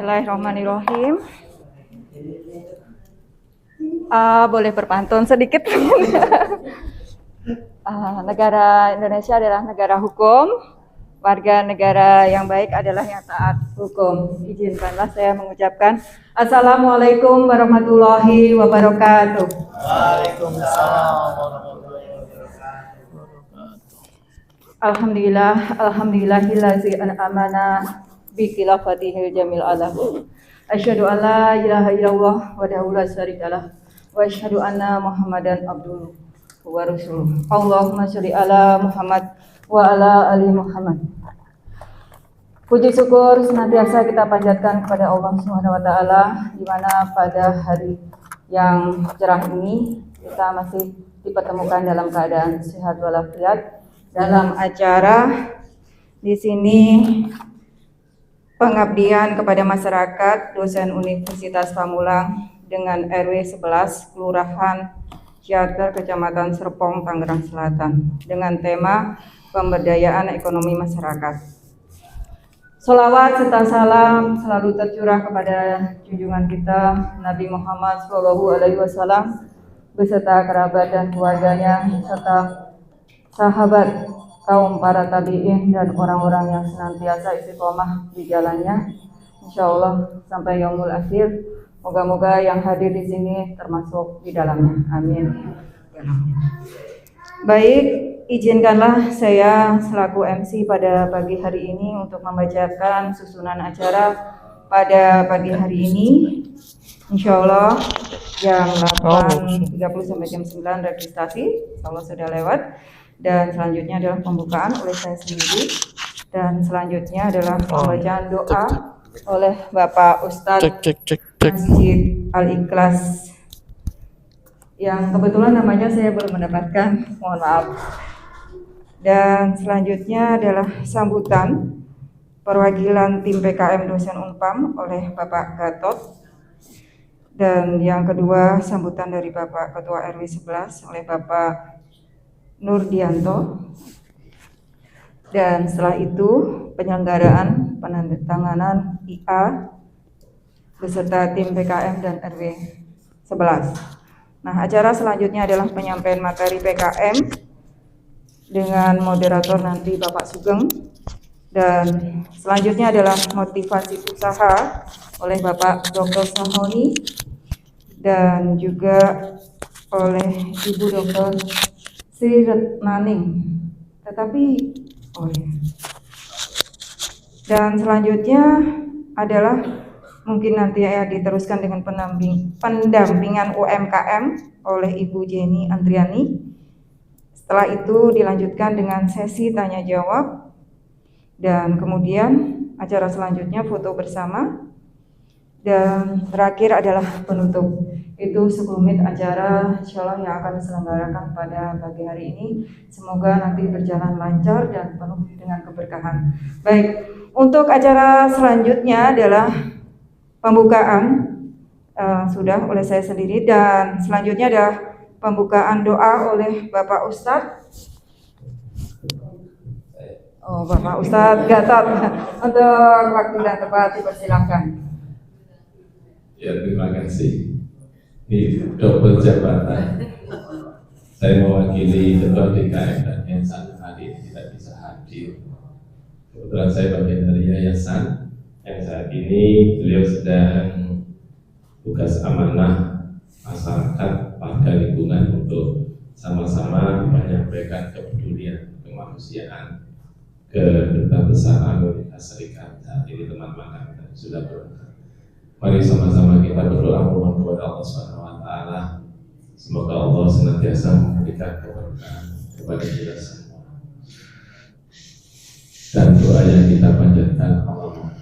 Bismillahirrahmanirrahim. Boleh berpantun sedikit. Negara Indonesia adalah negara hukum. Warga negara yang baik adalah yang taat hukum. Izinkanlah saya mengucapkan Assalamualaikum warahmatullahi wabarakatuh. Waalaikumsalam warahmatullahi wabarakatuh. Alhamdulillahillazi an'amana bi khilafatihil jamil alam. Asyhadu an la ilaha illallah wahdahu la syarikalah wa asyhadu anna Muhammadan abduhu wa rasuluh. Allahumma sholli ala Muhammad wa ala ali Muhammad. Puji syukur senantiasa kita panjatkan kepada Allah Subhanahu wa taala di mana pada hari yang cerah ini kita masih dipertemukan dalam keadaan sehat walafiat dalam acara di sini pengabdian kepada masyarakat dosen Universitas Pamulang dengan RW 11 Kelurahan Ciater Kecamatan Serpong Tangerang Selatan dengan tema pemberdayaan ekonomi masyarakat. Sholawat serta salam selalu tercurah kepada junjungan kita Nabi Muhammad SAW beserta kerabat dan keluarganya serta sahabat kaum para tabi'in dan orang-orang yang senantiasa istiqomah di jalannya, insya Allah sampai yaumul akhir. Moga-moga yang hadir di sini termasuk di dalamnya. Amin. Baik, izinkanlah saya selaku MC pada pagi hari ini untuk membacakan susunan acara pada pagi hari ini. Insya Allah jam 8.30 sampai jam 9 registrasi, kalau sudah lewat. Dan selanjutnya adalah pembukaan oleh saya sendiri. Dan selanjutnya adalah pembacaan doa oleh Bapak Ustadz Masjid Al-Ikhlas yang kebetulan namanya saya belum mendapatkan, mohon maaf. Dan selanjutnya adalah sambutan perwakilan tim PKM dosen Unpam oleh Bapak Gatot. Dan yang kedua sambutan dari Bapak Ketua RW 11 oleh Bapak Nurdianto. Dan setelah itu penyelenggaraan penandatanganan IA beserta tim PKM dan RW 11. Nah, acara selanjutnya adalah penyampaian materi PKM dengan moderator nanti Bapak Sugeng. Dan selanjutnya adalah motivasi usaha oleh Bapak Dr. Sahoni dan juga oleh Ibu Dr. Sri Retnaning. Dan selanjutnya adalah mungkin nanti ya diteruskan dengan pendampingan UMKM oleh Ibu Jenny Andriani. Setelah itu dilanjutkan dengan sesi tanya jawab dan kemudian acara selanjutnya foto bersama dan terakhir adalah penutup. Itu sekelumit acara insyaallah yang akan diselenggarakan pada pagi hari ini. Semoga nanti berjalan lancar dan penuh dengan keberkahan. Baik, untuk acara selanjutnya adalah pembukaan sudah oleh saya sendiri dan selanjutnya adalah pembukaan doa oleh Bapak Ustadz. Bapak Ustadz Gatot untuk waktu dan tempat dipersilakan. Ya, terima kasih. Ini double jabatan. Saya mewakili Ketua DKM dan yang satu hari ini tidak bisa hadir. Kebetulan saya bagian dari yayasan yang saat ini beliau sedang tugas amanah masyarakat warga lingkungan untuk sama-sama menyampaikan kepedulian kemanusiaan ke Duta Besar Amerika Serikat. Saat ini teman-teman kami sudah berangkat. Mari sama-sama kita berdoa mohon kepada Allah SWT. Semoga Allah senantiasa memberikan keberkahan kepada kita semua. Dan doa yang kita panjatkan Allah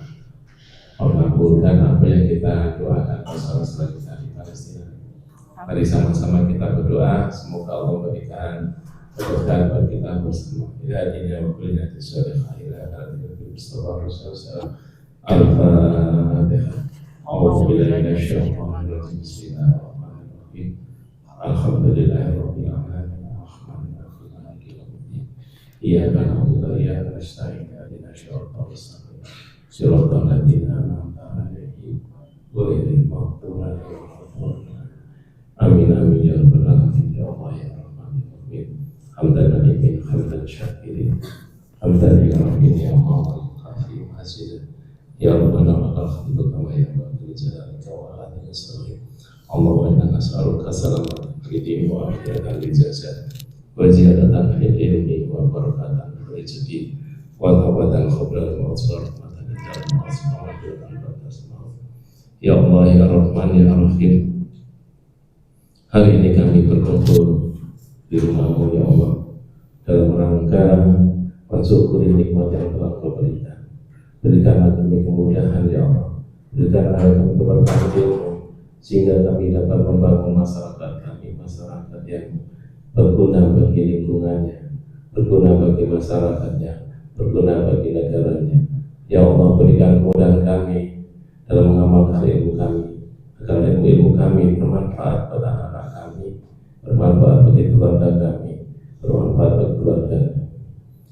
mengabulkan apa yang kita doakan bersama-sama kita di Palestina. Mari sama-sama kita berdoa semoga Allah memberikan keberkahan bagi kita bersama. Ya ini yang memberikan sesuatu yang Al-Fatihah. Alhamdulillah Alhamdulillahirabbil alamin arrahmanirrahim maliki yaumiddin iyyaka na'budu wa iyyaka nasta'in ihdinas siratal mustaqim siratal ladzina an'amta 'alaihim rahmatan lil alamin ya Allah kafir hasil ya Rabbana lakal hamdu kama yanbaghi li jalalika wa ala wajhika Allahumma inna nas'aluka salamatan fid dini wa afiyatan fil jasad wa ziyadatan fil ilmi wa barakatan fil rizqi wa tawbatan qabla al-maut wa rahmatan lil alamin. Ya Allah ya Rahman ya Rahim, hari ini kami berkumpul di rumah-Mu ya Allah dalam rangka mensyukuri nikmat yang telah Kau berikan. Berikanlah kami kemudahan ya Allah, berikanlah kami keberkahan ilmu sehingga kami dapat membangun masyarakat kami, masyarakat yang berguna bagi lingkungannya, berguna bagi masyarakatnya, berguna bagi negaranya. Ya Allah, berikan kemudahan kami dalam mengamalkan ilmu kami, agar ilmu kami bermanfaat pada anak-anak kami, bermanfaat bagi keluarga kami, bermanfaat bagi keluarga.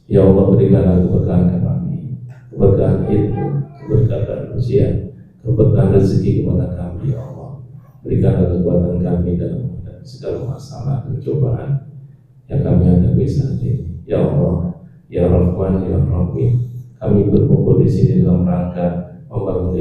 Ya Allah, berikanlah keberkahan kami, keberkahan ilmu, keberkahan usia, keberkahan rezeki kepada kami ya Allah. Berikanlah kekuatan kami dalam menghadapi segala masalah dan cobaan yang kami hadapi saat ini. Ya Allah, ya Rahman, ya Rahim, kami berkumpul di sini dalam rangka membangun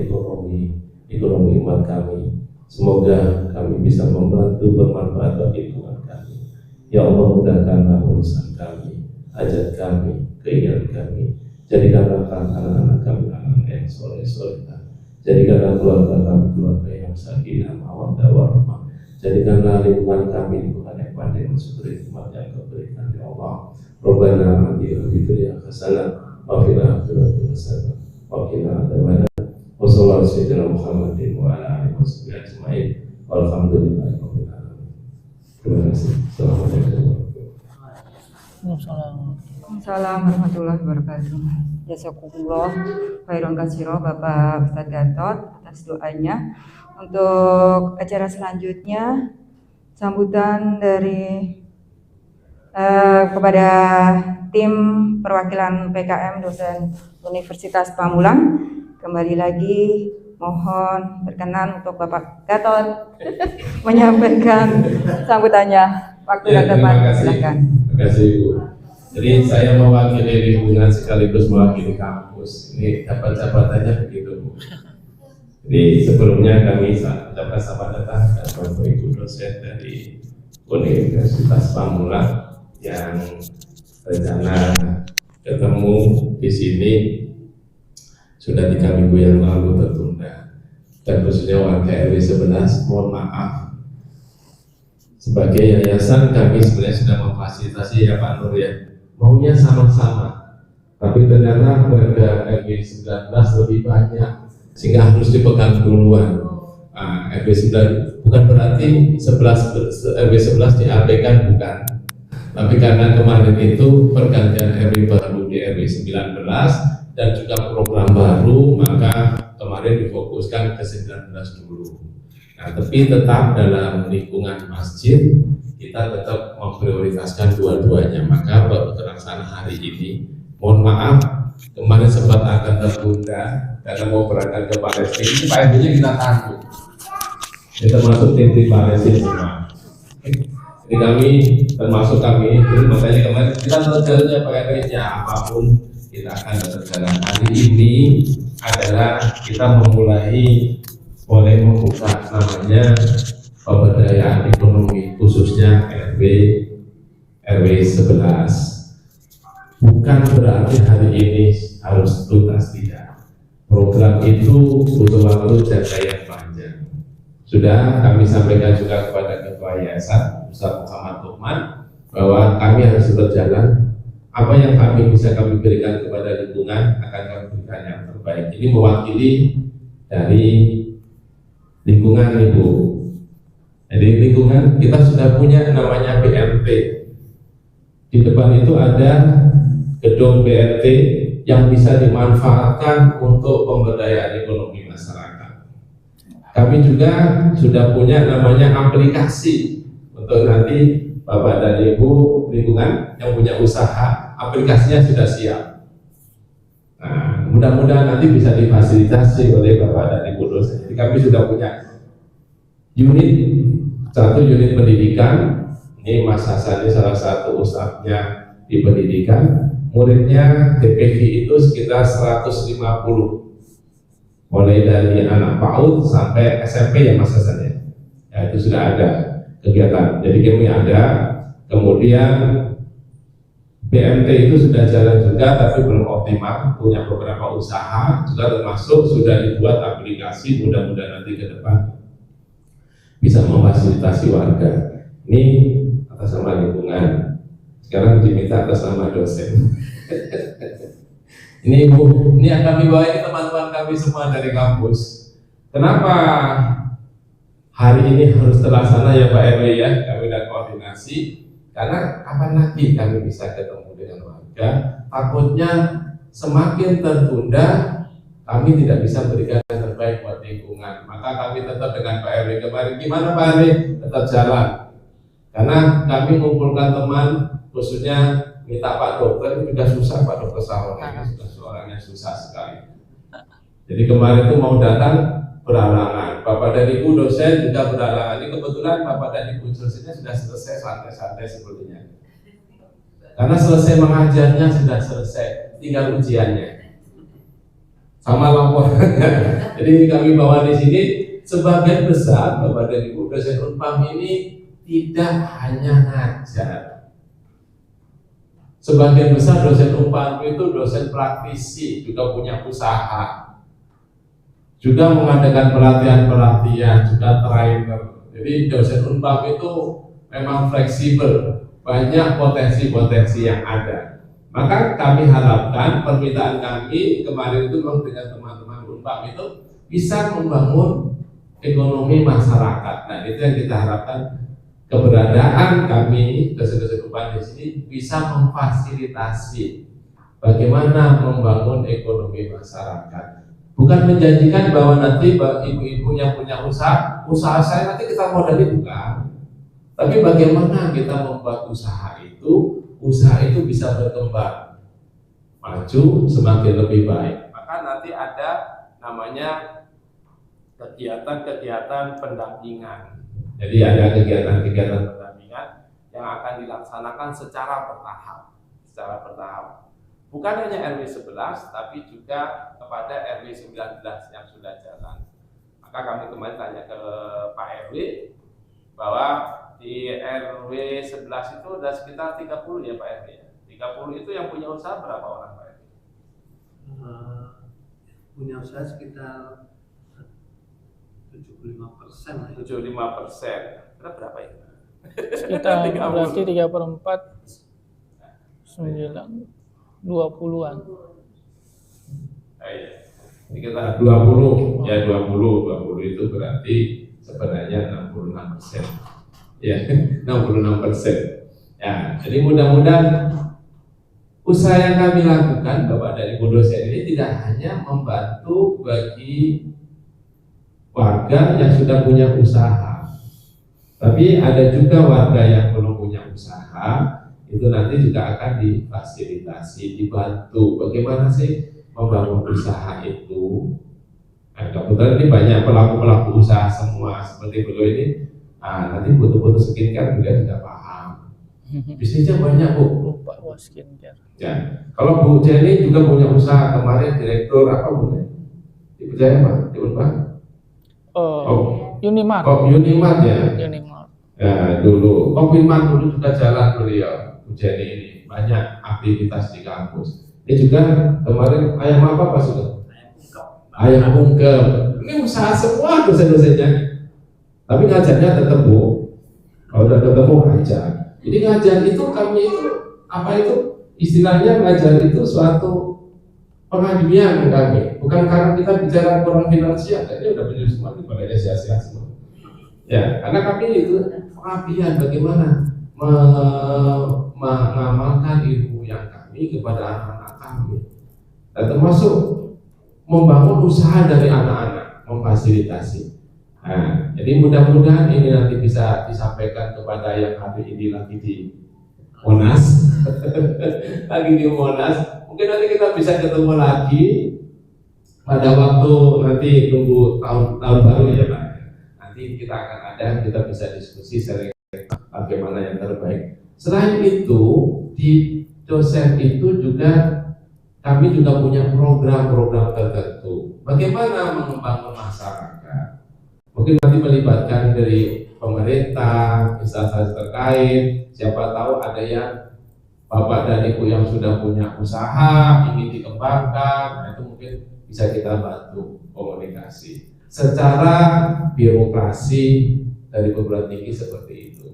ekonomi umat kami. Semoga kami bisa membantu bermanfaat bagi lingkungan kami. Ya Allah, mudahkanlah urusan kami, hajat kami, keinginan kami. Jadikanlah anak-anak kami anak yang soleh-solehah. Jadikanlah keluarga kami keluarga yang sakinah mawaddah warahmah. Jadikanlah lingkungan kami lingkungan yang pandai mensyukuri nikmat yang Kau berikan ya Allah. Rabbana atina fid dunya hasanah wa fil akhirati hasanah wa qina adzabannar. Wa sallallahu alaihi wa Muhammadin wa ala alihi washabihi ajmain. Walhamdulillahi rabbil alamin. Terima kasih. Assalamualaikum. Assalamualaikum warahmatullahi wabarakatuh. Jazakumullah khairan katsira Bapak Ustadz Gatot atas doanya. Untuk acara selanjutnya sambutan dari kepada tim perwakilan PKM dosen Universitas Pamulang. Kembali lagi mohon berkenan untuk Bapak Gatot menyampaikan sambutannya. Waktu yang tepat, silakan. Terima kasih Ibu. Jadi saya mewakili lingkungan sekaligus mewakili kampus. Ini dapat jabatannya begitu Bu. Jadi sebelumnya kami ucapkan selamat datang kepada Bapak Ibu dosen dari Universitas Pamulang yang rencana ketemu di sini sudah 3 minggu yang lalu tertunda. Dan khususnya warga RW 11, mohon maaf. Sebagai yayasan kami sebenarnya sudah memfasilitasi ya Pak Nur ya, maunya sama-sama, tapi ternyata warga RW 19 lebih banyak sehingga harus dipegang duluan. RW 9 bukan berarti RW 11 diabaikan, bukan, tapi karena kemarin itu pergantian RW baru di RW 19 dan juga program baru, maka kemarin difokuskan ke 19 dulu. Nah, tapi tetap dalam lingkungan masjid kita tetap memprioritaskan dua-duanya. Maka baru terlaksana hari ini. Mohon maaf kemarin sempat akan tertunda karena mau berangkat ke Palestina. Ini Pak RW-nya kita tanggung. Ini termasuk tim Palestina semua. Ini kami termasuk kami. Jadi makanya kemarin kita terjalannya Pak RW-nya apapun kita akan terjalan. Hari ini adalah kita memulai boleh membuka namanya pemberdayaan ekonomi khususnya RW 11. Bukan berarti hari ini harus tuntas, tidak. Program itu butuh waktu jangka yang panjang. Sudah kami sampaikan juga kepada Ketua Yayasan Ustaz Muhammad Tukhman bahwa kami harus berjalan. Apa yang bisa kami berikan kepada lingkungan akan kami berikan yang terbaik. Ini mewakili dari lingkungan Ibu. Jadi lingkungan kita sudah punya namanya BRT. Di depan itu ada gedung BRT yang bisa dimanfaatkan untuk pemberdayaan ekonomi masyarakat. Kami juga sudah punya namanya aplikasi untuk nanti Bapak dan Ibu lingkungan yang punya usaha, aplikasinya sudah siap. Nah, mudah-mudahan nanti bisa difasilitasi oleh Bapak dan Ibu dosen. Jadi kami sudah punya satu unit pendidikan. Ini Mas Hasan ini salah satu ustadznya di pendidikan. muridnya DPV itu sekitar 150, mulai dari anak PAUD sampai SMP ya Mas Hasan ya. Ya itu sudah ada kegiatan. Jadi kami ada, kemudian BMT itu sudah jalan juga tapi belum optimal, punya beberapa usaha juga, termasuk sudah dibuat aplikasi, mudah-mudahan nanti ke depan bisa memfasilitasi warga. Ini atas nama lingkungan, sekarang diminta atas nama dosen. Ini Bu, ini yang kami bawa, ini teman-teman kami semua dari kampus. Kenapa hari ini harus terlaksana ya Pak RW ya, kami sudah koordinasi, karena kapan lagi kami bisa ketemu dengan warga. Takutnya semakin tertunda, kami tidak bisa berikan yang terbaik buat lingkungan. Maka kami tetap dengan Pak RW kemarin, gimana Pak RW? Tetap jalan. Karena kami mengumpulkan teman, khususnya minta Pak Dokter, ini juga susah Pak Dokter Saron, ini sudah suaranya susah sekali. Jadi kemarin itu mau datang berhalangan, Bapak dan Ibu dosen juga berhalangan. Ini kebetulan Bapak dan Ibu dosennya sudah selesai, santai-santai sepertinya. Karena selesai mengajarnya sudah selesai, tinggal ujiannya sama laporannya. Jadi kami bawa di sini sebagian besar Bapak dan Ibu dosen Unpam ini tidak hanya ngajar. Sebagian besar dosen Unpam itu dosen praktisi, juga punya usaha, juga mengadakan pelatihan-pelatihan, juga trainer. Jadi dosen Unpam itu memang fleksibel, banyak potensi-potensi yang ada. Maka kami harapkan permintaan kami kemarin itu dengan teman-teman Unpam itu bisa membangun ekonomi masyarakat. Nah itu yang kita harapkan, keberadaan kami dosen-dosen Unpam di sini bisa memfasilitasi bagaimana membangun ekonomi masyarakat. Bukan menjanjikan bahwa nanti ibu-ibunya punya usaha saya nanti kita modali, bukan. Tapi bagaimana kita membuat usaha itu bisa berkembang, maju semakin lebih baik. Maka nanti ada namanya kegiatan-kegiatan pendampingan. Jadi ada kegiatan-kegiatan pendampingan yang akan dilaksanakan secara bertahap. Bukan hanya RW 11, tapi juga kepada RW 19 yang sudah jalan. Maka kami kemarin tanya ke Pak RW bahwa di RW 11 itu ada sekitar 30 ya Pak RW. 30 itu yang punya usaha berapa orang Pak RW? Punya usaha sekitar 75%. 75%. Kira berapa itu? Sekitar berarti 3/4 9 20-an. Sekitar 20 ya, 20 itu berarti sebenarnya 66%. Ya, 66%. Ya, jadi mudah-mudahan usaha yang kami lakukan Bapak dan Ibu dosen ini tidak hanya membantu bagi warga yang sudah punya usaha, tapi ada juga warga yang belum punya usaha, itu nanti juga akan difasilitasi, dibantu bagaimana sih membangun usaha itu. Nah, kebetulan ini banyak pelaku-pelaku usaha semua seperti beliau ini. Nah, nanti butuh skincare juga tidak paham. Bisnisnya banyak Bu. Lupa skincare. Ya, kalau Bu Jenny juga punya usaha, kemarin direktur apa Bu? Dipercaya Pak? Di Unpam? Unimart. Unimart ya. Unimart. Ya dulu, Unimart dulu juga jalan beliau. Bu Jenny ini banyak aktivitas di kampus. Ini juga kemarin ayam apa Pak sudah? Ayam ungkep. Ini usaha semua dosen-dosennya. Tapi ngajarnya tetap Bu. Kalau udah ketemu ngajar. Jadi ngajar itu kami itu apa itu istilahnya ngajar itu suatu pengabdian kami. Bukan karena kita bicara kurang finansial. Ini udah benar semua itu pada sia-sia semua. Ya, karena kami itu pengabdian bagaimana mengamalkan ilmu yang kami kepada anak-anak kami. Dan termasuk membangun usaha dari anak-anak, memfasilitasi. Nah, jadi mudah-mudahan ini nanti bisa disampaikan kepada yang hari ini lagi di Monas, lagi di Monas. Mungkin nanti kita bisa ketemu lagi pada waktu nanti tunggu tahun baru ya Pak. Nanti kita akan ada, kita bisa diskusi bagaimana yang terbaik. Selain itu di dosen itu juga kami juga punya program-program tertentu. Bagaimana mengembangkan masyarakat? Mungkin nanti melibatkan dari pemerintah, instansi terkait. Siapa tahu ada yang bapak dan ibu yang sudah punya usaha ingin dikembangkan, nah itu mungkin bisa kita bantu komunikasi. Secara birokrasi dari perguruan tinggi seperti itu.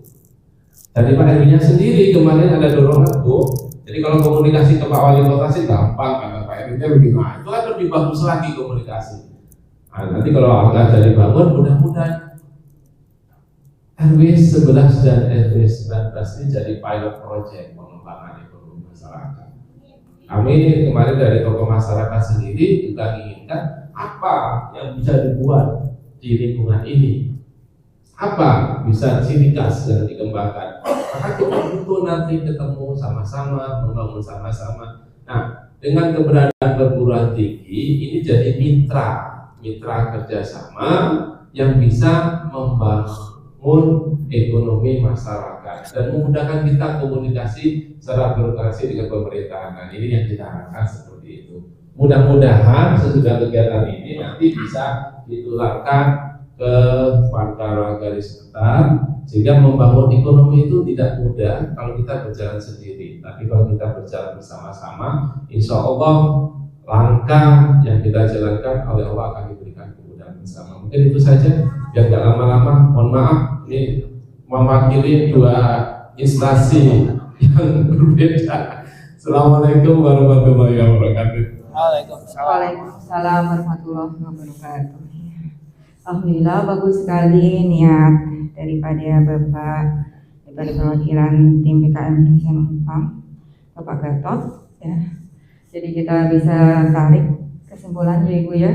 Dari Pak Erwinnya sendiri kemarin ada dorongan tuh. Jadi kalau komunikasi ke Pak Wali Kota sih gampang, karena Pak Erwinnya begitu. Nah, itu kan lebih bagus lagi komunikasi. Nah, nanti kalau agak dari bangun, mudah-mudahan RW 11 dan RW 19 ini jadi pilot project pengembangan ekonomi masyarakat. Kami kemarin dari tokoh masyarakat sendiri juga menginginkan apa yang bisa dibuat di lingkungan ini, apa bisa ciri khas dan dikembangkan. Maka kita butuh nanti ketemu sama-sama, membangun sama-sama. Nah, dengan keberadaan perguruan tinggi ini jadi mitra kerjasama yang bisa membangun ekonomi masyarakat dan memudahkan kita komunikasi secara birokrasi dengan pemerintahan. Nah, ini yang kita harapkan seperti itu. Mudah-mudahan sesudah kegiatan ini nanti bisa ditularkan ke warga di sekitar, sehingga membangun ekonomi itu tidak mudah kalau kita berjalan sendiri. Tapi kalau kita berjalan bersama-sama, insya Allah langkah yang kita jalankan oleh Allah akan diberikan kemudahan bersama. Mungkin itu saja, biar gak lama-lama. Mohon maaf, ini mewakili dua instansi yang berbeda. Assalamualaikum warahmatullahi wabarakatuh. Waalaikumsalam warahmatullahi wabarakatuh. Alhamdulillah bagus sekali niat daripada Bapak dari perwakilan tim PKM dosen Unpam, Bapak Gatot ya. Jadi kita bisa tarik kesimpulannya Ibu ya,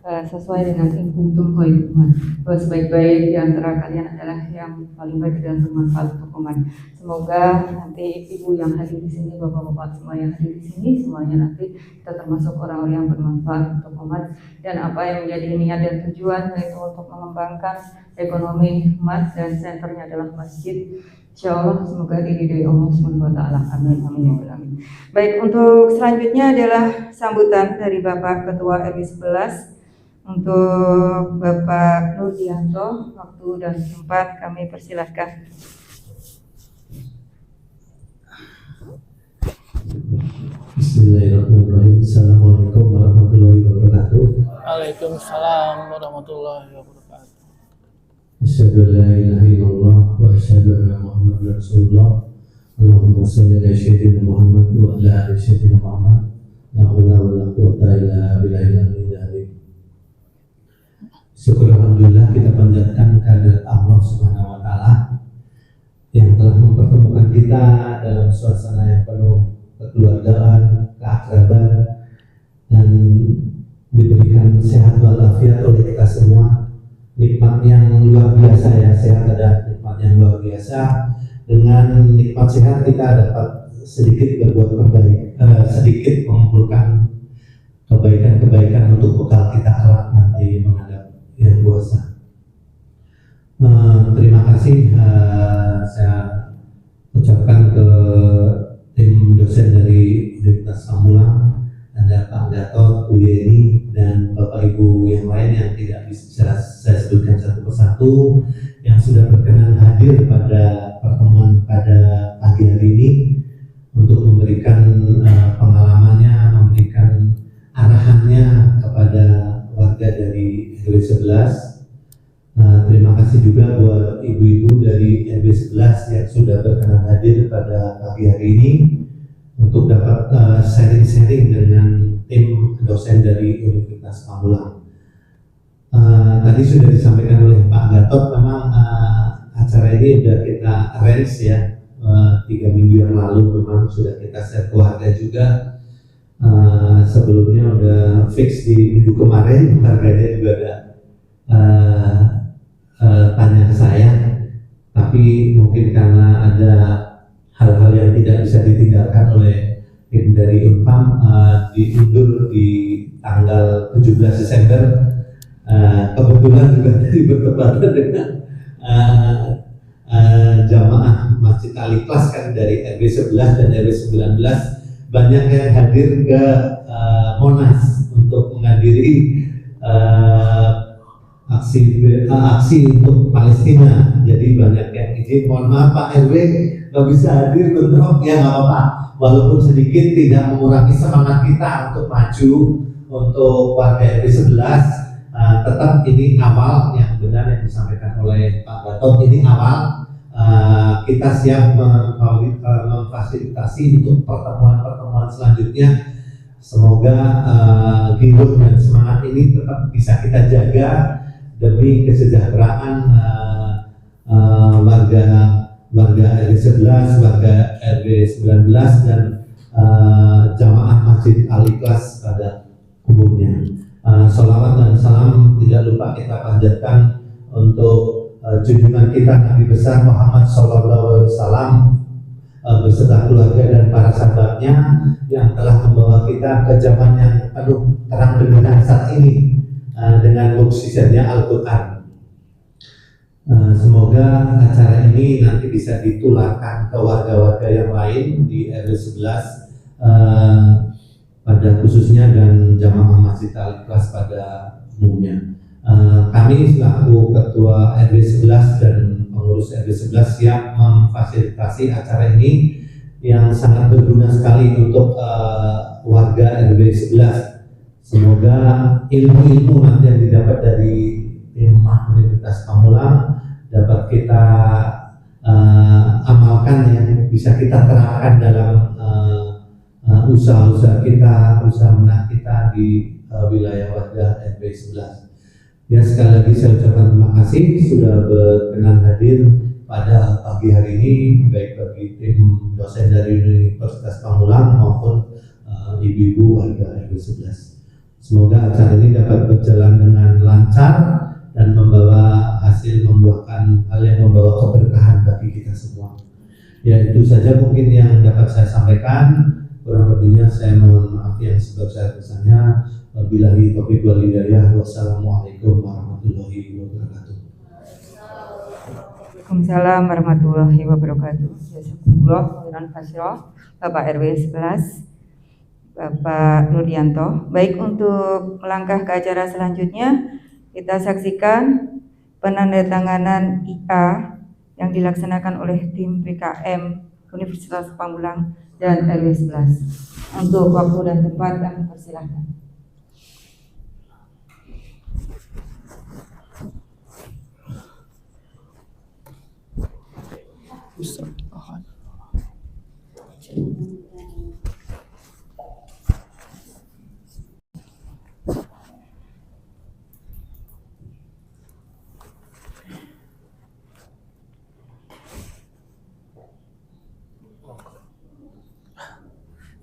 sesuai dengan inkuntum khairuman, bahwa sebaik-baik di antara kalian adalah yang paling baik dan bermanfaat untuk umat. Semoga nanti Ibu yang hadir di sini, Bapak-bapak semua yang hadir di sini, semuanya nanti kita termasuk orang-orang yang bermanfaat untuk umat, dan apa yang menjadi niat dan tujuan yaitu untuk mengembangkan ekonomi umat dan senternya adalah masjid. Insyaallah semoga diridhoi Allah Subhanahu wa taala. Amin amin ya rabbal alamin. Baik, untuk selanjutnya adalah sambutan dari Bapak Ketua RW 11 untuk Bapak Nurdianto. Waktu dan tempat kami persilahkan. Bismillahirrahmanirrahim. Assalamualaikum warahmatullahi wabarakatuh. Waalaikumsalam warahmatullahi wabarakatuh. Asyhadu an la ilaha illallah wa asyhadu anna Muhammadar Rasulullah. Allahumma shalli ala sayyidina Muhammad wa ala ali sayyidina Muhammad. La haula wa la quwwata illa billahil aliyyil azim. Syukur alhamdulillah kita panjatkan kehadirat Allah Subhanahu wa taala yang telah mempertemukan kita dalam suasana yang penuh kekeluargaan, keakraban, dan diberikan sehat walafiat oleh kita semua. Nikmat yang luar biasa ya, sehat adalah nikmat yang luar biasa. Dengan nikmat sehat kita dapat sedikit berbuat sedikit mengumpulkan kebaikan-kebaikan untuk bekal kita kelak nanti menghadap yang kuasa. Terima kasih saya ucapkan ke tim dosen dari Universitas Pamulang, ada Pak Gatot, Bu Yeni, dan Bapak Ibu yang lain yang tidak bisa saya sebutkan satu persatu yang sudah berkenan hadir pada pertemuan pada pagi hari ini untuk memberikan pengalamannya, memberikan arahannya kepada warga dari RW 11. Terima kasih juga buat ibu-ibu dari RW 11 yang sudah berkenan hadir pada pagi hari ini untuk dapat sharing-sharing dengan tim dosen dari Universitas Pamulang. Tadi sudah disampaikan oleh Pak Gatot, memang acara ini sudah kita arrange ya 3 minggu yang lalu, memang sudah kita share keluarga juga. Sebelumnya udah fix di minggu kemarin, harganya juga ada tanya ke saya, tapi mungkin karena ada hal-hal yang tidak bisa ditinggalkan oleh tim dari Unpam, diundur di tanggal 17 Desember. Kebetulan juga tadi bertepatan dengan jamaah Masjid Al-Ikhlas kan dari RW 11 dan RW 19 banyak yang hadir ke Monas untuk menghadiri aksi untuk Palestina. Jadi banyak yang izin, mohon maaf Pak RW nggak bisa hadir bentrok, ya nggak apa-apa. Walaupun sedikit tidak mengurangi semangat kita untuk maju untuk warga RW 11. Tetap ini awal yang benar yang disampaikan oleh Pak Gatot, ini awal. Kita siap memfasilitasi untuk pertemuan-pertemuan selanjutnya. Semoga giroh dan semangat ini tetap bisa kita jaga demi kesejahteraan warga RW 11, warga RW 19 dan jamaah Masjid Al-Ikhlas pada umumnya. Sholawat dan salam tidak lupa kita panjatkan untuk junjungan kita Nabi besar Muhammad SAW beserta keluarga dan para sahabatnya yang telah membawa kita ke zaman yang penuh terang benderang saat ini dengan mukjizatnya Al-Quran. Semoga acara ini nanti bisa ditularkan ke warga-warga yang lain di RW 11 pada khususnya dan jamaah Masjid Al-Ikhlas pada umumnya. Kami selaku Ketua RW 11 dan pengurus RW 11 siap memfasilitasi acara ini yang sangat berguna sekali untuk warga RW 11. Semoga ilmu-ilmu nanti yang didapat dari tim Universitas Pamulang dapat kita amalkan, yang bisa kita terapkan dalam usaha-usaha kita, usaha menah kita di wilayah warga RW 11. Ya, sekali lagi saya ucapkan terima kasih sudah berkenan hadir pada pagi hari ini, baik bagi tim dosen dari Universitas Pamulang maupun ibu-ibu warga RW 11. Semoga acara ini dapat berjalan dengan lancar dan membawa hasil, membuahkan hal yang membawa keberkahan bagi kita semua. Ya, itu saja mungkin yang dapat saya sampaikan. Kurang lebihnya saya mohon maaf yang sebesar-besarnya. Wabillahi taufiq wal hidayah. Wassalamualaikum warahmatullahi wabarakatuh. Waalaikumsalam warahmatullahi wabarakatuh. Jazakumullah khairan katsira Bapak RW 11, Bapak Nuryanto. Baik, untuk melangkah ke acara selanjutnya, kita saksikan penandatanganan IA yang dilaksanakan oleh tim PKM Universitas Pamulang dan RW 11. Untuk waktu dan tempat kami persilahkan.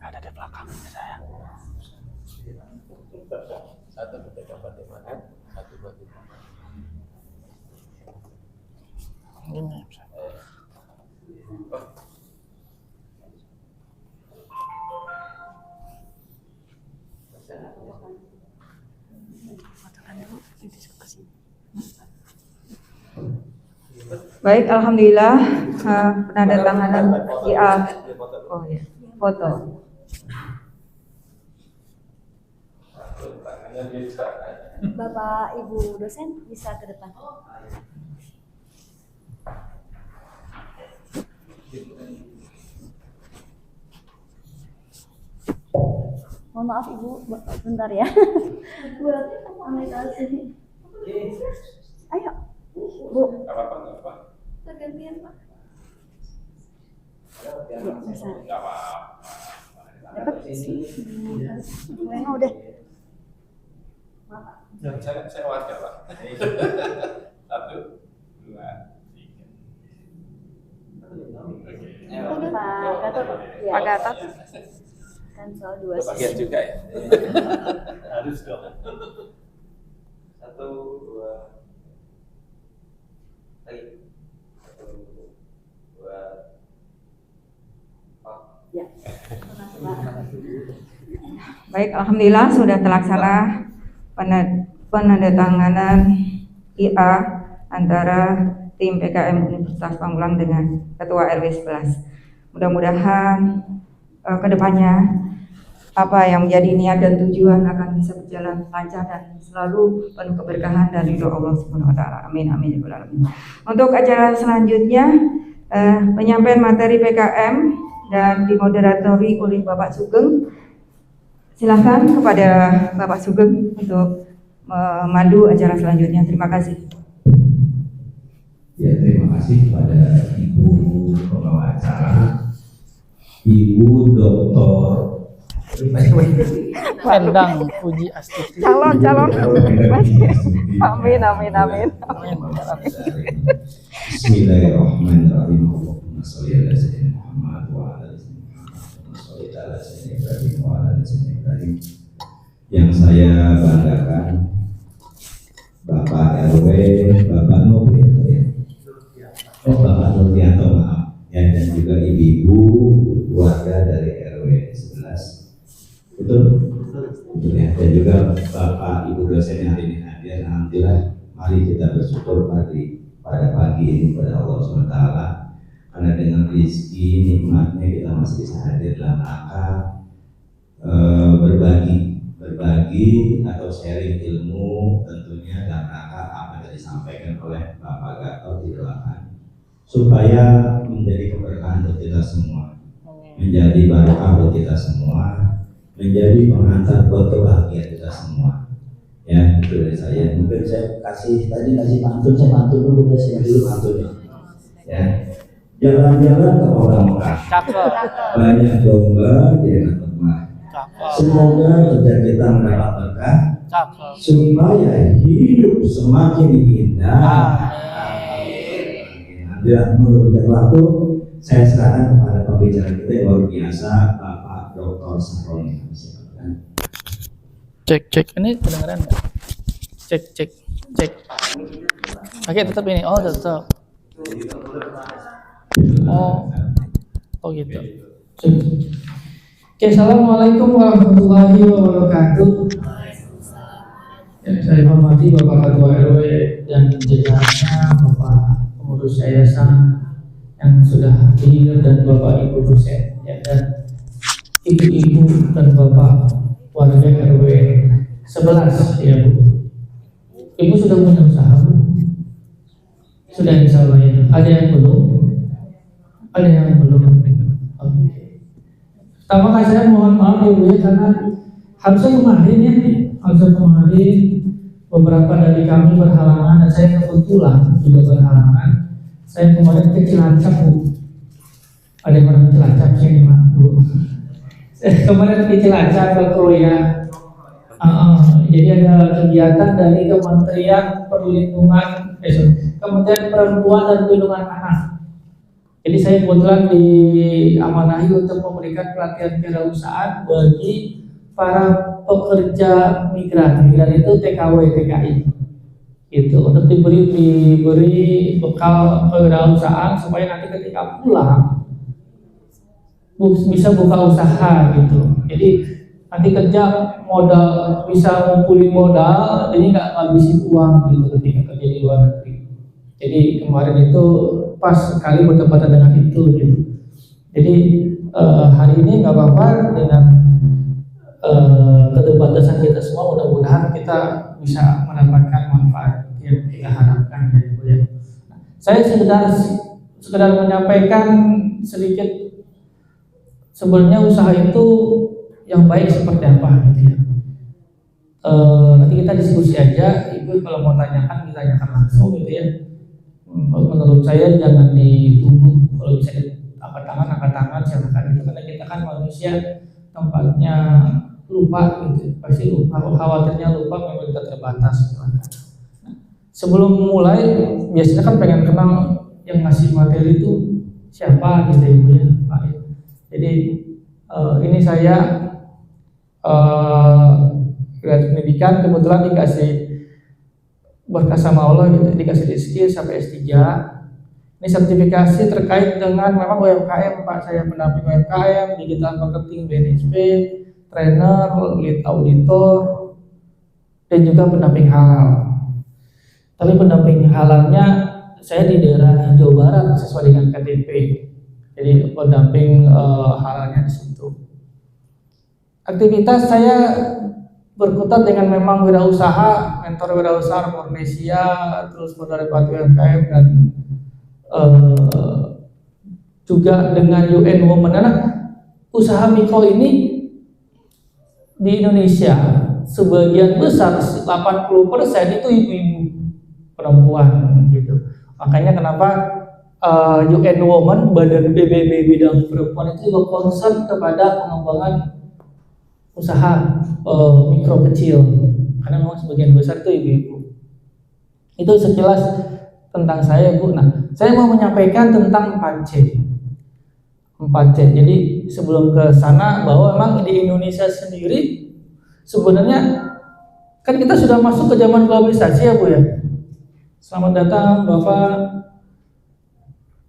Ada di belakang saya. Satu ketika bagaimana, satu bagaimana. Ini. Baik, alhamdulillah penandatanganan IA. Oh ya, foto. Bapak Ibu dosen bisa ke depan. Mohon maaf Ibu, bentar ya. Buat komunikasi. Ayo, Bu. Tergantian Pak. Ya, bisa. Dapat sih. Udah. Saya warga Pak. 1, 2, 3. Pak Gatot. Ya. Pak Gatot. Kan soal 2 Bagian sisi. juga ya. Harus dong. 1, 2. Lagi. 1, 2. Ya. Baik, alhamdulillah sudah terlaksana penandatanganan IA antara tim PKM Universitas Pamulang dengan Ketua RW 11. Mudah-mudahan kedepannya apa yang menjadi niat dan tujuan akan bisa berjalan lancar dan selalu penuh keberkahan dan ridho Allah Subhanahu wa taala. Amin amin ya rabbal alamin. Untuk acara selanjutnya penyampaian materi PKM dan dimoderatori oleh Bapak Sugeng. Silakan kepada Bapak Sugeng untuk memandu acara selanjutnya. Terima kasih. Ya, terima kasih kepada Ibu pembawa acara, Ibu Dr. Endang Puji Astuti. Calon. Amin amin amin. Bismillahirrahmanirrahim. Allahumma sholli ala sayyidina Muhammad wa ala ali sayyidina Muhammad. Sholli ala sayyidina Ibrahim wa ala ali sayyidina Ibrahim. Yang saya banggakan Bapak RW, Bapak Nuryanto ya. Bapak Nuryanto, maaf. Ya, dan juga ibu-ibu keluarga dari RW 11. Betul ya. Dan juga Bapak Ibu dosen yang hari ini hadir. Alhamdulillah, mari kita bersyukur pada pagi ini pada Allah SWT, karena dengan rezeki nikmatnya kita masih bisa hadir dalam rangka berbagi atau sharing ilmu, tentunya dalam rangka apa yang disampaikan oleh Bapak Gatot didoakan supaya menjadi keberkahan untuk kita semua, menjadi barokah buat kita semua, menjadi pengantar buat kebahagiaan kita semua. Ya, itu dari saya. Mungkin saya kasih pantun, saya pantun dulu, saya dulu pantunnya. Ya, jalan-jalan ke Mekah, banyak domba di atas rumah. Semoga kerja kita mendapat berkah, supaya hidup semakin indah. Tidak menurutkan waktu, saya serahkan kepada pembicara kita yang luar biasa, Bapak Dr. Sahroni. Cek ini kedengeran nggak? Cek. Oke, tetap ini. Oh, tetap. Oh gitu. Oke, assalamualaikum warahmatullahi wabarakatuh. Ya, saya hormati Bapak Ketua RW dan jajarannya, Bapak pengurus yayasan yang sudah hadir, dan Bapak Ibu dosen, ya, dan ibu-ibu dan Bapak warga RW 11 ya Bu. Ibu sudah punya usaha Bu? Sudah insya Allah ya. Ada yang belum? Ada yang belum? Oke. Pertama kali saya mohon maaf ya Bu ya, karena harusnya kemarin beberapa dari kami berhalangan, dan saya kebetulan juga berhalangan. Saya kemarin ke Cilacap Bu. Ada yang orang Cilacap sini Pak Bu. Kemarin di Cilacap ke Kroya. Jadi ada kegiatan dari Kementerian Kementerian Perempuan dan Perlindungan Anak. Jadi saya kebetulan diamanahi untuk memberikan pelatihan kewirausahaan bagi para pekerja migran itu TKW TKI. Itu untuk diberi bekal kewirausahaan supaya nanti ketika pulang bisa buka usaha gitu. Jadi nanti kerja modal, bisa ngumpulin modal, jadi nggak ngabisin uang gitu ketika kerja di luar negeri. Jadi kemarin itu pas sekali bertepatan dengan itu gitu. Jadi hari ini nggak apa-apa dengan keterbatasan kita semua, mudah-mudahan kita bisa mendapatkan manfaat yang kita harapkan ya. Saya sekedar menyampaikan sedikit. Sebenarnya usaha itu yang baik seperti apa gitu ya. Nanti kita diskusi aja. Ibu kalau mau tanyakan ditanyakan langsung gitu ya. Menurut saya jangan ditunggu. Kalau bisa angkat tangan silakan itu, karena kita kan manusia tempatnya lupa gitu. Pasti lupa, khawatirnya lupa, memang kita terbatas. Sebelum mulai biasanya kan pengen kenal yang ngasih materi itu siapa gitu Ibu ya, Pak ya. Jadi ini saya pendidikan kebetulan dikasih berkah sama Allah gitu, dikasih rezeki sampai S3. Ini sertifikasi terkait dengan memang UMKM Pak, saya pendamping UMKM, digital marketing BNSP, trainer, lead auditor, dan juga pendamping halal. Tapi pendamping halalnya saya di daerah Jawa Barat sesuai dengan KTP, jadi pendamping halalnya di situ. Aktivitas saya berkutat dengan memang wirausaha, mentor wirausaha Indonesia, terus penerima UMKM dan juga dengan UN Women. Nah, usaha mikro ini di Indonesia sebagian besar 80% itu ibu-ibu perempuan gitu. Makanya kenapa UN Women, Badan PBB bidang perempuan itu juga concern kepada pengembangan usaha mikro kecil, karena memang sebagian besar itu ibu-ibu. Itu sekilas tentang saya, Bu. Nah, saya mau menyampaikan tentang 4C. 4C. Jadi sebelum ke sana, bahwa memang di Indonesia sendiri sebenarnya kan kita sudah masuk ke zaman globalisasi ya, Bu ya. Selamat datang Bapak.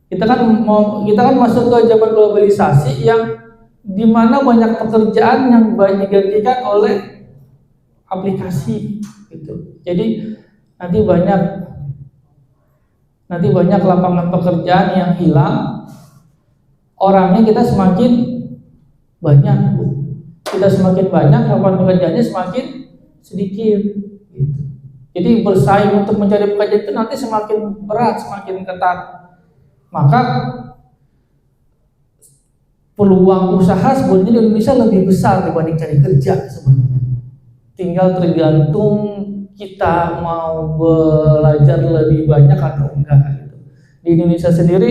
Kita kan masuk ke zaman globalisasi yang di mana banyak pekerjaan yang banyak digantikan oleh aplikasi gitu. Jadi nanti banyak lapangan pekerjaan yang hilang, orangnya kita semakin banyak, kita semakin banyak, lapangan pekerjaannya semakin sedikit gitu. Jadi bersaing untuk mencari pekerjaan itu nanti semakin berat, semakin ketat. Maka peluang usaha sebenarnya di Indonesia lebih besar dibanding cari kerja sebenarnya. Tinggal tergantung kita mau belajar lebih banyak atau enggak gitu. Di Indonesia sendiri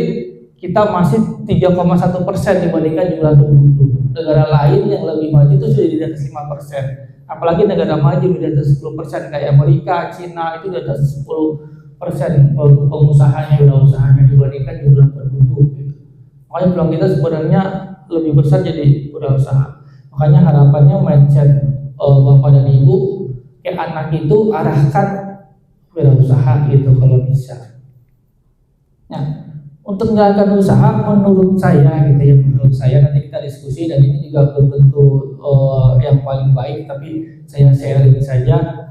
kita masih 3,1% dibandingkan jumlah penduduk. Negara lain yang lebih maju itu sudah di atas 5%. Apalagi negara maju di atas 10%, kayak Amerika, Cina itu di atas 10% pengusahanya, wirausahanya dibandingkan jumlah penduduk gitu. Makanya peluang kita sebenarnya lebih besar jadi wirausaha. Makanya harapannya mindset Bapak dan Ibu ke anak itu arahkan wirausaha gitu kalau bisa. Nah, untuk menjalankan usaha menurut saya gitu ya, menurut saya nanti kita diskusi, dan ini juga belum tentu yang paling baik, tapi saya sharing saja.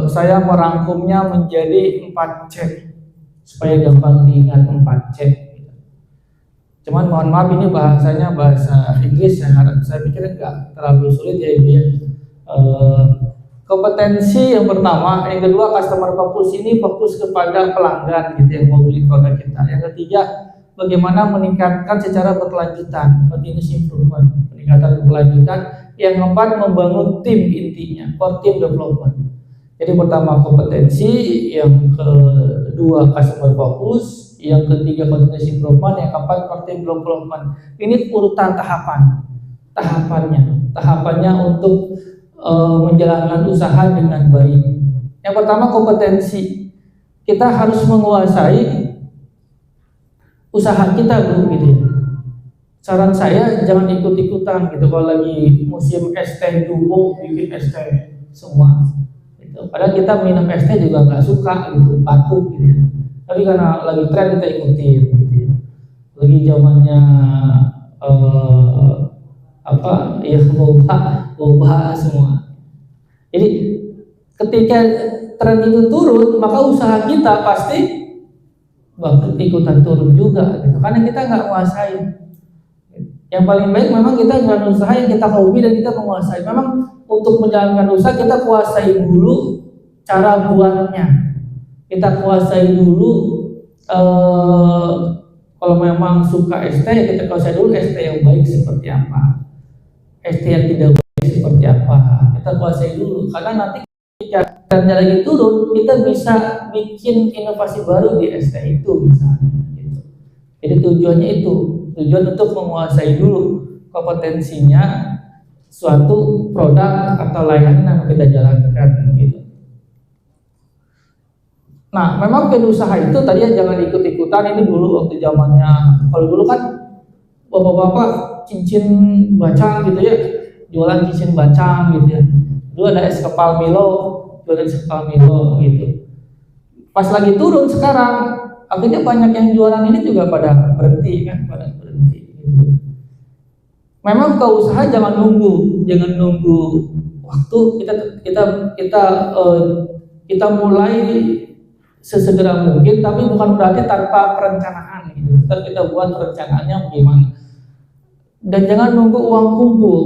Saya merangkumnya menjadi 4C supaya gampang diingat 4C. Cuman mohon maaf ini bahasanya bahasa Inggris ya, saya pikir enggak terlalu sulit ya ini ya. Kompetensi yang pertama, yang kedua customer focus, ini fokus kepada pelanggan gitu yang mau beli produk kita. Yang ketiga, bagaimana meningkatkan secara berkelanjutan, continuous improvement, peningkatan berkelanjutan. Yang keempat, membangun tim, intinya core team development. Jadi pertama kompetensi, yang kedua customer focus, yang ketiga continuous improvement, yang keempat core team development. Ini urutan tahapannya untuk menjalankan usaha dengan baik. Yang pertama kompetensi, kita harus menguasai usaha kita dulu gitu ya. Saran saya jangan ikut-ikutan gitu, kalau lagi musim es teh dulu bikin es teh semua gitu. Padahal kita minum es teh juga nggak suka gitu, batuk gitu ya. Tapi karena lagi tren kita ikutin gitu ya. Lagi zamannya boba semua. Jadi ketika tren itu turun, maka usaha kita pasti bakal ikutan turun juga gitu. Karena kita nggak menguasai. Yang paling baik memang kita jalan usaha yang kita hobi dan kita menguasai. Memang untuk menjalankan usaha kita kuasai dulu cara buatnya. Kita kuasai dulu kalau memang suka es teh, kita kuasai dulu es teh yang baik seperti apa. ST yang tidak baik seperti apa, kita kuasai dulu, karena nanti ketika trennya lagi turun, kita bisa bikin inovasi baru di ST itu misalnya gitu. Jadi tujuannya itu, tujuan untuk menguasai dulu kompetensinya suatu produk atau layanan yang kita jalankan gitu. Nah, memang usaha itu tadi ya jangan ikut-ikutan. Ini dulu waktu zamannya, kalau dulu kan bapak-bapak cincin bacang gitu ya, jualan cincin bacang gitu ya. Dulu ada es kepal Milo, jualan es kepal Milo gitu. Pas lagi turun sekarang, akhirnya banyak yang jualan ini juga pada berhenti kan, gitu. Memang ke usaha jangan nunggu waktu, kita mulai sesegera mungkin, tapi bukan berarti tanpa perencanaan gitu. Tetap kita buat perencanaannya bagaimana. Dan jangan nunggu uang kumpul,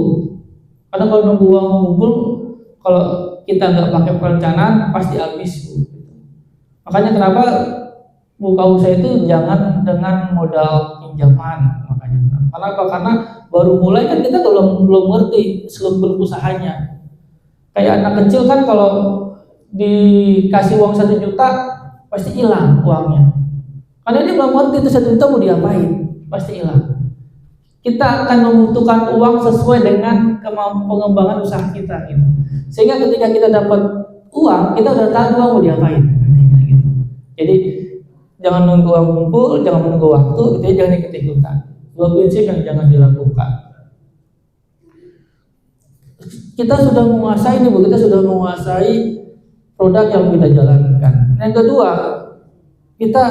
karena kalau nunggu uang kumpul, kalau kita nggak pakai perencanaan pasti habis. Makanya kenapa buka usaha itu jangan dengan modal pinjaman. Makanya kenapa? Karena baru mulai kan kita belum ngerti seluk-beluk usahanya. Kayak anak kecil kan kalau dikasih uang 1 juta pasti hilang uangnya. Karena dia belum ngerti itu 1 juta mau diapain, pasti hilang. Kita akan membutuhkan uang sesuai dengan pengembangan usaha kita gitu. Sehingga ketika kita dapat uang, kita udah tahu uang mau diapain. Gitu. Jadi jangan nunggu uang kumpul, jangan menunggu waktu, gitu ya, jangan ikut-ikutan. 2 prinsip yang jangan dilakukan. Kita sudah menguasai nih, Bu, kita sudah menguasai produk yang kita jalankan. Yang kedua, kita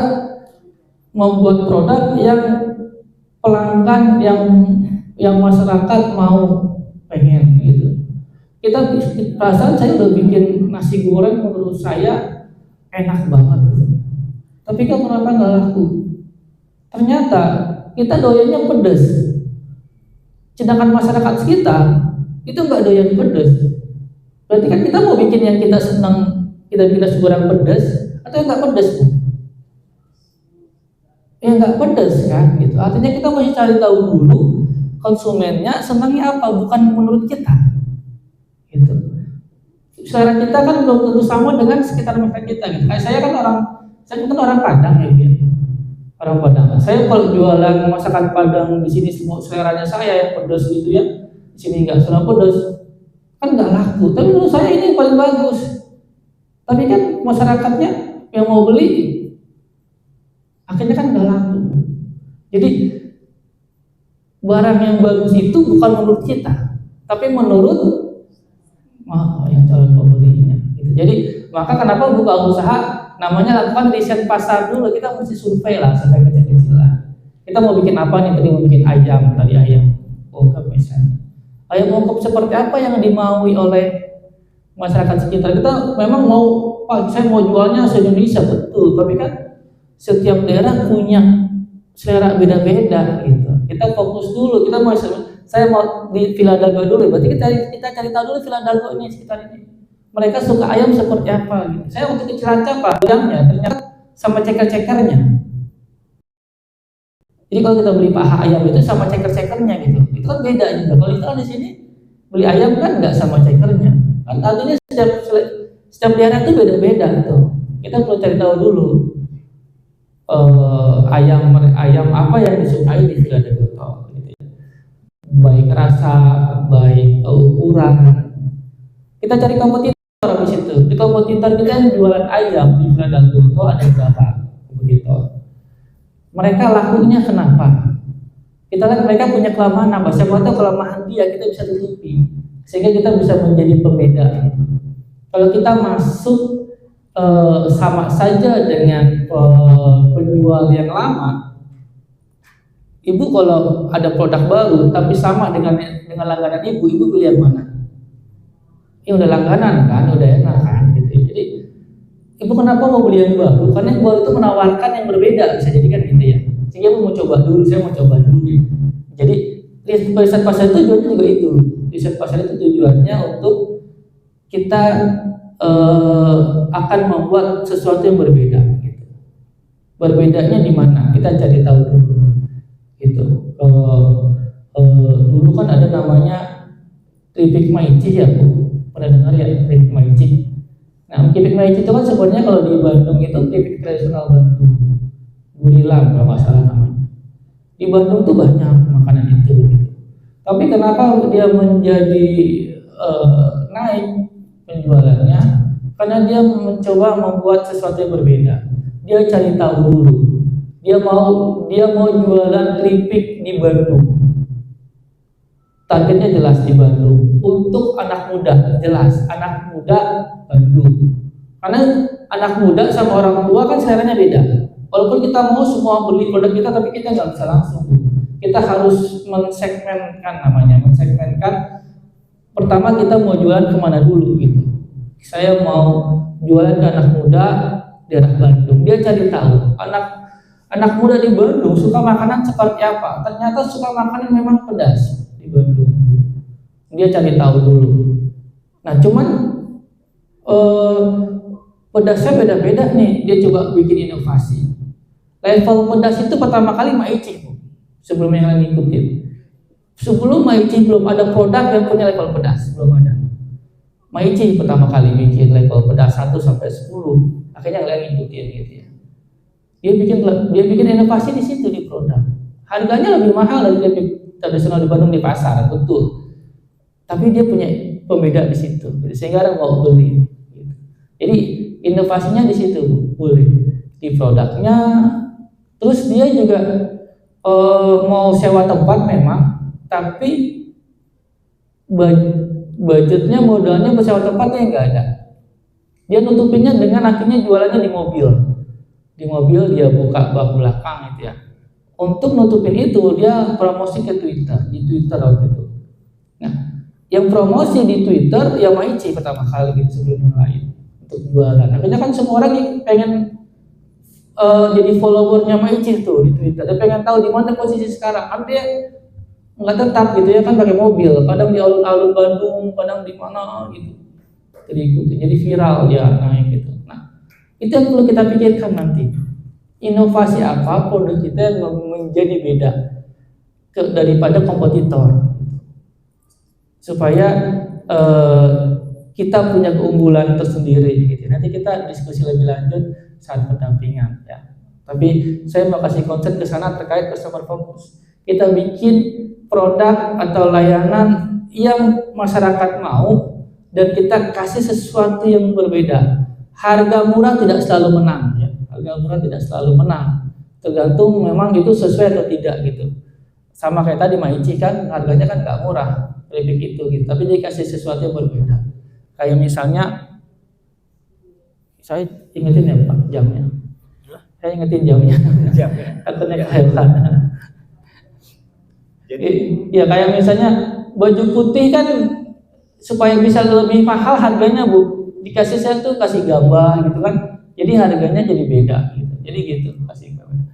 membuat produk yang pelanggan yang masyarakat mau pengen gitu. Perasaan saya udah bikin nasi goreng menurut saya enak banget gitu. Tapi kan kenapa nggak laku? Ternyata kita doyannya pedas. Sedangkan masyarakat kita itu nggak doyan pedas. Berarti kan kita mau bikin yang kita senang, kita bikin nasi goreng pedas atau yang nggak pedas, Bu? Yang nggak pedas kan gitu. Artinya kita mesti cari tahu dulu konsumennya senangnya apa, bukan menurut kita gitu. Selera kita kan belum tentu sama dengan sekitar mereka kita gitu. Kayak saya kan orang Padang ya gitu. Orang Padang. Saya kalau jualan masakan Padang di sini semua seleranya saya yang pedas gitu ya. Di sini nggak serba pedas. Kan nggak laku. Tapi menurut saya ini yang paling bagus. Tapi kan masyarakatnya yang mau beli akhirnya kan nggak laku. Jadi barang yang bagus itu bukan menurut kita, tapi menurut yang calon pembelinya. Gitu. Jadi maka kenapa buka usaha namanya lakukan riset pasar dulu. Kita mesti survei lah sampai kecil-kecilan. Kita mau bikin apa nih? Tadi mau bikin ayam ungkep misalnya. Ayam ungkep seperti apa yang dimaui oleh masyarakat sekitar. Kita memang mau, Pak, saya mau jualnya se-Indonesia, betul, tapi kan setiap daerah punya selera beda-beda gitu. Kita fokus dulu, saya mau di Villa Dago dulu, berarti kita cari tahu dulu Villa Dago ini sekitar ini. Mereka suka ayam seperti apa gitu. Saya waktu ke Cilacap, Pak, ayamnya ternyata sama ceker-cekernya. Jadi kalau kita beli paha ayam itu sama ceker-cekernya gitu. Itu kan beda juga. Kalau kita di sini beli ayam kan nggak sama cekernya. Kan artinya setiap daerah itu beda-beda gitu. Kita perlu cari tahu dulu. Ayam apa yang disukai di Villa Dago gitu ya. Baik rasa, baik ukuran. Kita cari kompetitor di situ. Di kompetitor kita yang jualan ayam di Villa Dago ada berapa kompetitor? Mereka lakunya kenapa? Kita lihat mereka punya kelemahan apa? Siapa tahu kelemahan dia kita bisa tutupi sehingga kita bisa menjadi pembeda. Kalau kita masuk sama saja dengan penjual yang lama, ibu kalau ada produk baru tapi sama dengan langganan ibu beli yang mana? Ini udah langganan kan, udah enak kan gitu. Jadi ibu kenapa mau beli yang baru? Karena yang baru itu menawarkan yang berbeda, bisa jadi kan gitu ya. Sehingga ibu mau coba dulu, saya mau coba dulu nih. Jadi riset pasar itu tujuannya juga itu. Riset pasar itu tujuannya untuk kita akan membuat sesuatu yang berbeda gitu. Berbedanya di mana? Kita cari tahu dulu gitu. Dulu kan ada namanya keripik Maici ya, Bu. Pernah dengar ya keripik Maici? Nah, keripik Maici itu kan sebenarnya kalau di Bandung itu keripik tradisional Bandung, Gurilang kalau nggak salah namanya. Di Bandung tuh banyak makanan itu gitu. Tapi kenapa dia menjadi naik penjualannya? Karena dia mencoba membuat sesuatu yang berbeda. Dia cari tahu dulu. Dia mau jualan keripik di Bandung. Targetnya jelas di Bandung. Untuk anak muda, jelas anak muda Bandung. Karena anak muda sama orang tua kan seleranya beda. Walaupun kita mau semua beli produk kita, tapi kita nggak bisa langsung. Kita harus mensegmenkan namanya, mensegmenkan. Pertama kita mau jualan kemana dulu gitu. Saya mau jualan ke anak muda daerah Bandung. Dia cari tahu anak muda di Bandung suka makanan seperti apa. Ternyata suka makanan memang pedas di Bandung. Dia cari tahu dulu. Nah, cuman pedasnya beda-beda nih. Dia coba bikin inovasi. Level pedas itu pertama kali Maici, sebelum yang lain ngikutin. Sebelum Maici belum ada produk yang punya level pedas, belum ada. Maici pertama kali bikin level pedas 1 sampai 10. Akhirnya yang lain ngikutin gitu ya. Dia bikin inovasi di situ di produk. Harganya lebih mahal dari tradisional di Bandung di pasar, betul. Tapi dia punya pembeda di situ, sehingga orang mau beli. Jadi inovasinya di situ, boleh di produknya. Terus dia juga mau sewa tempat memang, tapi budgetnya modalnya sewa tempatnya nggak ada. Dia nutupinnya dengan akhirnya jualannya di mobil. Di mobil dia buka bak belakang gitu ya. Untuk nutupin itu dia promosi ke Twitter, di Twitter waktu itu. Nah, yang promosi di Twitter ya Maici pertama kali gitu sebelum yang lain untuk jualan. Akhirnya kan semua orang pengen jadi followernya Maici tuh di Twitter. Dia pengen tahu di mana posisi sekarang. Kan dia nggak tetap gitu ya kan pakai mobil. Kadang di alun-alun Bandung, kadang di mana gitu. Jadi viral dia naik gitu. Nah, itu yang perlu kita pikirkan nanti. Inovasi apa produk kita yang menjadi beda daripada kompetitor, supaya kita punya keunggulan tersendiri gitu. Nanti kita diskusi lebih lanjut saat pendampingan ya. Tapi saya mau kasih konsep ke sana terkait customer focus. Kita bikin produk atau layanan yang masyarakat mau dan kita kasih sesuatu yang berbeda. Harga murah tidak selalu menang ya. Harga murah tidak selalu menang. Tergantung memang itu sesuai atau tidak gitu. Sama kayak tadi Maici kan harganya kan nggak murah, lebih gitu. Tapi dia kasih sesuatu yang berbeda. Kayak misalnya saya ingetin ya Pak jamnya. Saya ingetin jamnya. Katanya kelewatan. Jadi ya kayak misalnya baju putih kan supaya bisa lebih mahal harganya Bu, dikasih saya tuh kasih gambar gitu kan. Jadi harganya jadi beda gitu. Jadi gitu kasih gambar.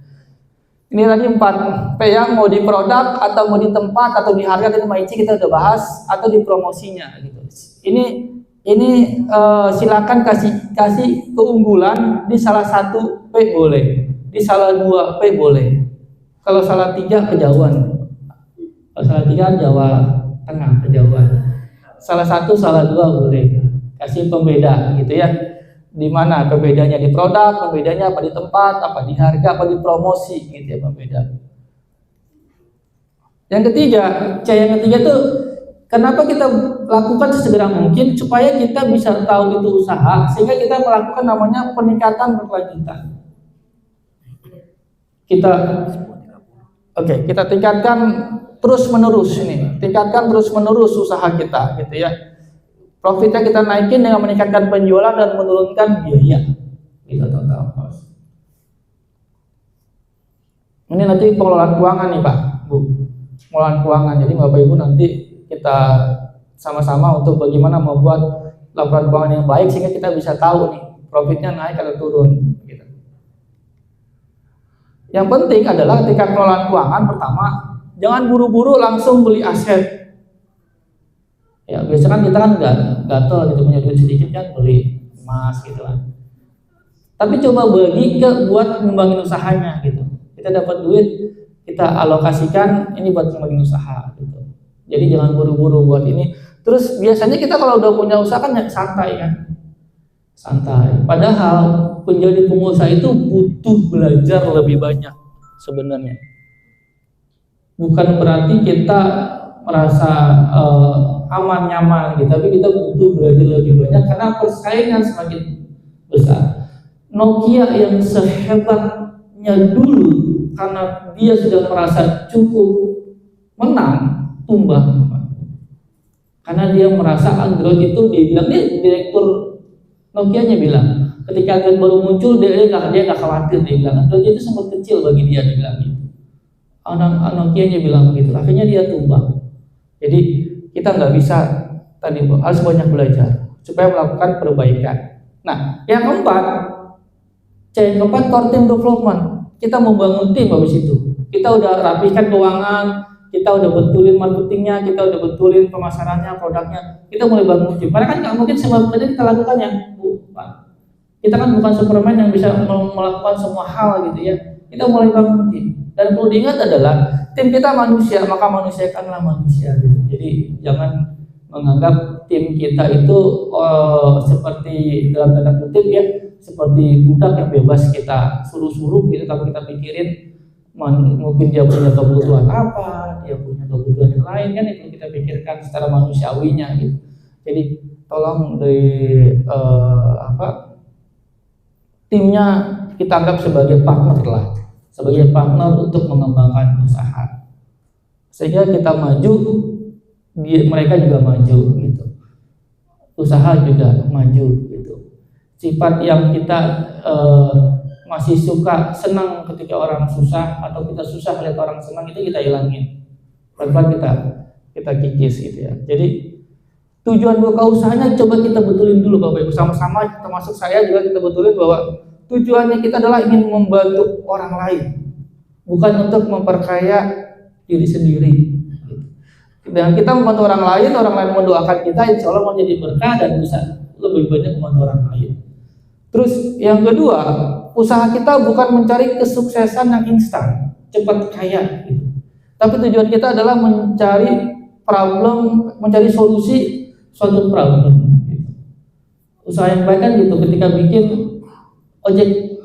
Ini tadi 4 P yang mau di produk atau mau di tempat atau di harga tadi Maici kita udah bahas atau di promosinya gitu. Ini silakan kasih keunggulan di salah 1 P boleh, di salah 2 P boleh. Kalau salah 3 kejauhan. Kalau salah 3 Jawa Tengah kejauhan. Salah 1 salah 2 boleh. Kasih pembeda gitu ya. Di mana pembedanya di produk, pembedanya apa di tempat, apa di harga, apa di promosi gitu ya pembeda. Yang ketiga, yang ketiga tuh kenapa kita lakukan sesegera mungkin supaya kita bisa tahu itu usaha sehingga kita melakukan namanya peningkatan berkelanjutan. Kita tingkatkan terus menerus ini, tingkatkan terus menerus usaha kita gitu ya. Profitnya kita naikin dengan meningkatkan penjualan dan menurunkan biaya. Gitu total. Ini nanti pengelolaan keuangan nih Pak, Bu. Pengelolaan keuangan. Jadi Bapak Ibu nanti kita sama-sama untuk bagaimana membuat laporan keuangan yang baik sehingga kita bisa tahu nih profitnya naik atau turun. Gitu. Yang penting adalah ketika pengelolaan keuangan pertama, jangan buru-buru langsung beli aset. Ya biasanya kan kita kan gatel gitu punya duit sedikit kan beli emas gitu kan. Tapi coba bagi buat ngembangin usahanya gitu. Kita dapat duit kita alokasikan ini buat ngembangin usaha gitu. Jadi jangan buru-buru buat ini. Terus biasanya kita kalau udah punya usaha kan santai kan. Santai. Padahal menjadi pengusaha itu butuh belajar lebih banyak sebenarnya. Bukan berarti kita merasa aman nyaman gitu, tapi kita butuh belajar lebih banyak karena persaingan semakin besar. Nokia yang sehebatnya dulu karena dia sudah merasa cukup menang tumbang karena dia merasa Android itu dia bilang direktur Nokia-nya bilang ketika Android baru muncul dia nggak khawatir, dia bilang Android itu sempat kecil bagi dia bilang gitu. Nokia-nya bilang begitu, akhirnya dia tumbang. Jadi kita nggak bisa tadi harus banyak belajar supaya melakukan perbaikan. Nah, yang keempat yang keempat, core team development. Kita membangun tim habis itu. Kita udah rapihkan keuangan, kita udah betulin marketingnya, kita udah betulin pemasarannya, produknya. Kita mulai bangun tim. Karena kan nggak mungkin semua pekerjaan kita lakukan ya, bukan. Kita kan bukan Superman yang bisa melakukan semua hal gitu ya. Kita mulai bangun tim. Dan perlu diingat adalah tim kita manusia, maka manusiakanlah manusia gitu. Jadi jangan menganggap tim kita itu seperti dalam tanda kutip ya, seperti budak yang bebas kita suruh-suruh gitu. Kalau kita pikirin mungkin dia punya kebutuhan apa, dia punya kebutuhan yang lain, kan itu kita pikirkan secara manusiawinya gitu. Jadi tolong timnya kita anggap sebagai partner lah, sebagai partner untuk mengembangkan usaha, sehingga kita maju, mereka juga maju gitu, usaha juga maju gitu. Sifat yang kita masih suka senang ketika orang susah, atau kita susah lihat orang senang, itu kita hilangin, pelan-pelan kita kikis gitu ya. Jadi tujuan buka usahanya coba kita betulin dulu Bapak Ibu, sama-sama, termasuk saya juga kita betulin bahwa tujuannya kita adalah ingin membantu orang lain, bukan untuk memperkaya diri sendiri. Dan kita membantu orang lain mendoakan kita, insya Allah menjadi berkah dan bisa lebih banyak membantu orang lain. Terus yang kedua, usaha kita bukan mencari kesuksesan yang instan, cepat kaya gitu. Tapi tujuan kita adalah mencari problem, mencari solusi suatu problem gitu. Usaha yang baik kan gitu, ketika bikin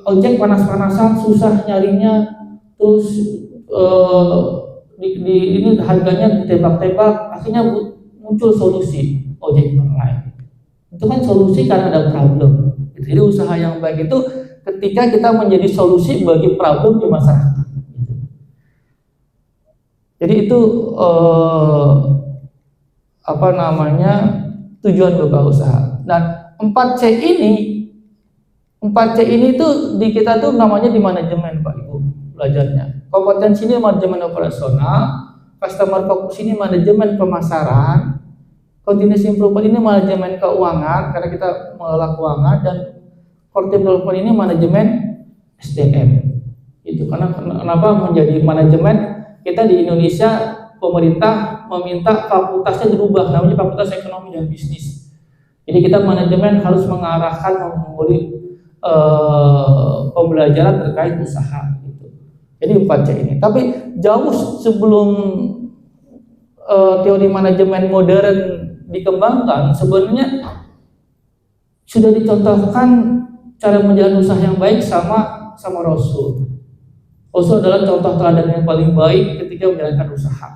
ojek panas-panasan, susah nyarinya, terus ini harganya ditebak-tebak, akhirnya muncul solusi ojek online. Itu kan solusi karena ada problem. Jadi usaha yang baik itu ketika kita menjadi solusi bagi problem di masyarakat. Jadi itu tujuan buka usaha. Dan 4C ini tuh di kita tuh namanya di manajemen Pak Ibu belajarnya. Kompetensi ini manajemen operasional, customer focus ini manajemen pemasaran, continuous improvement ini manajemen keuangan karena kita mengelola keuangan, dan core team development ini manajemen SDM. Itu karena kenapa menjadi manajemen, kita di Indonesia pemerintah meminta fakultasnya dirubah, namanya fakultas ekonomi dan bisnis. Jadi kita manajemen harus mengarahkan memberi pembelajaran terkait usaha gitu. Jadi 4C ini. Tapi jauh sebelum teori manajemen modern dikembangkan, sebenarnya sudah dicontohkan cara menjalani usaha yang baik sama Rasul. Rasul adalah contoh teladan yang paling baik ketika menjalankan usaha.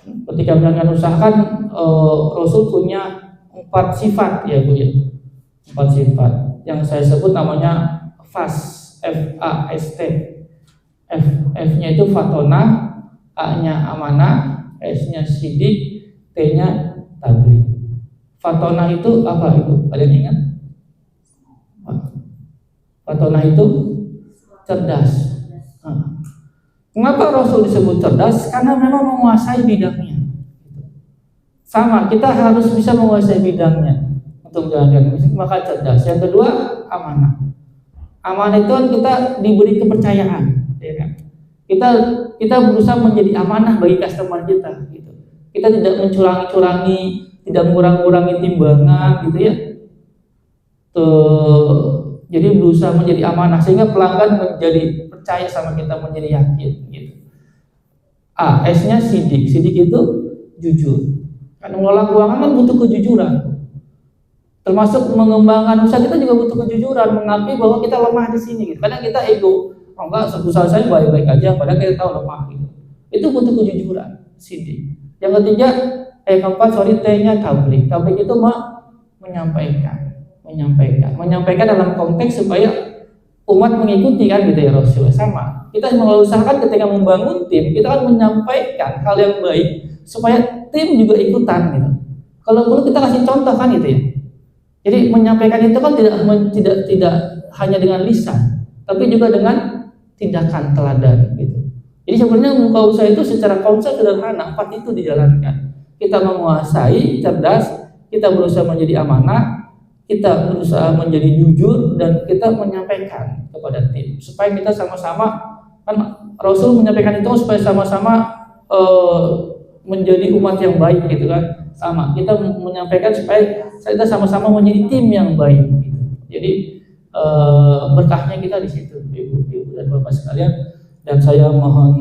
Ketika menjalankan usaha kan Rasul punya 4 sifat ya Bu ya. 4 sifat yang saya sebut namanya FAST, F-A-S-T. F-nya itu fatona, A-nya amanah, S-nya sidik, T-nya tabligh. Fatona itu apa Ibu? Ada yang ingat? Fatona itu cerdas. Mengapa Rasul disebut cerdas? Karena memang menguasai bidangnya. Sama, kita harus bisa menguasai bidangnya untuk menjalankan, maka cerdas. Yang kedua, amanah. Amanah itu kan kita diberi kepercayaan, ya kan? Kita berusaha menjadi amanah bagi customer kita, gitu. Kita tidak mencurangi-curangi, tidak mengurangi timbangan, gitu ya. Jadi berusaha menjadi amanah sehingga pelanggan menjadi percaya sama kita, menjadi yakin, gitu. S-nya sidik. Sidik itu jujur. Karena mengelola keuangan kan butuh kejujuran. Termasuk mengembangkan usaha kita juga butuh kejujuran, mengakui bahwa kita lemah di sini gitu. Kadang kita ego, enggak, usaha saya baik-baik aja padahal kita tahu lemah gitu. Itu butuh kejujuran, sidik. Yang ketiga, keempat, T-nya tabligh. Tabligh itu menyampaikan dalam konteks supaya umat mengikuti kan gitu ya Rasul. Sama. Kita mengusahakan ketika membangun tim, kita akan menyampaikan hal yang baik supaya tim juga ikutan gitu. Kalau perlu kita kasih contoh kan gitu ya. Jadi menyampaikan itu kan tidak hanya dengan lisan, tapi juga dengan tindakan teladan gitu. Jadi sebenarnya buka usaha itu secara konsep sederhana, 4 itu dijalankan. Kita menguasai, cerdas, kita berusaha menjadi amanah, kita berusaha menjadi jujur dan kita menyampaikan kepada tim supaya kita sama-sama, kan Rasul menyampaikan itu supaya sama-sama menjadi umat yang baik gitu kan. Sama kita menyampaikan supaya kita sama-sama menjadi tim yang baik gitu. Jadi berkahnya kita di situ, ibu dan bapak sekalian. Dan saya mohon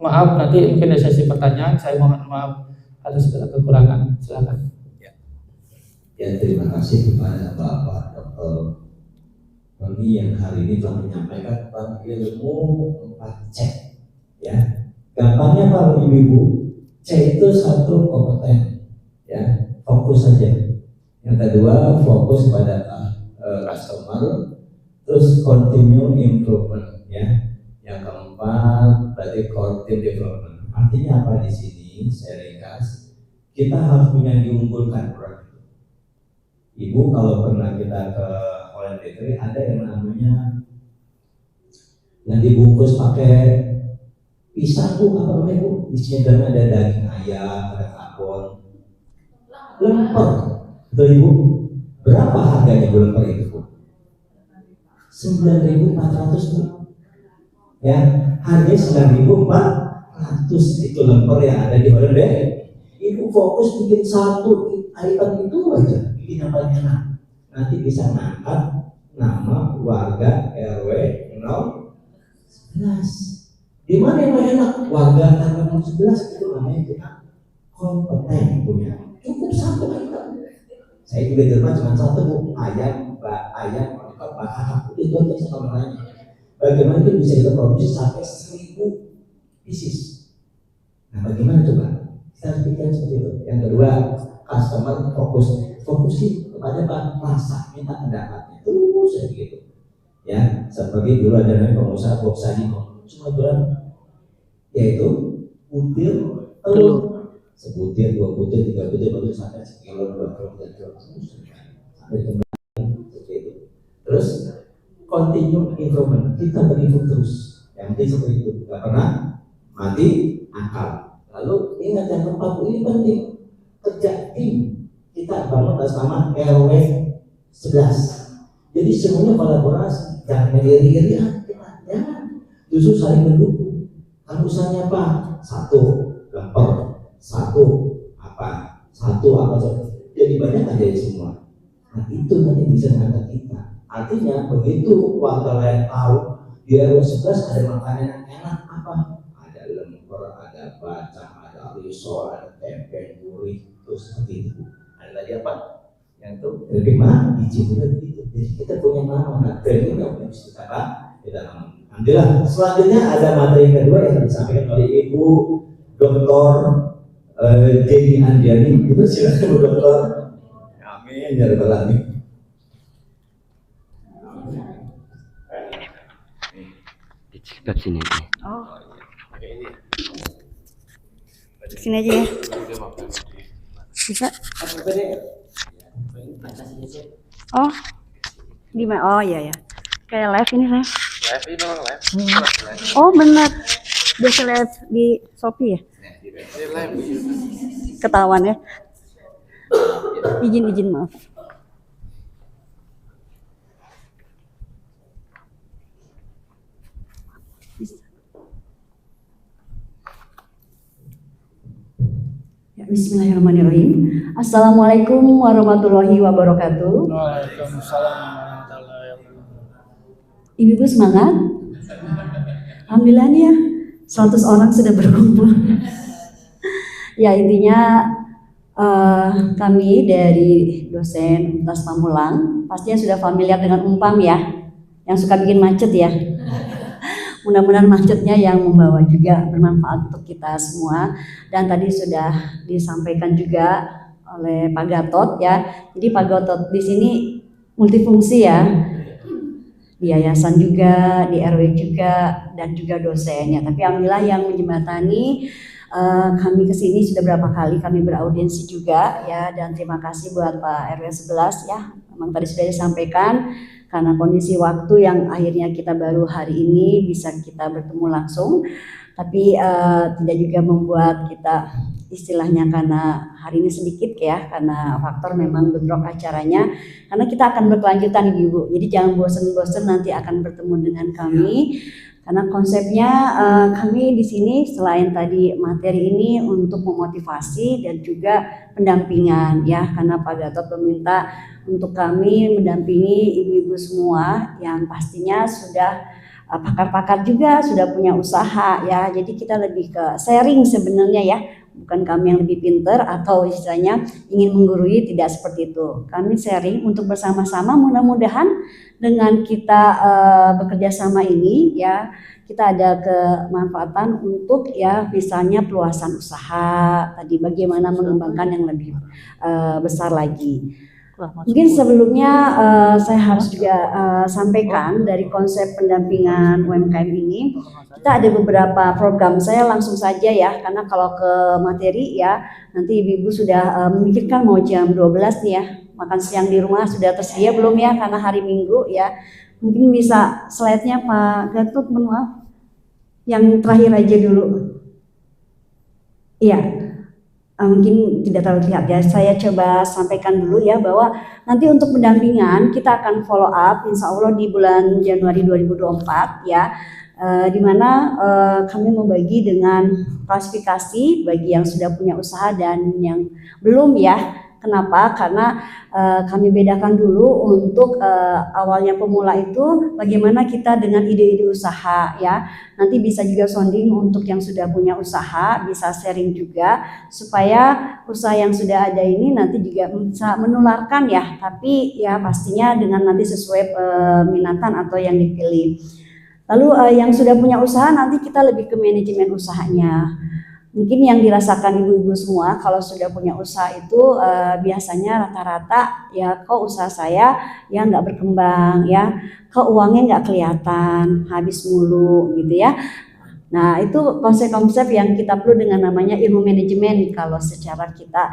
maaf nanti mungkin ada sesi pertanyaan, saya mohon maaf atas segala kekurangan. Silakan. Ya, terima kasih kepada Bapak Dr. Roni yang hari ini telah menyampaikan tentang ilmu 4C. Ya, gampangnya Pak Ibu, C itu satu kompeten, ya, fokus saja. Yang kedua fokus pada customer, terus continue improvement, ya. Yang keempat berarti core team development. Artinya apa di sini? Saya ringkas, kita harus punya yang diunggulkan produk. Ibu kalau pernah kita ke Holland Bakery ada yang namanya yang dibungkus pakai pisang Bu, apa namanya Bu? Di sini ada daging ayam, ada karbon, lemper. Betul Ibu? Berapa harganya Bu lemper itu Bu? 9.400 Bu. Ya, harganya 9.400 itu lemper yang ada di Holland Bakery. Ibu fokus bikin satu item itu aja, bikin yang paling enak. Nanti bisa ngangkat nama warga RW 011. Di mana yang paling enak? Warga RW 011 itu namanya kita kompeten punya. Cukup satu item. Saya juga di rumah cuma satu Bu, ayam, bakar, itu aja sama lainnya. Bagaimana itu bisa kita produksi sampai 1000 pieces. Nah, bagaimana coba? Kita harus pikir seperti itu. Yang kedua, customer fokusin kepada rasa, minta pendapatnya terus ya begitu. Ya, seperti dulu ada pengusaha box tadi cuma jualan yaitu butir telur, sebutir, 2 butir, 3 butir, baru sampai sekilo, 2 kilo, 3 kilo, sampai kembali seperti itu. Terus continue improvement, kita berimprove terus. Yang penting seperti itu, nggak pernah mati akal. Lalu ingat yang keempat, ini penting, kerja tim. Kita bangun atas nama RW 11. Jadi semuanya kolaborasi, jangan iri-irian, ya. Justru saling mendukung. Kan usahanya apa? Satu lemper, satu apa? Jadi banyak aja semua. Nah itu nanti bisa mengangkat kita. Artinya begitu warga lain tahu di RW 11 ada makanan yang enak apa? Ada lemper, ada bacang, ada risol, ada tempe, gurih, terus seperti itu. Ada lagi apa? Yang itu lebih mahal, dijual gitu. Jadi kita punya nama, nah brand juga harus kita alhamdulillah. Selanjutnya ada materi kedua yang disampaikan oleh Ibu Dr. Jenny Andiani. Itu silakan Bu Dokter. Amin ya rabbal alamin. Di sini aja. Oh. Sini aja ya. Bisa? Oh. Gimana? Oh iya ya. Kayak live ini saya. Live ini dong, live. Oh benar. Biasa live di Shopee ya? Ketahuan ya. Izin maaf. Ya, bismillahirrahmanirrahim. Assalamualaikum warahmatullahi wabarakatuh. Waalaikumsalam warahmatullahi wabarakatuh. Ibu-ibu semangat? Alhamdulillah nih ya, 100 orang sudah berkumpul. Ya intinya kami dari dosen Universitas Pamulang pastinya sudah familiar dengan umpam ya, yang suka bikin macet ya. Mudah-mudahan macetnya yang membawa juga bermanfaat untuk kita semua. Dan tadi sudah disampaikan juga oleh Pak Gatot ya. Jadi Pak Gatot di sini multifungsi ya. Di yayasan juga, di RW juga, dan juga dosennya. Tapi alhamdulillah yang menjembatani kami kesini sudah berapa kali kami beraudiensi juga ya. Dan terima kasih buat Pak RW 11 ya. Memang tadi sudah disampaikan karena kondisi waktu yang akhirnya kita baru hari ini bisa kita bertemu langsung, tapi tidak juga membuat kita istilahnya karena hari ini sedikit ya, karena faktor memang bentrok acaranya, karena kita akan berkelanjutan Ibu. Jadi jangan bosan-bosan nanti akan bertemu dengan kami, karena konsepnya kami di sini selain tadi materi ini untuk memotivasi dan juga pendampingan ya, karena Pak Gatot meminta untuk kami mendampingi ibu-ibu semua yang pastinya sudah pakar-pakar juga, sudah punya usaha ya. Jadi kita lebih ke sharing sebenarnya ya, bukan kami yang lebih pinter atau istilahnya ingin menggurui, tidak seperti itu. Kami sharing untuk bersama-sama, mudah-mudahan dengan kita bekerja sama ini ya, kita ada kemanfaatan untuk ya misalnya peluasan usaha tadi, bagaimana mengembangkan yang lebih besar lagi. Mungkin sebelumnya saya harus juga sampaikan dari konsep pendampingan UMKM ini, kita ada beberapa program. Saya langsung saja ya, karena kalau ke materi ya nanti ibu-ibu sudah memikirkan mau jam 12 nih ya, makan siang di rumah sudah tersedia belum ya, karena hari Minggu ya. Mungkin bisa slide-nya Pak Gatot, maaf yang terakhir aja dulu. Iya. Mungkin tidak terlalu terlihat ya, saya coba sampaikan dulu ya, bahwa nanti untuk pendampingan kita akan follow up insya Allah di bulan Januari 2024 ya, di mana kami membagi dengan klasifikasi bagi yang sudah punya usaha dan yang belum ya. Kenapa? Karena kami bedakan dulu untuk awalnya pemula itu bagaimana kita dengan ide-ide usaha ya. Nanti bisa juga sounding untuk yang sudah punya usaha, bisa sharing juga supaya usaha yang sudah ada ini nanti juga bisa menularkan ya. Tapi ya pastinya dengan nanti sesuai minatan atau yang dipilih. Lalu yang sudah punya usaha nanti kita lebih ke manajemen usahanya. Mungkin yang dirasakan ibu-ibu semua kalau sudah punya usaha itu biasanya rata-rata ya, kok usaha saya ya nggak berkembang ya, kok uangnya nggak kelihatan, habis mulu gitu ya. Nah itu konsep-konsep yang kita perlu dengan namanya ilmu manajemen kalau secara kita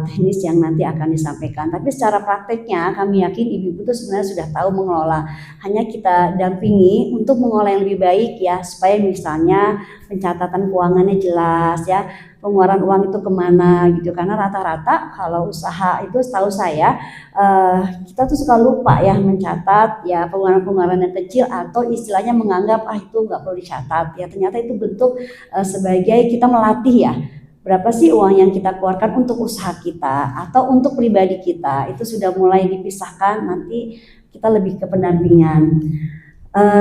teknis yang nanti akan disampaikan. Tapi secara prakteknya kami yakin ibu-ibu itu sebenarnya sudah tahu mengelola. Hanya kita dampingi untuk mengelola yang lebih baik ya, supaya misalnya pencatatan keuangannya jelas ya, pengeluaran uang itu kemana gitu. Karena rata-rata kalau usaha itu setahu saya kita tuh suka lupa ya mencatat ya pengeluaran-pengeluaran yang kecil, atau istilahnya menganggap itu nggak perlu dicatat ya. Ternyata itu bentuk sebagai kita melatih ya, berapa sih uang yang kita keluarkan untuk usaha kita atau untuk pribadi kita. Itu sudah mulai dipisahkan, nanti kita lebih ke pendampingan.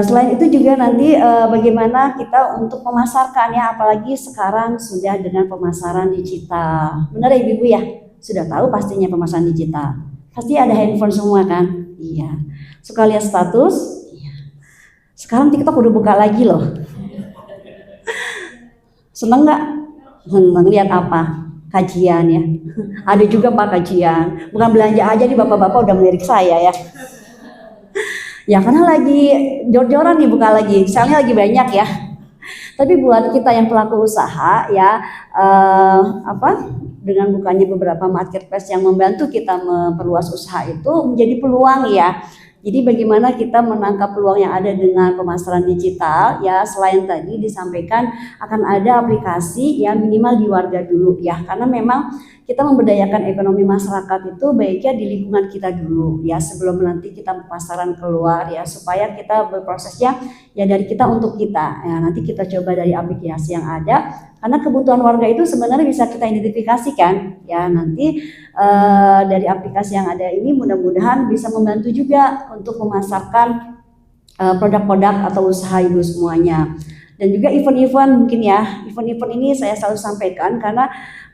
Selain itu juga nanti bagaimana kita untuk memasarkan ya, apalagi sekarang sudah dengan pemasaran digital. Benar ya ibu-ibu ya? Sudah tahu pastinya pemasaran digital. Pasti ada handphone semua kan? Iya. Suka lihat status? Iya. Sekarang TikTok udah buka lagi loh. Seneng nggak? Seneng. Lihat apa? Kajian ya. Ada juga Pak kajian. Bukan belanja aja nih, bapak-bapak udah melirik saya ya. Ya karena lagi jor-joran nih buka lagi, misalnya lagi banyak ya. Tapi buat kita yang pelaku usaha ya, dengan bukanya beberapa marketplace yang membantu kita memperluas usaha itu menjadi peluang ya. Jadi bagaimana kita menangkap peluang yang ada dengan pemasaran digital ya, selain tadi disampaikan akan ada aplikasi ya minimal di warga dulu ya, karena memang kita memberdayakan ekonomi masyarakat itu baiknya di lingkungan kita dulu ya, sebelum nanti kita pemasaran keluar ya, supaya kita berprosesnya ya dari kita untuk kita ya. Nanti kita coba dari aplikasi yang ada, karena kebutuhan warga itu sebenarnya bisa kita identifikasikan ya. Nanti dari aplikasi yang ada ini mudah-mudahan bisa membantu juga untuk memasarkan produk-produk atau usaha ibu semuanya. Dan juga event-event mungkin ya, event-event ini saya selalu sampaikan karena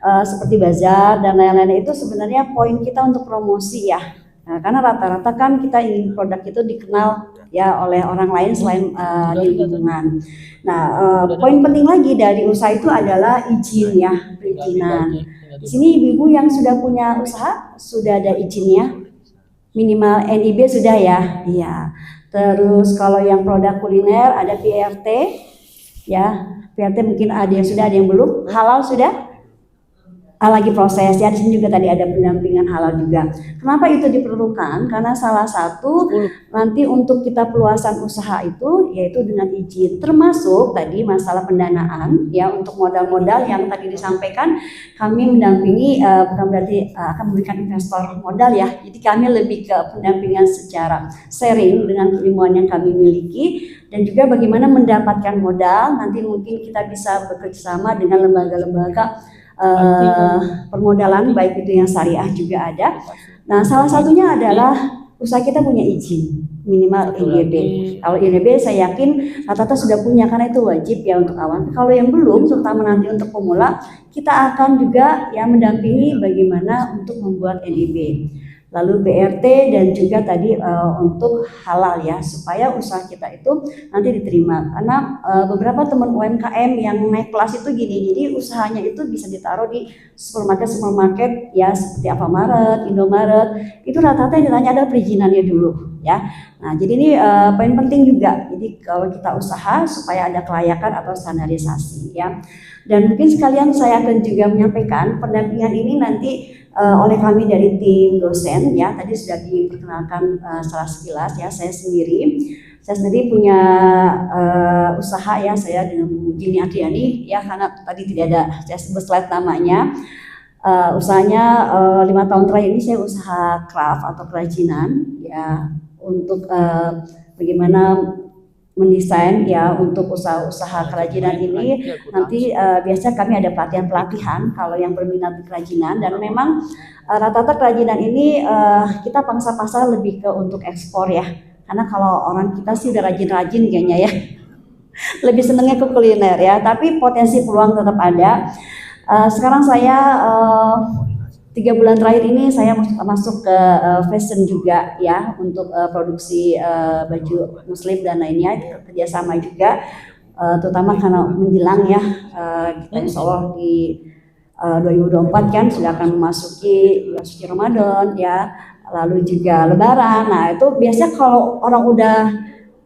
seperti bazar dan lain-lain itu sebenarnya poin kita untuk promosi ya. Nah, karena rata-rata kan kita ingin produk itu dikenal ya oleh orang lain selain di lingkungan. Nah, poin penting lagi dari usaha itu adalah izin ya, perizinan. Di sini ibu-ibu yang sudah punya usaha sudah ada izinnya, minimal NIB sudah ya. Iya. Terus kalau yang produk kuliner ada PRT ya, PRT mungkin ada yang sudah, ada yang belum. Halal sudah? lagi proses ya. Di sini juga tadi ada pendampingan halal juga. Kenapa itu diperlukan? Karena salah satu nanti untuk kita peluasan usaha itu yaitu dengan izin, termasuk tadi masalah pendanaan ya, untuk modal-modal yang tadi disampaikan kami mendampingi, bukan berarti akan memberikan investor modal ya. Jadi kami lebih ke pendampingan secara sharing dengan keilmuan yang kami miliki, dan juga bagaimana mendapatkan modal. Nanti mungkin kita bisa bekerjasama dengan lembaga-lembaga permodalan, baik itu yang syariah juga ada. Nah, salah satunya adalah usaha kita punya izin minimal INDB. Kalau INDB saya yakin rata-rata sudah punya karena itu wajib ya untuk awal. Kalau yang belum, terutama nanti untuk pemula, kita akan juga ya mendampingi bagaimana untuk membuat NIB. Lalu BRT dan juga tadi untuk halal ya, supaya usaha kita itu nanti diterima. Karena beberapa teman UMKM yang naik kelas itu gini, jadi usahanya itu bisa ditaruh di supermarket ya, seperti Alfamaret, Indomaret. Itu rata-rata yang ditanya ada perizinannya dulu ya. Nah, jadi ini poin penting juga. Jadi kalau kita usaha supaya ada kelayakan atau standarisasi ya. Dan mungkin sekalian saya akan juga menyampaikan pendampingan ini nanti oleh kami dari tim dosen ya. Tadi sudah diperkenalkan secara sekilas ya. Saya sendiri punya usaha ya, saya dengan Bu Jini Adriani ya, karena tadi tidak ada saya sebut slide namanya. Usahanya 5 tahun terakhir ini saya usaha craft atau kerajinan ya, untuk bagaimana mendesain ya untuk usaha-usaha kerajinan ini. Nanti biasa kami ada pelatihan kalau yang berminat di kerajinan, dan memang rata-rata kerajinan ini kita pangsa pasar lebih ke untuk ekspor ya, karena kalau orang kita sih udah rajin-rajin kayaknya ya lebih senengnya ke kuliner ya, tapi potensi peluang tetap ada. Sekarang saya 3 bulan terakhir ini saya masuk ke fashion juga ya, untuk produksi baju muslim dan lainnya, kerjasama juga, terutama karena menjelang ya, kita insya Allah di 2024 kan sudah akan memasuki bulan suci Ramadan ya, lalu juga Lebaran. Nah itu biasanya kalau orang udah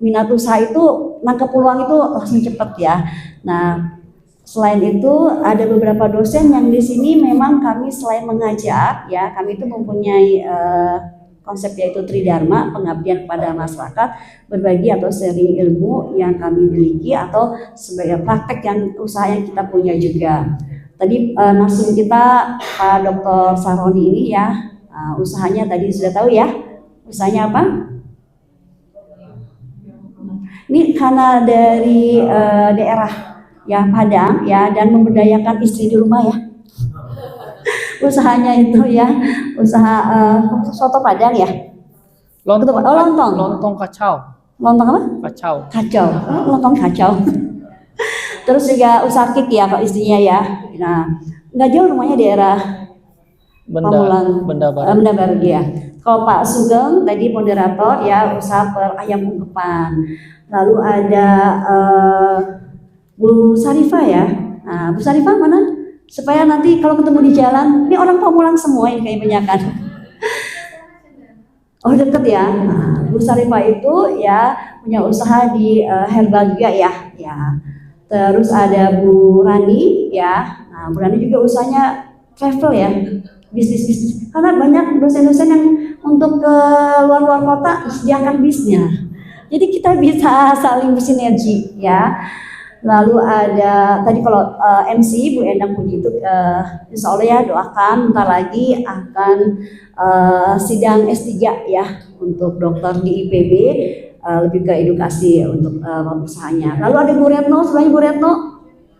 minat usaha itu nangkep peluang itu langsung cepet ya. Nah, selain itu ada beberapa dosen yang di sini memang kami selain mengajak ya, kami itu mempunyai konsep yaitu Tridharma, pengabdian kepada masyarakat, berbagi atau sharing ilmu yang kami miliki atau sebagai praktek yang usaha yang kita punya juga. Tadi narsum kita Pak Dr. Saroni ini ya, usahanya tadi sudah tahu ya, usahanya apa? Ini karena dari daerah ya Padang ya, dan memberdayakan istri di rumah ya. Usahanya itu ya, usaha soto Padang ya. Lontong kacau. Lontong apa? Kacau. Lontong kacau. Terus juga usaha kik ya kalau istrinya ya. Nah, nggak jauh rumahnya daerah Benda Baru ya. Kalau Pak Sugeng tadi moderator ya, usaha per ayam ungkepan. Lalu ada Bu Sarifah ya. Nah, Bu Sarifah mana? Supaya nanti kalau ketemu di jalan, ini orang Pamulang semua yang kayak banyakan. Oh deket ya. Nah, Bu Sarifah itu ya punya usaha di herbal juga ya. Terus ada Bu Rani ya. Nah, Bu Rani juga usahanya travel ya, bisnis. Karena banyak dosen-dosen yang untuk ke luar kota disediakan bisnya. Jadi kita bisa saling bersinergi ya. Lalu ada tadi kalau MC Bu Endang Puji itu insya Allah ya, doakan bentar lagi akan sidang S3 ya untuk dokter di IPB, lebih ke edukasi untuk usahanya. Lalu ada Bu Retno, sebenarnya Bu Retno.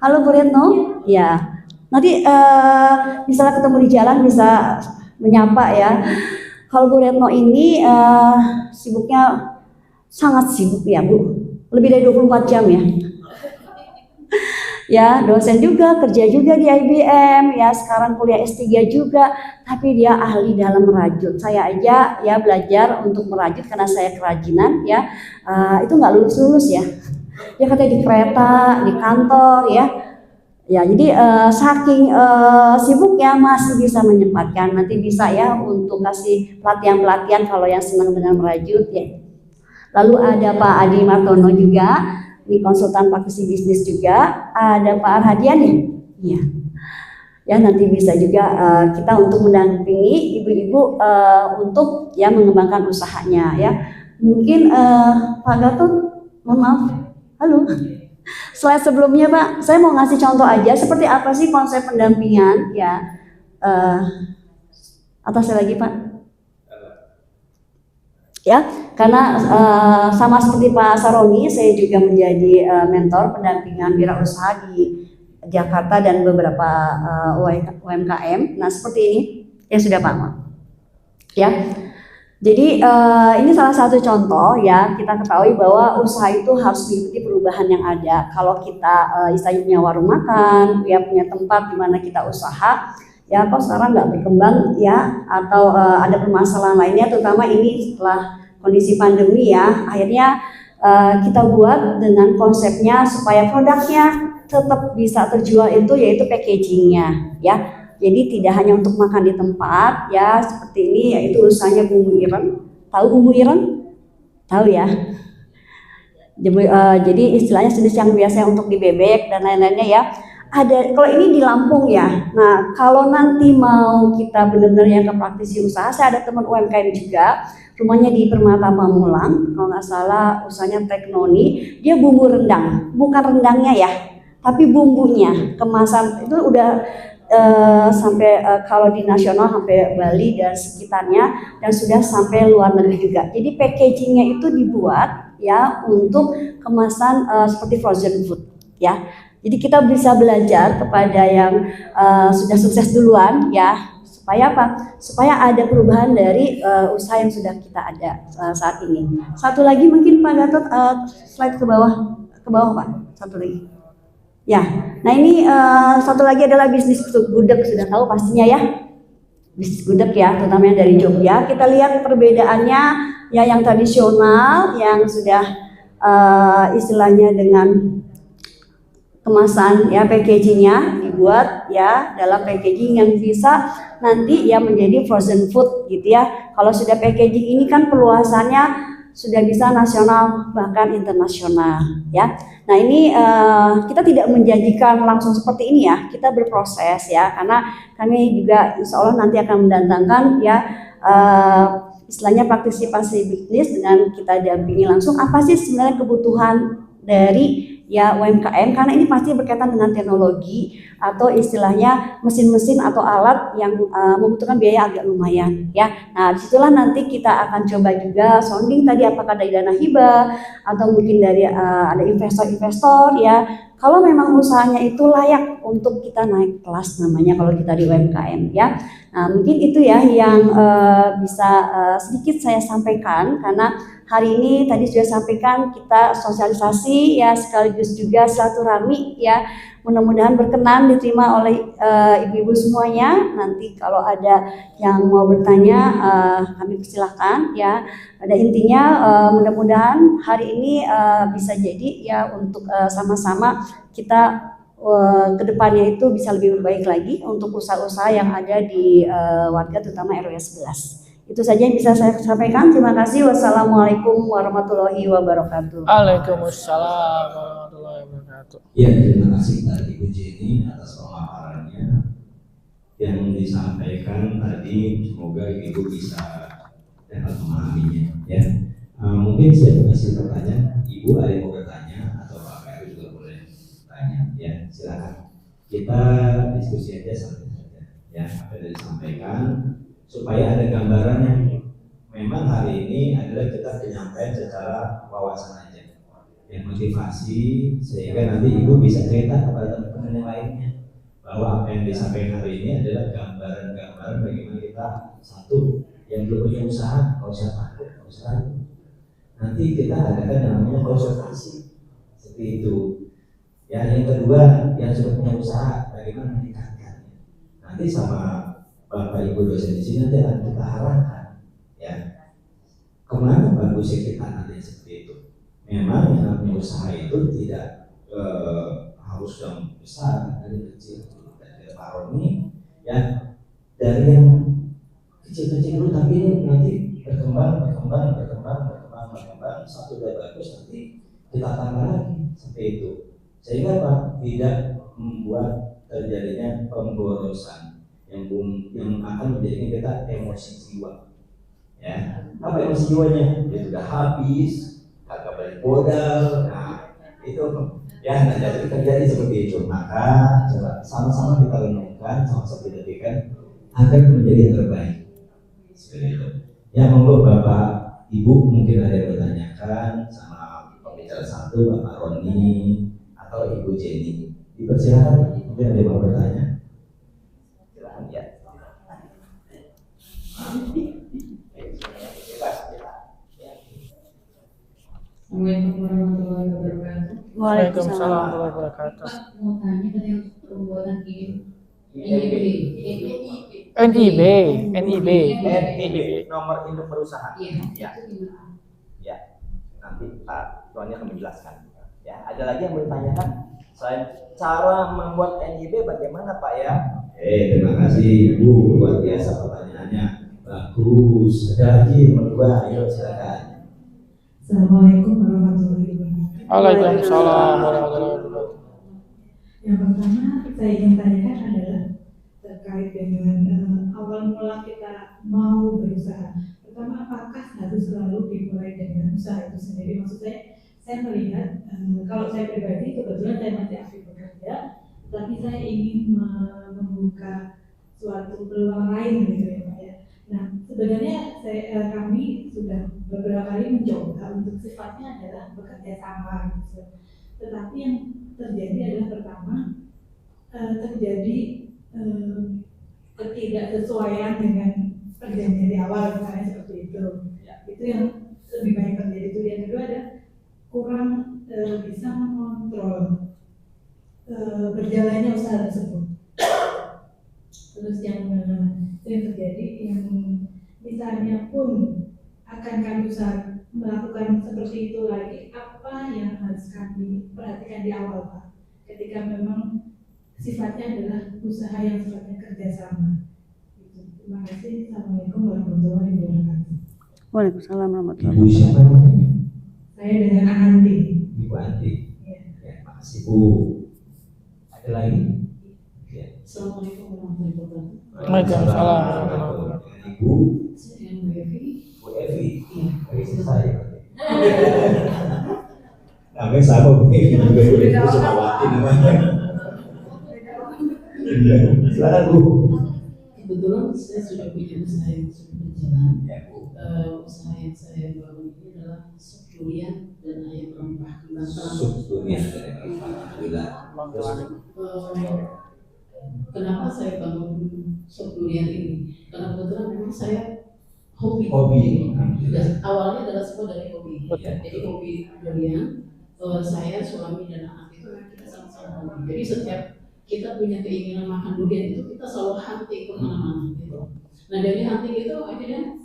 Halo Bu Retno. Ya. Nanti misalnya ketemu di jalan bisa menyapa ya. Kalau Bu Retno ini sibuknya sangat sibuk ya Bu. Lebih dari 24 jam ya. Ya, dosen juga, kerja juga di IBM, ya sekarang kuliah S3 juga, tapi dia ahli dalam merajut. Saya aja ya belajar untuk merajut karena saya kerajinan ya, itu nggak lulus ya. Dia katanya di kereta, di kantor ya. Ya, jadi saking sibuknya masih bisa menyempatkan, nanti bisa ya untuk kasih pelatihan-pelatihan kalau yang senang dengan merajut ya. Lalu ada Pak Adi Martono juga, ini konsultan praktisi bisnis juga. Ada Pak Arhadian ya? Iya. Ya, nanti bisa juga kita untuk mendampingi ibu-ibu untuk ya mengembangkan usahanya ya. Mungkin Pak Gatot, mohon maaf, halo. Slide sebelumnya Pak, saya mau ngasih contoh aja seperti apa sih konsep pendampingan ya. Atasnya lagi Pak. Ya, karena sama seperti Pak Saroni, saya juga menjadi mentor pendampingan wirausaha di Jakarta dan beberapa UMKM. Nah, seperti ini. Ya sudah Pak. Ya. Jadi ini salah satu contoh ya, kita ketahui bahwa usaha itu harus mengikuti perubahan yang ada. Kalau kita istilahnya punya warung makan, ya punya tempat di mana kita usaha, ya kok sekarang nggak berkembang ya, atau ada permasalahan lainnya, terutama ini setelah kondisi pandemi ya, akhirnya kita buat dengan konsepnya supaya produknya tetap bisa terjual itu yaitu packagingnya ya. Jadi tidak hanya untuk makan di tempat ya seperti ini, yaitu usahanya bumbu ireng. Tahu bumbu ireng? Tahu ya. Jadi istilahnya jenis yang biasa untuk di bebek dan lain-lainnya ya. Ada kalau ini di Lampung ya. Nah kalau nanti mau kita benar-benar yang ke praktisi usaha, saya ada teman UMKM juga. Rumahnya di Permata Pamulang, kalau nggak salah usahanya Teknoni. Dia bumbu rendang, bukan rendangnya ya, tapi bumbunya kemasan itu udah sampai kalau di nasional sampai Bali dan sekitarnya, dan sudah sampai luar negeri juga. Jadi packagingnya itu dibuat ya untuk kemasan seperti frozen food ya. Jadi kita bisa belajar kepada yang sudah sukses duluan ya, supaya apa? Supaya ada perubahan dari usaha yang sudah kita ada saat ini. Satu lagi mungkin Pak Gatot, slide ke bawah Pak, satu lagi. Ya, nah ini satu lagi adalah bisnis gudeg, sudah tahu pastinya ya, bisnis gudeg ya, terutama yang dari Jogja. Kita lihat perbedaannya ya, yang tradisional, yang sudah istilahnya dengan kemasan ya, packagingnya dibuat ya dalam packaging yang bisa nanti ya menjadi frozen food gitu ya. Kalau sudah packaging ini kan perluasannya sudah bisa nasional bahkan internasional ya. Nah ini kita tidak menjanjikan langsung seperti ini ya, kita berproses ya, karena kami juga insya Allah nanti akan mendatangkan ya istilahnya partisipasi bisnis dengan kita dampingi langsung apa sih sebenarnya kebutuhan dari ya UMKM, karena ini pasti berkaitan dengan teknologi atau istilahnya mesin-mesin atau alat yang membutuhkan biaya agak lumayan ya. Nah disitulah nanti kita akan coba juga sounding tadi apakah dari dana hibah atau mungkin dari ada investor-investor ya. Kalau memang usahanya itu layak untuk kita naik kelas namanya kalau kita di UMKM ya. Nah mungkin itu ya yang bisa sedikit saya sampaikan, karena hari ini tadi sudah sampaikan kita sosialisasi ya, sekaligus juga silaturahmi ya. Mudah-mudahan berkenan diterima oleh ibu-ibu semuanya. Nanti kalau ada yang mau bertanya kami persilahkan ya. Pada intinya mudah-mudahan hari ini bisa jadi ya untuk sama-sama kita kedepannya itu bisa lebih baik lagi untuk usaha-usaha yang ada di warga terutama RW 11. Itu saja yang bisa saya sampaikan. Terima kasih. Wassalamualaikum warahmatullahi wabarakatuh. Waalaikumsalam warahmatullahi wabarakatuh. Ya, terima kasih tadi Ibu Jenny atas pemaparannya yang disampaikan tadi. Semoga Ibu bisa dapat memahaminya. Ya, mungkin saya kasih pertanyaan. Ibu ada yang mau bertanya atau Pak Kari juga boleh tanya. Ya, silakan. Kita diskusi aja sampai saja. Ya, apa yang disampaikan, supaya ada gambarannya. Memang hari ini adalah kita penyampaian secara wawasan aja, yang motivasi, sehingga nanti Ibu bisa cerita kepada teman-teman yang lainnya bahwa apa yang disampaikan hari ini adalah gambaran-gambaran bagaimana kita satu yang belum punya usaha, nggak usah takut, nggak usah ragu. Nanti kita adakan yang namanya konsultasi seperti itu. Ya, yang kedua yang sudah punya usaha, bagaimana meningkatkannya. Nanti sama Bapak Ibu dosen di sini nanti akan kita arahkan ya kemana bagusnya kita nanti seperti itu. Memang yang namanya usaha itu tidak harus yang besar, dari kecil dari Paroni ya, dari yang kecil-kecil dulu, tapi nanti berkembang satu udah bagus nanti kita tambah lagi seperti itu, sehingga Pak tidak membuat terjadinya pemborosan yang akan menjadikan kita emosi jiwa. Ya, apa emosi jiwanya? Dia sudah habis, kagak balik modal. Nah, itu ya, nah, jadi terjadi seperti itu. Maka coba sama-sama kita renungkan, sama-sama kita pikirkan agar menjadi yang terbaik. Seperti itu. Ya, monggo Bapak Ibu mungkin ada yang bertanyakan sama pembicara satu, Bapak Roni atau Ibu Jenny. Dipersilakan, mungkin ada yang mau bertanya. Silakan ya. Assalamualaikum warahmatullahi wabarakatuh. Waalaikumsalam warahmatullahi wabarakatuh. Pak, mau tanya tadi untuk perbuatan NIB. Nomor induk perusahaan. Iya, Ya. itu gimana? Ya, nanti Pak Tuannya akan menjelaskan. Ya, ada lagi yang mau ditanyakan? Selain cara membuat NIB bagaimana Pak ya? Terima kasih Ibu, luar biasa pertanyaannya. Bagus. Ada lagi nomor 2, ayo silakan. Assalamualaikum warahmatullahi wabarakatuh. Waalaikumsalam warahmatullahi wabarakatuh. Yang pertama saya ingin tanyakan adalah terkait dengan awal mula kita mau berusaha. Pertama, apakah harus selalu dimulai dengan usaha itu sendiri? Maksud saya melihat kalau saya pribadi kebetulan saya masih aktif bekerja, tapi saya ingin membuka suatu peluang lain gitu ya Pak ya. Nah, sebenarnya kami sudah beberapa kali mencoba untuk sifatnya adalah bekerja sama gitu. Tetapi yang terjadi adalah pertama terjadi ketidaksesuaian dengan perjanjian di awal misalnya seperti itu. Itu yang lebih banyak terjadi itu. Yang kedua ada kurang bisa mengontrol berjalannya usaha tersebut. Terus yang terjadi yang misalnya pun akan kami usaha melakukan seperti itu lagi, apa yang harus kami perhatikan di awal Pak? Ketika memang sifatnya adalah usaha yang sifatnya kerjasama. Terima kasih. Assalamualaikum warahmatullahi wabarakatuh. Waalaikumsalam warahmatullahi Ibu wabarakatuh. siapa namanya? Saya dengan Anandi. Ibu Andi. Ya. Ya, makasih Bu. Ada lagi? Ya. Assalamualaikum warahmatullahi wabarakatuh. Waalaikumsalam warahmatullahi wabarakatuh. Ibu Saya Bu Evi. Bu Evi. Iya. Dari saya. Namanya sama Bu Evi juga Bu Sukawati namanya. Iya. Silakan Bu. Kebetulan saya sudah punya usaha yang sudah berjalan. Ya Bu. Usaha yang saya bangun ini adalah sop durian dan ayam rempah kembang telang. Sub dunia dari Alhamdulillah. Kenapa saya bangun sop durian ini? Karena kebetulan memang saya hobi. Dan awalnya adalah semua dari hobi. Jadi hobi durian. Saya, suami dan anak itu kita sama-sama hobi. Jadi setiap kita punya keinginan makan durian itu kita selalu hunting kemana-mana gitu. Nah dari hunting itu akhirnya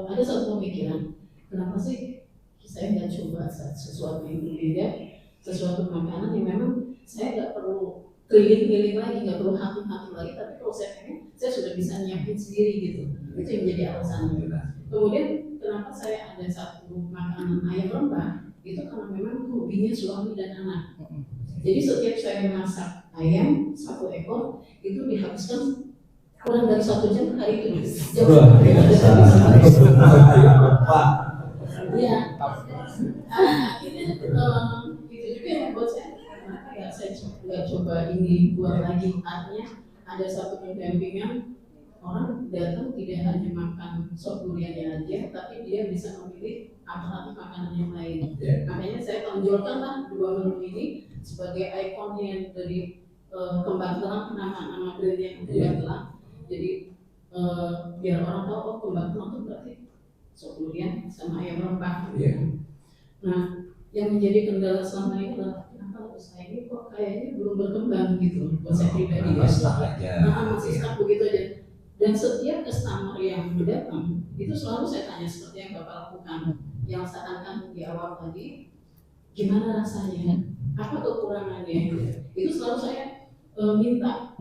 ada satu pemikiran, kenapa sih saya nggak coba sesuatu yang berbeda, sesuatu makanan yang memang saya nggak perlu keliling-keliling lagi, nggak perlu hunting lagi, tapi kalau saya pengen, saya sudah bisa nyiapin sendiri gitu. Itu yang menjadi alasannya. Kemudian kenapa saya ada satu makanan ayam rempah, itu karena memang hobinya suami dan anak. Jadi setiap saya masak ayam 1 ekor itu dihabiskan kurang dari 1 jam hari itu. Wah, biasa. Pak. Iya. Akhirnya itu juga yang membuat saya kenapa ya saya nggak coba ini buat lagi. Artinya ada satu pendampingan, orang datang tidak hanya makan sop duriannya aja, tapi dia bisa memilih alternatif makanan yang lain. Makanya saya tonjolkanlah 2 menu ini sebagai ikonnya dari kembang telang, nama brandnya kembang telang. Jadi biar orang tahu oh kembang telang itu berarti sop durian sama ayam rempah. Nah, yang menjadi kendala selama ini adalah kenapa usaha ini kok kayaknya belum berkembang gitu. Buat saya pribadi ya. Masih stuck begitu aja. Dan setiap customer yang datang itu selalu saya tanya seperti yang Bapak lakukan, yang saya tanyakan di awal tadi, gimana rasanya, apa kekurangannya, itu selalu saya minta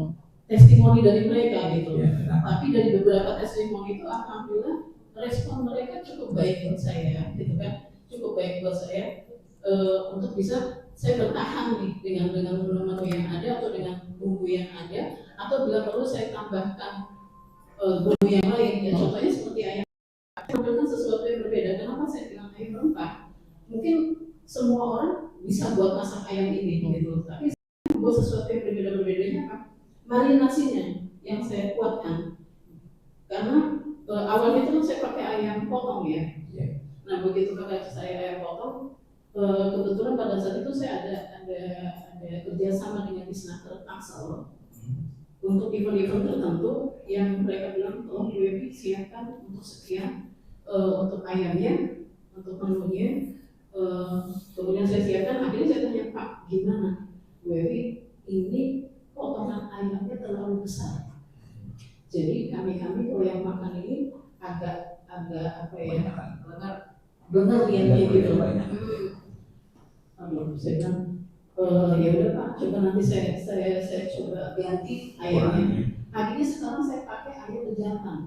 testimoni dari mereka gitu. Tapi dari beberapa testimoni itu alhamdulillah respon mereka cukup baik buat saya, gitu kan, cukup baik buat saya untuk bisa saya bertahan nih dengan menu-menu yang ada atau dengan bumbu yang ada, atau bila perlu saya tambahkan bumbu yang lain. Ya, contohnya seperti ayam. Saya tampilkan sesuatu yang berbeda. Kenapa saya bilang ayam rempah? Mungkin semua orang bisa buat masak ayam ini, gitu. Tapi saya buat sesuatu yang berbeda-bedanya apa? Marinasinya yang saya kuatkan. Karena awalnya itu kan saya pakai ayam potong ya. Nah begitu pakai saya ayam potong, kebetulan pada saat itu saya ada kerjasama dengan Disnaker Tangsel untuk event-event tertentu yang mereka bilang tolong Bu siapkan untuk sekian untuk ayamnya, untuk menunya. Kemudian saya siapkan, akhirnya saya tanya Pak gimana Bu ini potongan ayamnya terlalu besar. Jadi kami kalau yang makan ini agak apa ya, benar lihatnya gitu. Saya bilang ya udah Pak, coba nanti saya coba ganti ayamnya. Akhirnya sekarang saya pakai ayam pejantan.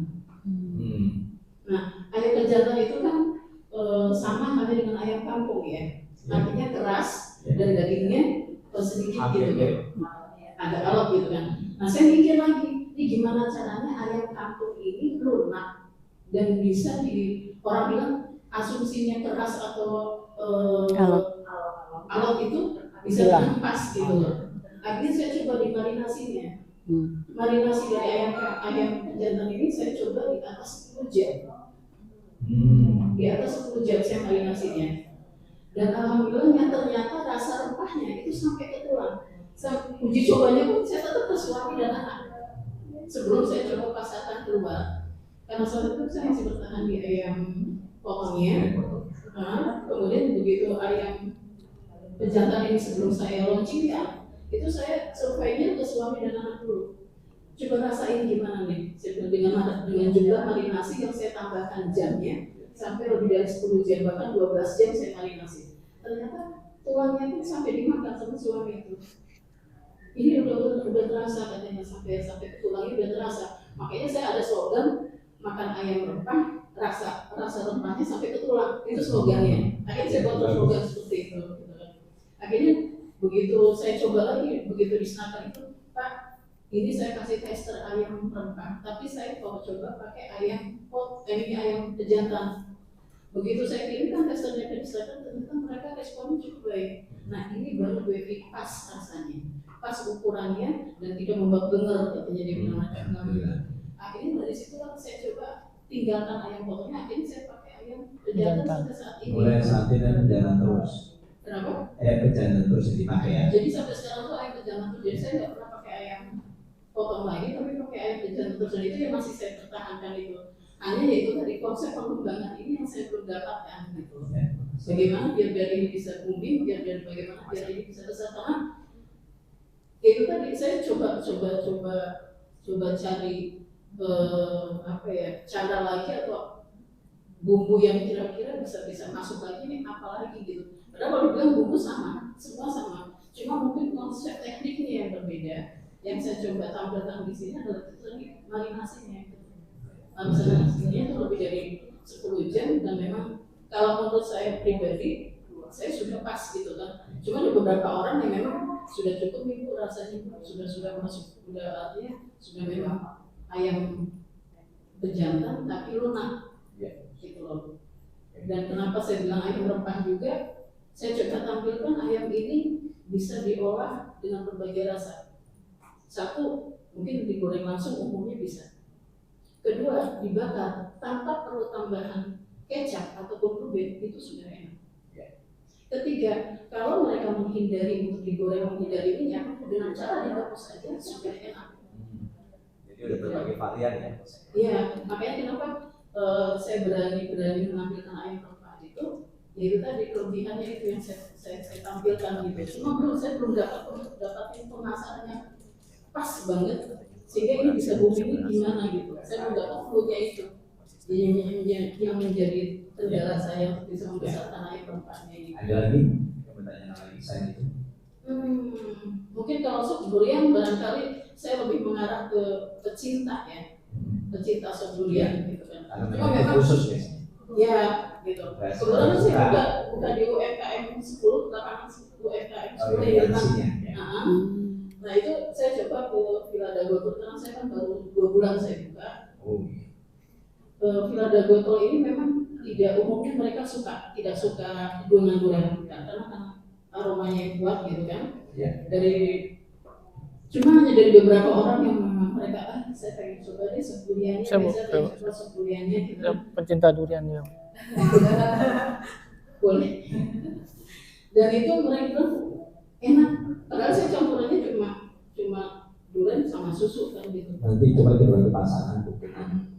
Nah ayam pejantan itu kan sama halnya dengan ayam kampung ya. Artinya keras dan dagingnya sedikit gitu, agak alot gitu kan. Nah saya mikir lagi, ini gimana caranya ayam kampung ini lunak dan bisa orang bilang asumsinya keras atau alot itu bisa pas gitu. Akhirnya saya coba di marinasinya. Marinasi dari ayam jantan ini saya coba di atas 10 jam. Di atas 10 jam saya marinasinya. Dan alhamdulillah ternyata rasa rempahnya itu sampai ke tulang. Uji cobanya pun saya tetap ke suami dan anak. Sebelum saya coba pasarkan keluar. Karena saat itu saya masih bertahan di ayam potongnya. Kemudian begitu ayam pejantan ini sebelum saya launchingkan, itu saya surveinya ke suami dan anak dulu. Coba rasain gimana nih, dengan jumlah marinasi yang saya tambahkan jamnya sampai lebih dari 10 jam, bahkan 12 jam saya marinasi. Ternyata tulangnya itu sampai dimakan sama suami itu. Ini udah terasa katanya, sampai ke tulangnya udah terasa. Makanya saya ada slogan makan ayam rempah, rasa rempahnya sampai ke tulang. Itu slogannya. Akhirnya saya buat slogan seperti itu. Akhirnya begitu saya coba lagi, begitu disnaker itu, Pak, ini saya kasih tester ayam rempah, tapi saya mau coba pakai ayam pejantan. Begitu saya kirimkan testernya ke disnaker, ternyata mereka responnya cukup baik. Nah ini baru pas rasanya, pas ukurannya dan tidak membuat dengar katanya dia bilang. Akhirnya dari situ saya coba tinggalkan ayam potongnya, akhirnya saya pakai ayam pejantan sampai saat ini. Mulai saat ini dan jalan terus. Kenapa? Ayam pejantan terus dipakai ya. Jadi sampai sekarang tuh ayam pejantan terus. Jadi saya nggak pernah pakai ayam potong lagi, tapi pakai ayam pejantan terus. Dan itu yang masih saya pertahankan itu. Hanya yaitu dari konsep pengembangan ini yang saya belum dapatkan gitu. Bagaimana biar ini bisa booming, bagaimana biar ini bisa besar. Karena itu tadi saya coba cari cara lagi atau bumbu yang kira-kira bisa masuk lagi nih, apalagi gitu. Padahal kalau dibilang bumbu sama, semua sama. Cuma mungkin konsep tekniknya yang berbeda. Yang saya coba tampilkan di sini adalah marinasinya. Marinasinya itu lebih dari 10 jam dan memang kalau menurut saya pribadi, saya sudah pas gitu kan. Cuma ada beberapa orang yang memang sudah cukup nih Bu rasanya, sudah masuk, artinya sudah memang ayam pejantan tapi lunak gitu loh. Dan kenapa saya bilang ayam rempah juga, saya coba tampilkan ayam ini bisa diolah dengan berbagai rasa. Satu, mungkin digoreng langsung umumnya bisa. Kedua, dibakar tanpa perlu tambahan kecap ataupun rubin, itu sudah enak. Ketiga, kalau mereka menghindari untuk digoreng, menghindari minyak, dengan cara dihapus saja sudah enak. Jadi udah berbagai varian ya. Iya, makanya kenapa saya berani menampilkan ayam rempah itu, yaitu tadi kelebihannya itu yang saya tampilkan gitu. Cuma saya belum dapat pemasarannya pas banget, sehingga ini bisa booming gimana gitu. Saya belum dapat clue-nya itu. Yang menjadi kendala saya untuk bisa membesarkan ayam rempahnya ini. Ada lagi yang bertanya lagi saya itu? Mungkin kalau sop durian barangkali saya lebih mengarah ke pecinta ya, pecinta sop durian gitu kan. Cuma memang khusus ya. Ya gitu. Kebetulan saya buka di UMKM 10, lapangan UMKM 10 ya. Nah itu saya coba ke saya kan baru 2 bulan saya buka. Villa Dago Tol ini memang tidak umumnya mereka tidak suka dengan durian karena aromanya yang kuat gitu kan. Cuma hanya dari beberapa orang yang memang mereka saya pengen coba deh sop duriannya, saya pengen coba sop duriannya gitu. Pencinta durian ya. Boleh. Dan itu mereka bilang enak. Padahal saya campurannya cuma durian sama susu kan gitu. Nanti coba kita pasangan buktinya.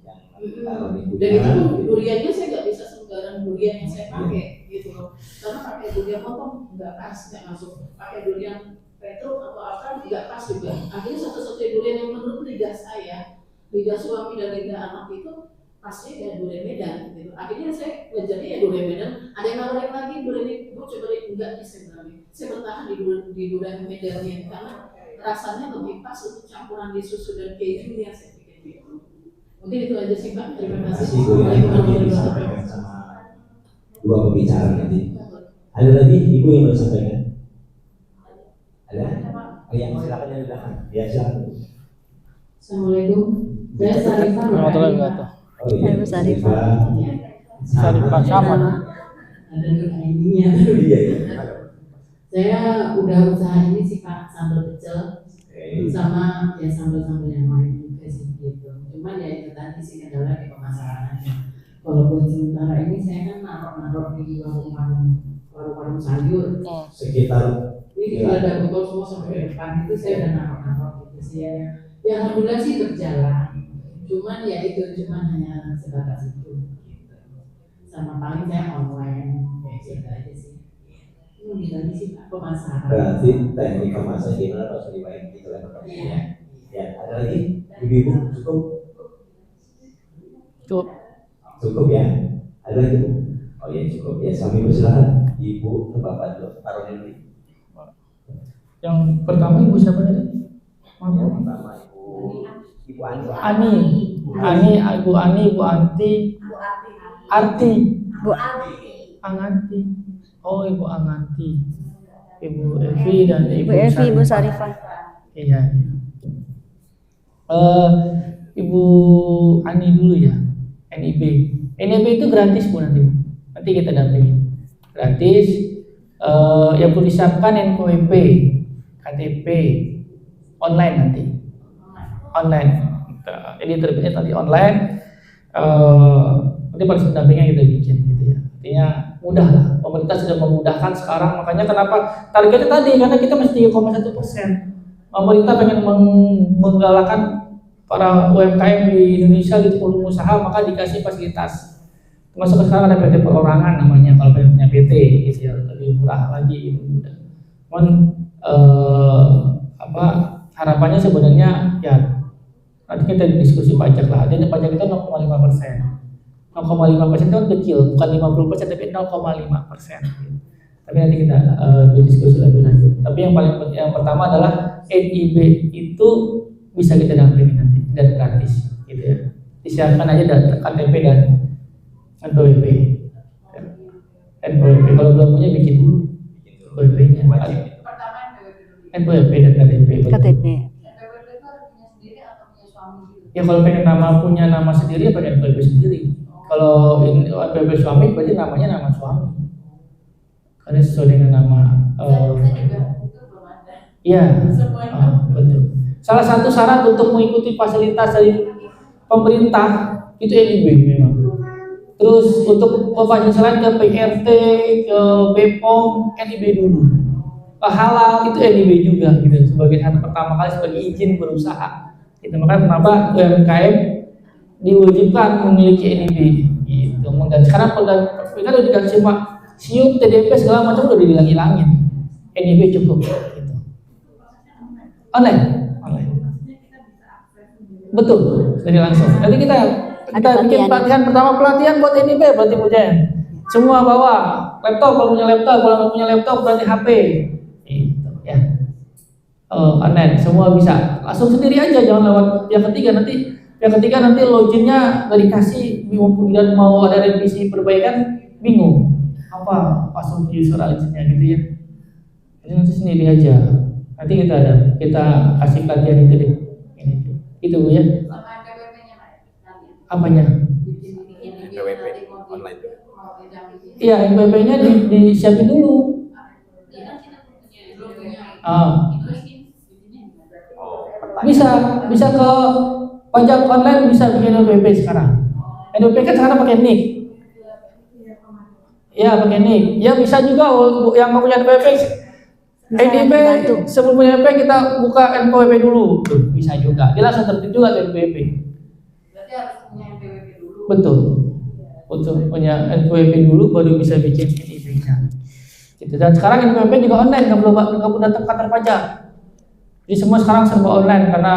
Dan itu pun duriannya saya nggak bisa sembarang durian yang saya pakai gitu loh. Karena pakai durian potong nggak pas, nggak masuk. Pakai durian petruk atau apa nggak pas juga. Akhirnya satu-satunya durian yang menurut lidah saya, lidah suami dan lidah anak itu pasnya ya durian Medan gitu. Akhirnya saya ngejarnya ya durian Medan. Ada yang nawarin lagi durian ini, gue coba deh enggak sebenarnya. Saya bertahan di durian Medannya karena rasanya lebih pas untuk campuran di susu dan keju yang saya pikir gitu. Mungkin itu aja sih Pak. Terima kasih. Ini disampaikan sama dua pembicara nanti. Ada lagi Ibu yang mau sampaikan? Ada? Oh ya, silakan dari belakang. Ya, silakan. Assalamualaikum. Saya Sarifah. Oh iya, Sarifah sama. Ada ininya. Iya. Saya udah usaha ini sih Pak, sambal pecel sama ya sambal-sambal yang lain juga sih gitu. Cuman ya itu tadi sih kendala di pemasarannya. Kalau buat sementara ini saya kan naruh di warung-warung sayur. Sekitar Ini kalau ada botol semua sampai depan itu saya udah naruh gitu sih ya. Ya alhamdulillah sih berjalan. Cuman ya itu hanya sebatas itu. Gitu. Sama paling saya online kayak gitu aja sih. Gimana sih Pak pemasaran? berarti teknik kemasan gimana Pak Sulimain gitu kan? Iya. Ya, ada lagi Ibu cukup ya? Ada lagi Bu? Oh ya cukup ya, kami persilakan Ibu ke Bapak dulu, taruh ini. Yang pertama Ibu siapa tadi? Yang pertama Ibu Ani. Ibu Ani, Ibu Anti, Anganti. Oh, Ibu Anganti, Ibu Evi dan Ibu Sarifah. Iya. Ibu Ani dulu ya. NIB itu gratis Bu nanti. Nanti kita dampingin. Gratis. Yang perlu disiapkan NPWP, KTP, online nanti. Online. Jadi terbitnya tadi online. Nanti proses pendampingnya kita bikin gitu ya. Artinya mudah lah. Pemerintah sudah memudahkan sekarang. Makanya kenapa targetnya tadi karena kita masih 3,1%. Pemerintah pengen menggalakkan para UMKM di Indonesia gitu usaha maka dikasih fasilitas. Termasuk sekarang ada PT perorangan namanya kalau punya PT gitu ya lebih murah lagi gitu mudah. Cuman harapannya sebenarnya ya nanti kita diskusi pajak lah. Jadi pajak kita 0,5%. 0,5% itu kan kecil, bukan 50% tapi 0,5%. Gitu. Tapi nanti kita berdiskusi lebih lanjut. Tapi yang pertama adalah NIB itu bisa kita dampingi nanti dan gratis, gitu ya. Disiapkan aja data KTP dan NPWP. NPWP kalau belum punya bikin dulu NPWP-nya. NPWP dan KTP. KTP. Ya kalau pengen punya nama sendiri ya pakai NPWP sendiri. Kalau NPWP suami berarti namanya nama suami. Karena sesuai dengan nama. Iya. Betul. Salah satu syarat untuk mengikuti fasilitas dari pemerintah itu NIB memang. Terus untuk penghasilan ke PRT, ke BPOM, NIB dulu. Halal itu NIB juga gitu sebagai syarat pertama kali sebagai izin berusaha. Itu makanya kenapa UMKM diwajibkan memiliki NIB gitu. Dan sekarang kita udah dikasih sium, TDP segala macam udah dihilangin. NIB cukup gitu. Online. Betul, jadi langsung. Nanti kita bikin pelatihan pertama buat NIB berarti Bu Jen. Semua bawa laptop kalau punya laptop, kalau nggak punya laptop berarti HP. Gitu ya. Online semua bisa. Langsung sendiri aja jangan lewat yang ketiga nanti. Yang ketiga nanti loginnya nggak dikasih, kemudian mau ada revisi perbaikan bingung. Apa password user license-nya gitu ya. Jadi nanti sendiri aja. Nanti kita kasih pelatihan itu deh. Itu Bu ya. Sama NPWP-nya Pak. Apanya? NPWP online. Iya, NPWP-nya disiapin dulu. Bisa ke pajak online, bisa bikin NPWP sekarang. NPWP kan sekarang pakai NIK. Iya, pakai NIK. Ya bisa juga yang nggak punya NPWP. NPWP sebelum punya NPWP kita buka NPWP dulu. Tuh, bisa juga. Dia langsung tertib juga ke NPWP. Berarti harus punya NPWP dulu. Betul. Punya NPWP dulu baru bisa bikin NIK-nya. Gitu. Dan sekarang NPWP juga online, nggak perlu datang kantor pajak. Jadi semua sekarang serba online karena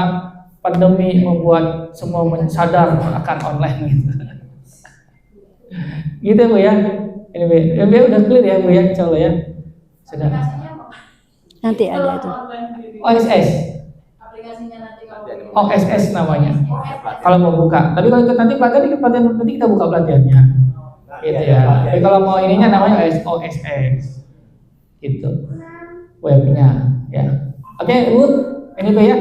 pandemi membuat semua sadar akan online gitu. Gitu Bu ya. Ini udah clear ya Bu ya, insya Allah ya. Sudah. Nanti ada itu. OSS. Aplikasinya nanti kalau OSS namanya. Kalau mau buka. Tapi kalau nanti pelatihan nanti kita buka pelatihannya. Gitu ya. Tapi kalau mau ininya namanya OSS. Gitu. Webnya ya. Oke, Bu, ini Bu ya.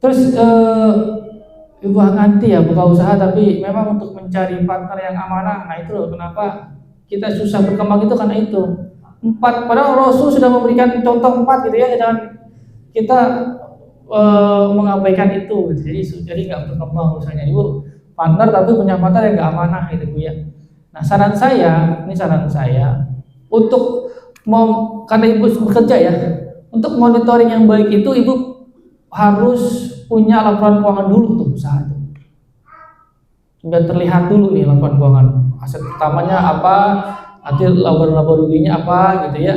Terus Ibu nganti ya buka usaha, tapi memang untuk mencari partner yang amanah. Nah itu loh kenapa kita susah berkembang itu karena itu. 4, padahal Rasul sudah memberikan contoh 4 gitu ya, jangan kita mengabaikan itu. Jadi nggak berkembang usahanya. Ibu partner tapi punya partner yang nggak amanah gitu Bu ya. Nah saran saya untuk karena Ibu bekerja ya. Untuk monitoring yang baik itu Ibu harus punya laporan keuangan dulu untuk usaha itu. Sudah terlihat dulu nih laporan keuangan. Aset utamanya apa, nanti laba ruginya apa gitu ya.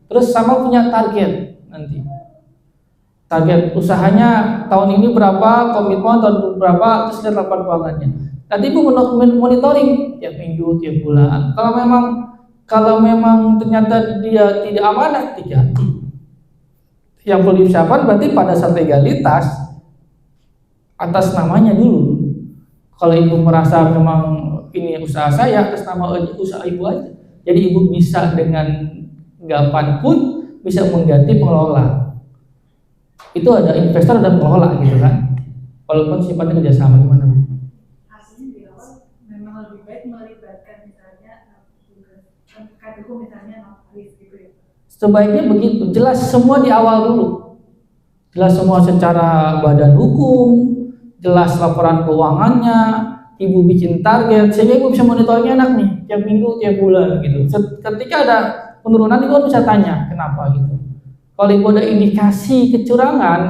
Terus sama punya target nanti. Target usahanya tahun ini berapa, komitmen tahun berapa, terus lihat laporan keuangannya. Nanti Ibu monitoring tiap minggu, tiap bulan. Kalau memang ternyata dia tidak amanah, diganti. Yang perlu disiapkan berarti pada saat legalitas atas namanya dulu. Kalau Ibu merasa memang ini usaha saya atas nama usaha Ibu aja. Jadi Ibu bisa dengan gampang pun bisa mengganti pengelola. Itu ada investor dan pengelola gitu kan. Walaupun sifatnya kerjasama gimana Bu? Hasilnya di awal memang lebih baik melibatkan misalnya KDU misalnya notaris gitu ya. Sebaiknya begitu, jelas semua di awal dulu. Jelas semua secara badan hukum, jelas laporan keuangannya, Ibu bikin target, sehingga Ibu bisa monitoringnya enak nih, tiap minggu, tiap bulan gitu. Ketika ada penurunan, Ibu bisa tanya, kenapa gitu. Kalau Ibu ada indikasi kecurangan,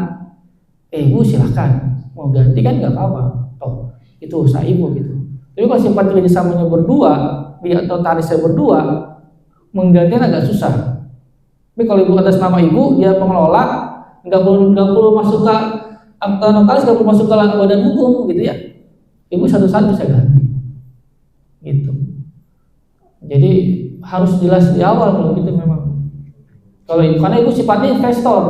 Ibu silahkan, mau ganti kan nggak apa-apa, toh itu usaha Ibu gitu. Tapi kalau simpan kerjasamanya berdua, dia atau tarisnya berdua, menggantinya agak susah. Tapi kalau Ibu atas nama Ibu, dia pengelola, nggak perlu masuk ke akta notaris, nggak perlu masuk ke badan hukum, gitu ya. Ibu satu-satu bisa ganti, gitu. Jadi harus jelas di awal kalau gitu memang. Kalau Ibu, karena Ibu sifatnya investor,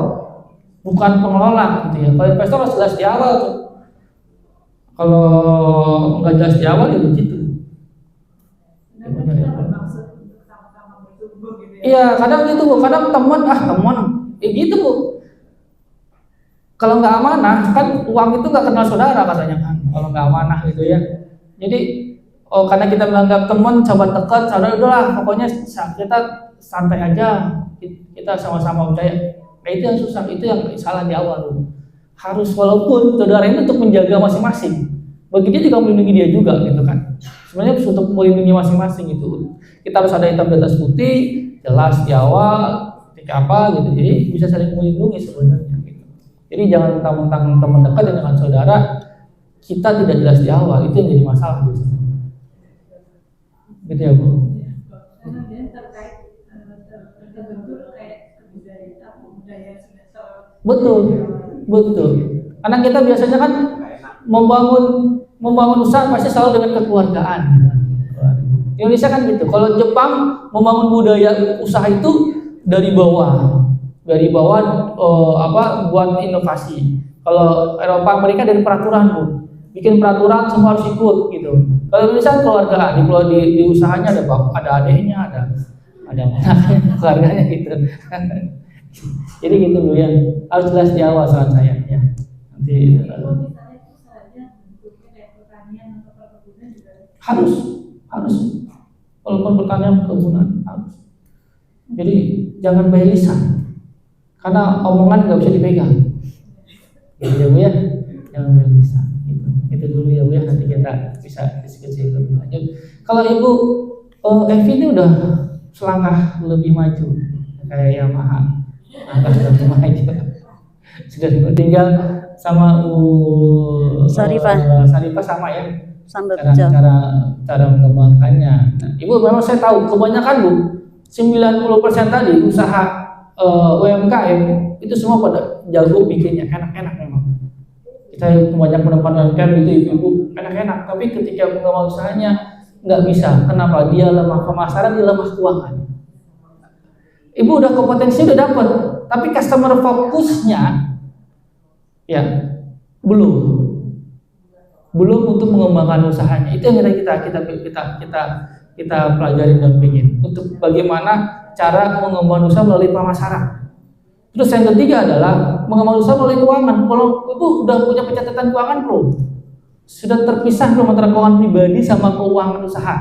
bukan pengelola, gitu ya. Kalau investor harus jelas di awal tuh. Kalau nggak jelas di awal ya begitu. Iya, kadang gitu Bu, kadang teman, gitu Bu. Kalau nggak amanah, kan uang itu nggak kenal saudara katanya kan. Kalau nggak amanah gitu ya. Jadi, karena kita menganggap teman, sahabat dekat, saudara udahlah, pokoknya kita santai aja, kita sama-sama percaya. Nah itu yang susah, itu yang salah di awal Bu. Harus walaupun saudara ini untuk menjaga masing-masing, bagi dia juga melindungi dia juga gitu kan. Sebenarnya untuk melindungi masing-masing gitu. Kita harus ada hitam di atas putih, jelas di awal ketika apa gitu, jadi bisa saling melindungi sebenarnya gitu. Jadi jangan mentang-mentang teman dekat dengan saudara kita tidak jelas di awal, itu yang jadi masalah gitu. Gitu ya Bu. Kemudian terkait terbentuk kayak budaya semester. Betul. Karena kita biasanya kan membangun usaha pasti selalu dengan kekeluargaan. Indonesia kan gitu. Kalau Jepang membangun budaya usaha itu dari bawah buat inovasi. Kalau Eropa, Amerika dari peraturan Bu, bikin peraturan semua harus ikut gitu. Kalau Indonesia keluargaan, di usahanya ada adiknya, ada keluarganya gitu. Jadi gitu Bu ya, harus jelas di awal saran saya ya. Nanti Kalau misalnya itu saja bentuknya kayak pertanian atau perkebunan juga harus walaupun pertanian perkebunan harus. Jadi jangan by lisan, karena omongan nggak bisa dipegang. Gitu ya Bu ya, jangan by lisan. Itu dulu ya Bu ya, nanti kita bisa diskusi lebih lanjut. Kalau Ibu Evi ini udah selangkah lebih maju kayak Yamaha, langkah lebih maju. Sudah tinggal sama Bu Sarifah. Sarifah sama ya. Sambil betul. Cara mengembangkannya. Nah, Ibu memang saya tahu kebanyakan Bu 90% tadi usaha UMKM itu semua pada jago bikinnya, enak-enak memang. Kita banyak menemukan UMKM itu ibu-ibu enak-enak, tapi ketika mengembangkan usahanya nggak bisa. Kenapa? Dia lemah pemasaran, dia lemah keuangan. Ibu udah kompetensi udah dapat, tapi customer fokusnya ya belum untuk mengembangkan usahanya. Itu yang kita pelajari dan pengen untuk bagaimana cara mengembangkan usaha melalui pemasaran. Terus yang ketiga adalah mengembangkan usaha melalui keuangan. Kalau Ibu udah punya pencatatan keuangan belum? Sudah terpisah belum antara keuangan pribadi sama keuangan usaha?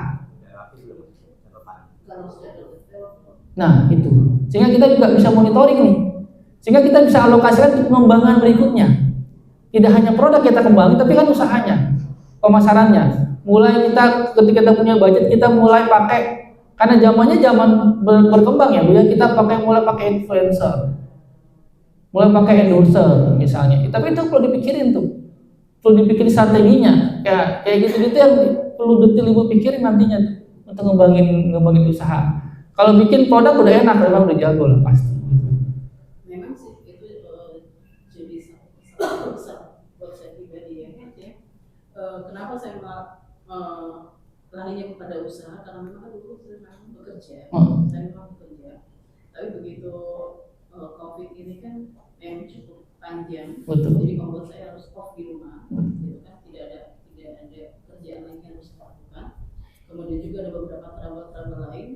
Nah itu, sehingga kita juga bisa monitoring nih, sehingga kita bisa alokasikan untuk pengembangan berikutnya. Tidak hanya produk kita kembangin, tapi kan usahanya, pemasarannya. Mulai ketika kita punya budget, kita mulai pakai, karena zamannya zaman berkembang ya Bu ya, kita mulai pakai influencer, mulai pakai endorser misalnya. Tapi itu perlu dipikirin tuh, perlu dipikirin strateginya, kayak gitu-gitu yang perlu detail Ibu pikirin nantinya tuh, untuk ngembangin usaha. Kalau bikin produk udah enak, memang udah jago lah pasti. Memang sih itu jadi satu besar buat saya pribadi ya. Kenapa saya larinya kepada usaha? Karena memang dulu saya memang bekerja, tapi begitu COVID ini kan yang cukup panjang, jadi membuat saya harus off di rumah, gitu kan, tidak ada kerjaan lain yang harus dilakukan. Kemudian juga ada beberapa trouble lain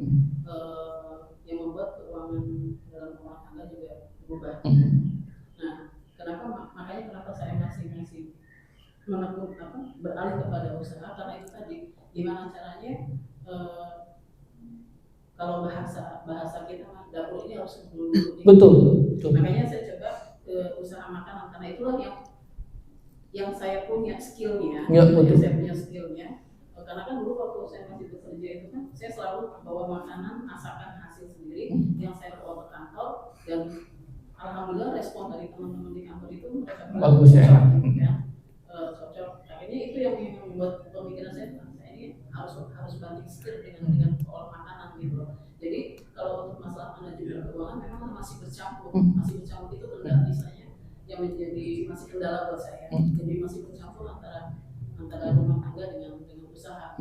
yang membuat keuangan dalam rumah tangga juga berubah. Nah, kenapa saya masih menekun beralih kepada usaha? Karena itu tadi, gimana caranya kalau bahasa kita dapur ini harus dulu. Betul. Makanya saya coba usaha makanan, karena itulah yang saya punya skillnya. Saya punya skillnya. Karena kan dulu waktu saya masih bekerja itu kan saya selalu bawa makanan masakan hasil sendiri yang saya bawa ke kantor, dan alhamdulillah respon dari teman-teman di kantor itu mereka bagus ya. Cocok. Akhirnya itu yang membuat pemikiran saya ini harus banding skill dengan olah makanan gitu. Jadi kalau untuk masalah manajemen keuangan memang masih bercampur itu kendala misalnya yang menjadi masih kendala buat saya. Jadi masih bercampur antara rumah tangga dengan usaha.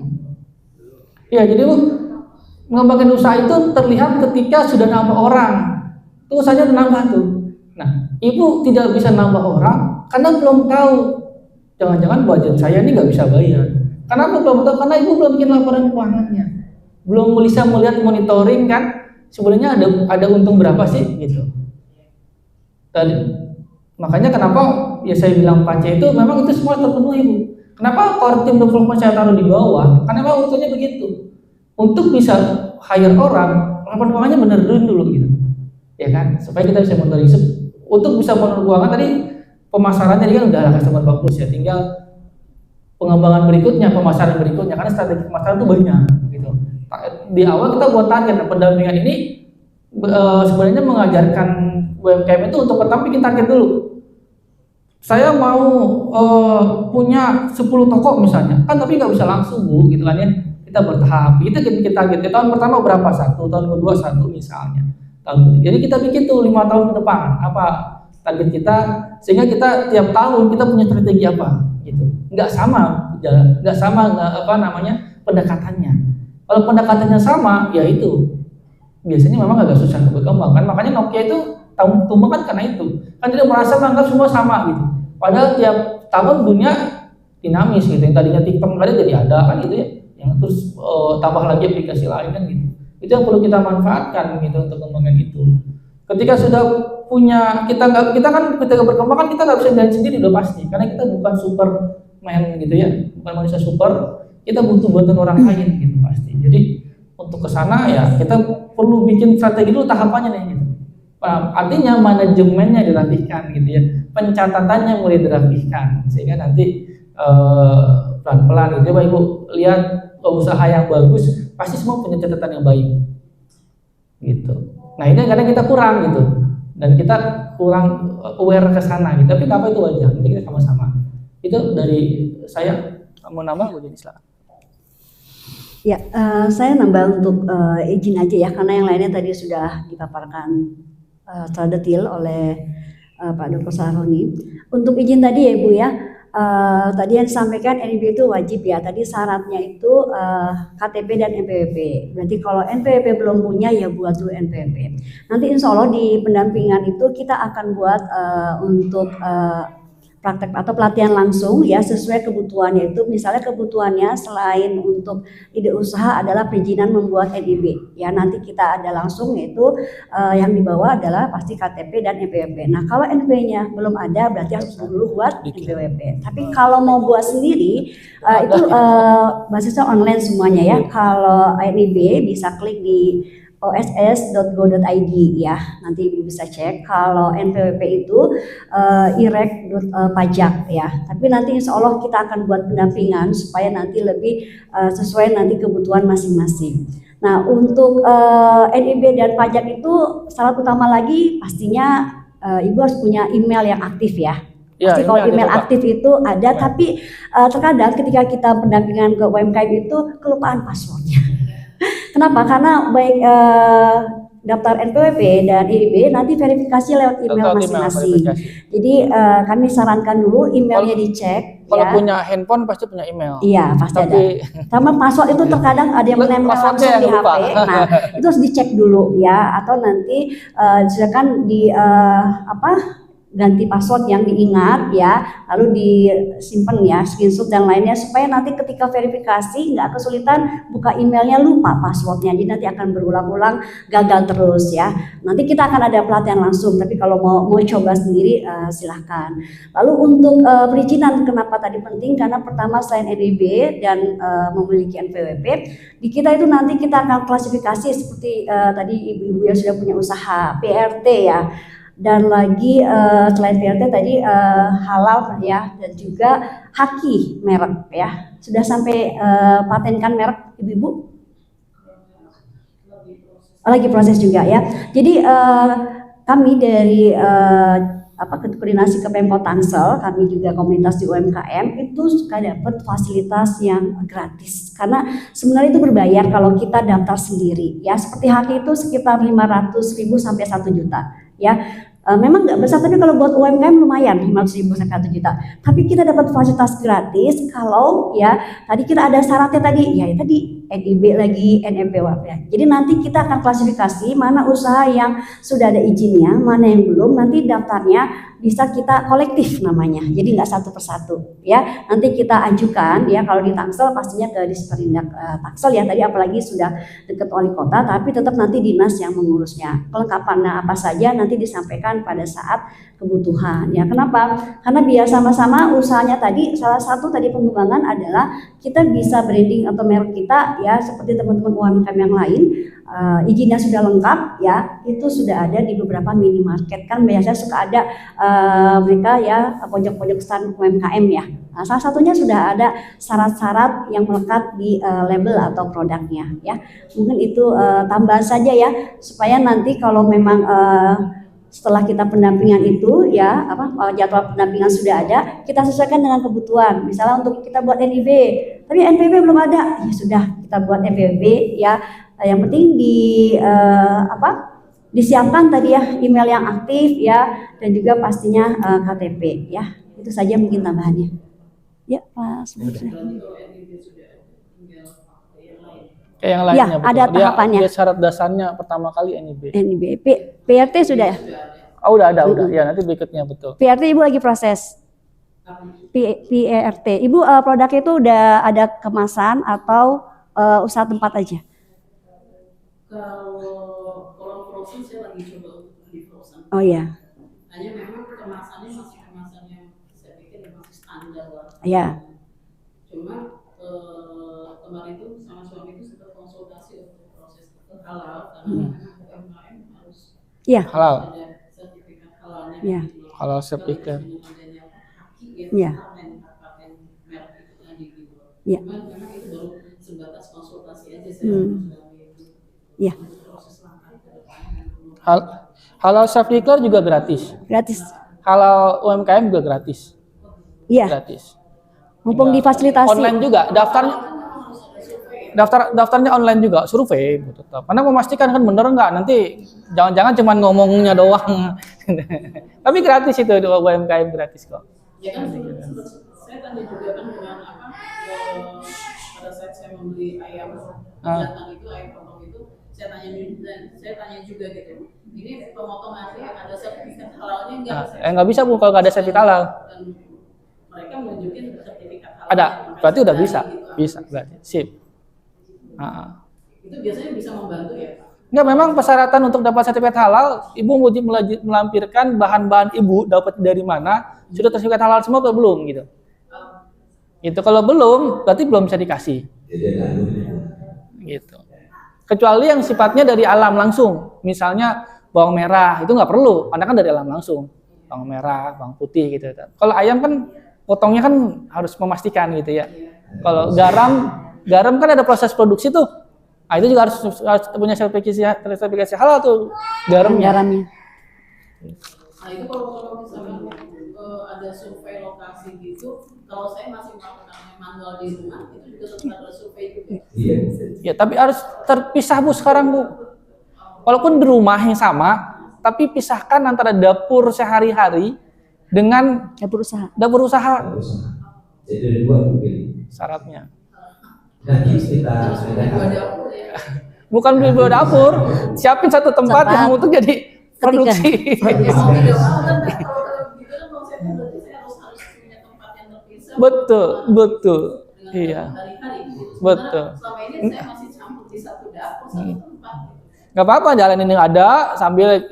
Ya, jadi Bu, mengembangkan usaha itu terlihat ketika sudah nambah orang. Itu usahanya nambah tuh. Nah, Ibu tidak bisa nambah orang karena belum tahu. Jangan-jangan budget saya ini nggak bisa bayar. Kenapa belum tahu? Karena Ibu belum bikin laporan keuangannya. Belum bisa melihat monitoring kan. Sebenarnya ada untung berapa sih gitu. Tadi makanya kenapa ya saya bilang Pace itu memang itu semua terpenuhi Bu. Kenapa core team development saya taruh di bawah? Karena memang untungnya begitu. Untuk bisa hire orang, laporan keuangannya benerin dulu gitu. Ya kan? Supaya kita bisa monitoring. Untuk bisa monitoring keuangan tadi pemasarannya tadi kan udah ada customer bagus ya, tinggal pengembangan berikutnya, pemasaran berikutnya, karena strategi pemasaran itu banyak gitu. Di awal kita buat target, pendampingan ini sebenarnya mengajarkan UMKM itu untuk pertama bikin target dulu. Saya mau punya 10 toko misalnya, kan tapi nggak bisa langsung Bu, gitu kan ya. Kita bertahap, kita bikin target. Di tahun pertama berapa? 1, tahun kedua 1 misalnya. Jadi kita bikin tuh 5 tahun ke depan apa target kita, sehingga kita tiap tahun kita punya strategi apa, gitu. Nggak sama pendekatannya. Kalau pendekatannya sama, ya itu biasanya memang agak susah untuk berkembang kan. Makanya Nokia itu tumbuh kan karena itu. Kan dia merasa menganggap semua sama gitu. Padahal tiap tahun dunia dinamis gitu. Yang tadinya TikTok ada jadi ada kan gitu ya. Yang terus tambah lagi aplikasi lain kan gitu. Itu yang perlu kita manfaatkan gitu untuk kembangkan itu. Ketika sudah punya kita kan ketika berkembang kan kita nggak bisa jalan sendiri udah pasti, karena kita bukan Superman gitu ya, bukan manusia super, kita butuh bantuan orang lain gitu pasti. Jadi untuk kesana ya kita perlu bikin strategi dulu tahapannya nih gitu. Artinya manajemennya dirapihkan gitu ya, pencatatannya mulai dirapihkan sehingga nanti pelan-pelan gitu. Coba Ibu lihat usaha yang bagus pasti semua punya catatan yang baik gitu. Nah ini kadang kita kurang gitu dan kita kurang aware ke sana gitu. Tapi apa itu wajar, nanti kita sama-sama. Itu dari saya. Mau nambah Bu Jenny, silakan. Ya, saya nambah untuk izin aja ya, karena yang lainnya tadi sudah dipaparkan secara detail oleh Pak Dr. Sahroni. Untuk izin tadi ya Ibu ya, tadi yang disampaikan NPWP itu wajib ya. Tadi syaratnya itu KTP dan NPWP. Berarti kalau NPWP belum punya ya buat dulu NPWP. Nanti insya Allah di pendampingan itu kita akan buat untuk praktek atau pelatihan langsung ya sesuai kebutuhannya. Itu misalnya kebutuhannya selain untuk ide usaha adalah perizinan membuat NIB ya, nanti kita ada langsung, yaitu yang dibawa adalah pasti KTP dan NPWP. Nah kalau NPWP-nya belum ada berarti harus dulu buat NPWP. Tapi kalau mau buat sendiri itu basisnya online semuanya ya. Kalau NIB bisa klik di oss.go.id ya, nanti Ibu bisa cek. Kalau NPWP itu irek.pajak ya. Tapi nanti insya Allah kita akan buat pendampingan supaya nanti lebih sesuai nanti kebutuhan masing-masing. Nah untuk NIB dan pajak itu syarat utama lagi pastinya Ibu harus punya email yang aktif ya. Pasti kalau email aktif itu ada, tapi terkadang ketika kita pendampingan ke UMKM itu kelupaan passwordnya. Kenapa? Karena baik daftar NPWP dan IIB nanti verifikasi lewat email masing-masing. Jadi kami sarankan dulu emailnya dicek. Kalau ya. punya handphone pasti punya email. Iya pasti ada. Sama password itu terkadang ada yang menempel langsung di HP. Nah itu harus dicek dulu ya. Atau nanti silakan di ganti password yang diingat ya, lalu disimpan ya, screenshot dan lainnya supaya nanti ketika verifikasi nggak kesulitan buka emailnya lupa passwordnya, jadi nanti akan berulang-ulang gagal terus ya. Nanti kita akan ada pelatihan langsung, tapi kalau mau coba sendiri silahkan. Lalu untuk perizinan kenapa tadi penting, karena pertama selain NIB dan memiliki NPWP, di kita itu nanti kita akan klasifikasi seperti tadi ibu-ibu yang sudah punya usaha PRT ya. Dan lagi selain PRT tadi halal ya, dan juga haki merek ya. Sudah sampai patenkan merek ibu-ibu? Lagi proses juga ya. Jadi kami dari koordinasi ke Pemkot Tangsel, kami juga komunitas di UMKM itu suka dapat fasilitas yang gratis. Karena sebenarnya itu berbayar kalau kita daftar sendiri ya. Seperti haki itu sekitar 500.000 sampai 1 juta. Ya, memang nggak besar, tapi kalau buat UMKM lumayan 500.000 sampai 1 juta. Tapi kita dapat fasilitas gratis kalau ya tadi kita ada syaratnya tadi ya tadi NIB lagi NPWP ya. Jadi nanti kita akan klasifikasi mana usaha yang sudah ada izinnya, mana yang belum. Nanti daftarnya bisa kita kolektif namanya, jadi nggak satu persatu ya. Nanti kita ajukan ya, kalau di Tangsel pastinya ke Disperindak Tangsel ya tadi, apalagi sudah dekat wali kota, tapi tetap nanti dinas yang mengurusnya. Kelengkapannya apa saja nanti disampaikan pada saat kebutuhan ya. Kenapa? Karena biar sama-sama usahanya tadi, salah satu tadi pengembangan adalah kita bisa branding atau merek kita ya, seperti teman-teman UMKM yang lain. Izinnya sudah lengkap ya, itu sudah ada di beberapa minimarket. Kan biasanya suka ada mereka ya pojok-pojok stand UMKM ya. Nah, salah satunya sudah ada syarat-syarat yang melekat di label atau produknya ya. Mungkin itu tambahan saja ya, supaya nanti kalau memang setelah kita pendampingan itu ya jadwal pendampingan sudah ada, kita sesuaikan dengan kebutuhan. Misalnya untuk kita buat NIB, tapi NPWP belum ada, ya sudah kita buat NPWP ya. Yang penting disiapkan tadi ya email yang aktif ya, dan juga pastinya KTP ya. Itu saja mungkin tambahannya. Ya, Pak. Kayak yang lainnya, ya, ada tahapannya. Dia syarat dasarnya pertama kali NIB. PRT sudah ya? Oh, udah ada, udah. Ya, nanti berikutnya betul. PRT Ibu lagi proses. PRT. Ibu produknya itu udah ada kemasan atau usaha tempat aja? Kalau frozen saya lagi coba untuk di frozen. Oh ya. Hanya memang kemasannya masih kemasan yang saya pikir yang masih standar lah. Ya. Cuma kemarin itu sama suami itu sempat konsultasi untuk proses halal karena memang UMKM harus Iya. Halal. ada sertifikat halalnya. Iya. Halal sertifikat. Iya. Iya. Cuman memang itu baru sebatas konsultasi aja saya Iya. proses langkah ke depan. Halal self declare juga gratis. Gratis. Halal UMKM juga gratis. Iya. Gratis. Mumpung difasilitasi. Online juga, daftarnya online juga, survei tetap. Karena memastikan kan bener nggak, nanti jangan-jangan cuma ngomongnya doang. Tapi gratis itu UMKM gratis kok. Ya kan saya tanya juga kan dengan apa pada saat saya membeli ayam jantan itu ayam potong itu saya tanya juga gitu. Ini pemotongannya ada sertifikat halalnya enggak? Nggak bisa Bu kalau nggak ada sertifikat halal. Dan mereka menunjukin sertifikat halal. Ada, berarti udah bisa berarti. Sip. Itu biasanya bisa membantu ya Pak? Enggak, memang persyaratan untuk dapat sertifikat halal, Ibu wajib melampirkan bahan-bahan Ibu dapat dari mana, sudah sertifikat halal semua atau belum gitu. Itu kalau belum, berarti belum bisa dikasih. Gitu. Kecuali yang sifatnya dari alam langsung, misalnya bawang merah itu nggak perlu, karena kan dari alam langsung. Bawang merah, bawang putih gitu. Kalau ayam kan potongnya kan harus memastikan gitu ya. Kalau garam kan ada proses produksi tuh. Nah, itu juga harus punya sertifikasi halal tuh garamnya. Nah itu kalau misalkan ada survei lokasi gitu, kalau saya masih melakukan manual di rumah, itu juga tetap ada survei juga. Iya. Ya, tapi harus terpisah Bu sekarang Bu. Walaupun di rumah yang sama, tapi pisahkan antara dapur sehari-hari dengan dapur usaha. Jadi ada dua pilih. Syaratnya. Nanti kita Bukan beli dua dapur, siapin satu tempat yang untuk jadi produksi. Betul. Iya. Betul. Gak apa-apa, jalanin yang ada sambil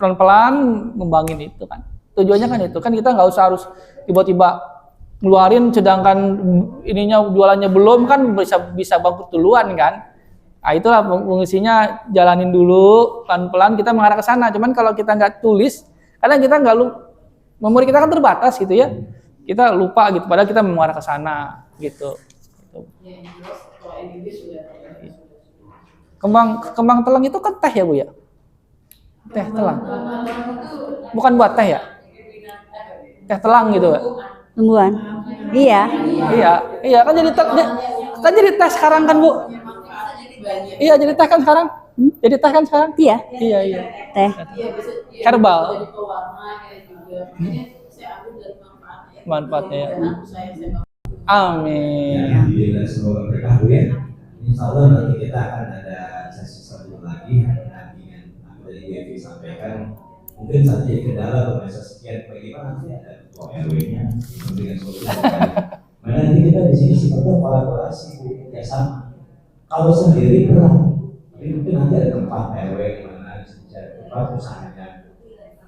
pelan-pelan ngembangin itu kan. Tujuannya kan itu kan, kita nggak usah harus tiba-tiba ngeluarin sedangkan ininya jualannya belum, kan bisa bangkrut duluan kan. Nah, itulah fungsinya, jalanin dulu pelan-pelan kita mengarah ke sana. Cuman kalau kita nggak tulis, karena kita nggak memori kita kan terbatas gitu ya, kita lupa gitu. Padahal kita mengarah ke sana gitu. Kembang telang itu kan teh ya Bu ya? Teh telang. Bukan buat teh ya? Teh telang gitu ya? Tumbuhan. Iya kan jadi teh sekarang kan Bu. Iya jadi teh kan sekarang. Jadi teh kan sekarang. Iya. Teh. Herbal. Manfaatnya ya. Amin. Alhamdulillah, semoga berkah Bu ya. Insya Allah nanti kita akan ada sesi selanjutnya lagi dengan aku dari WFI sampaikan. Mungkin saat jadi kendala atau masa sekian bagaimana nanti ada ketua RW-nya memberikan solusi. Mana nanti kita di sini sifatnya kolaborasi kerjasama. Kalau sendiri berat, tapi mungkin nanti ada tempat RW di mana bisa tempat usahanya.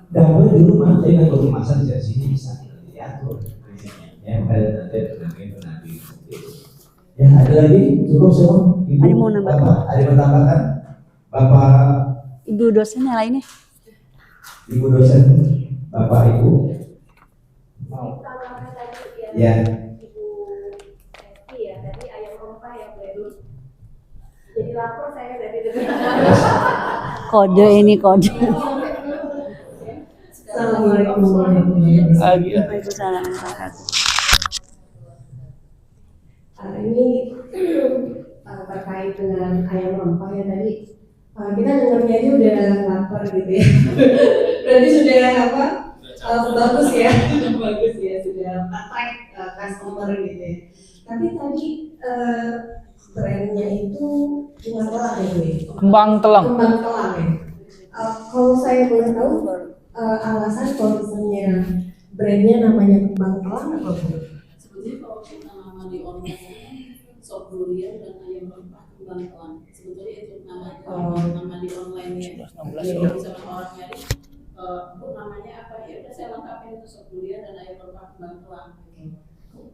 Dan kalau di rumah dengan kemasan di sini bisa diatur prinsipnya. Ya, ada nanti. Ya, ada lagi cukup semua. Ibu, ada mau nambah? Ada yang menambahkan? Bapak Ibu dosen yang lainnya? Ibu dosen, Bapak Ibu. Mau. Ya. Ibu Esti ya, tadi ayam rempah ya Bu Edu. Jadi lapor saya dari Kode ini kode. Assalamualaikum warahmatullahi wabarakatuh. Waalaikumsalam warahmatullahi wabarakatuh. Ini terkait dengan ayam rempah ya tadi. Kita dengarnya aja udah lapar gitu ya. Berarti sudah apa? Bagus ya, sudah attract customer gitu ya. Tapi tadi brandnya itu bunga telang ya Bu? Kembang telang. Kembang telang ya. Kalau saya boleh tahu alasan kalau misalnya brandnya namanya kembang telang apa Bu? Sebetulnya kalau kita nama di online shop durian dan ayam rempah kembang telang. sebetulnya itu nama Oh. nama di online ya. 16 Jadi ya. bisa orang nyari Bu namanya apa ya udah saya lengkapin itu Sobulia dan air rempah kembang telang.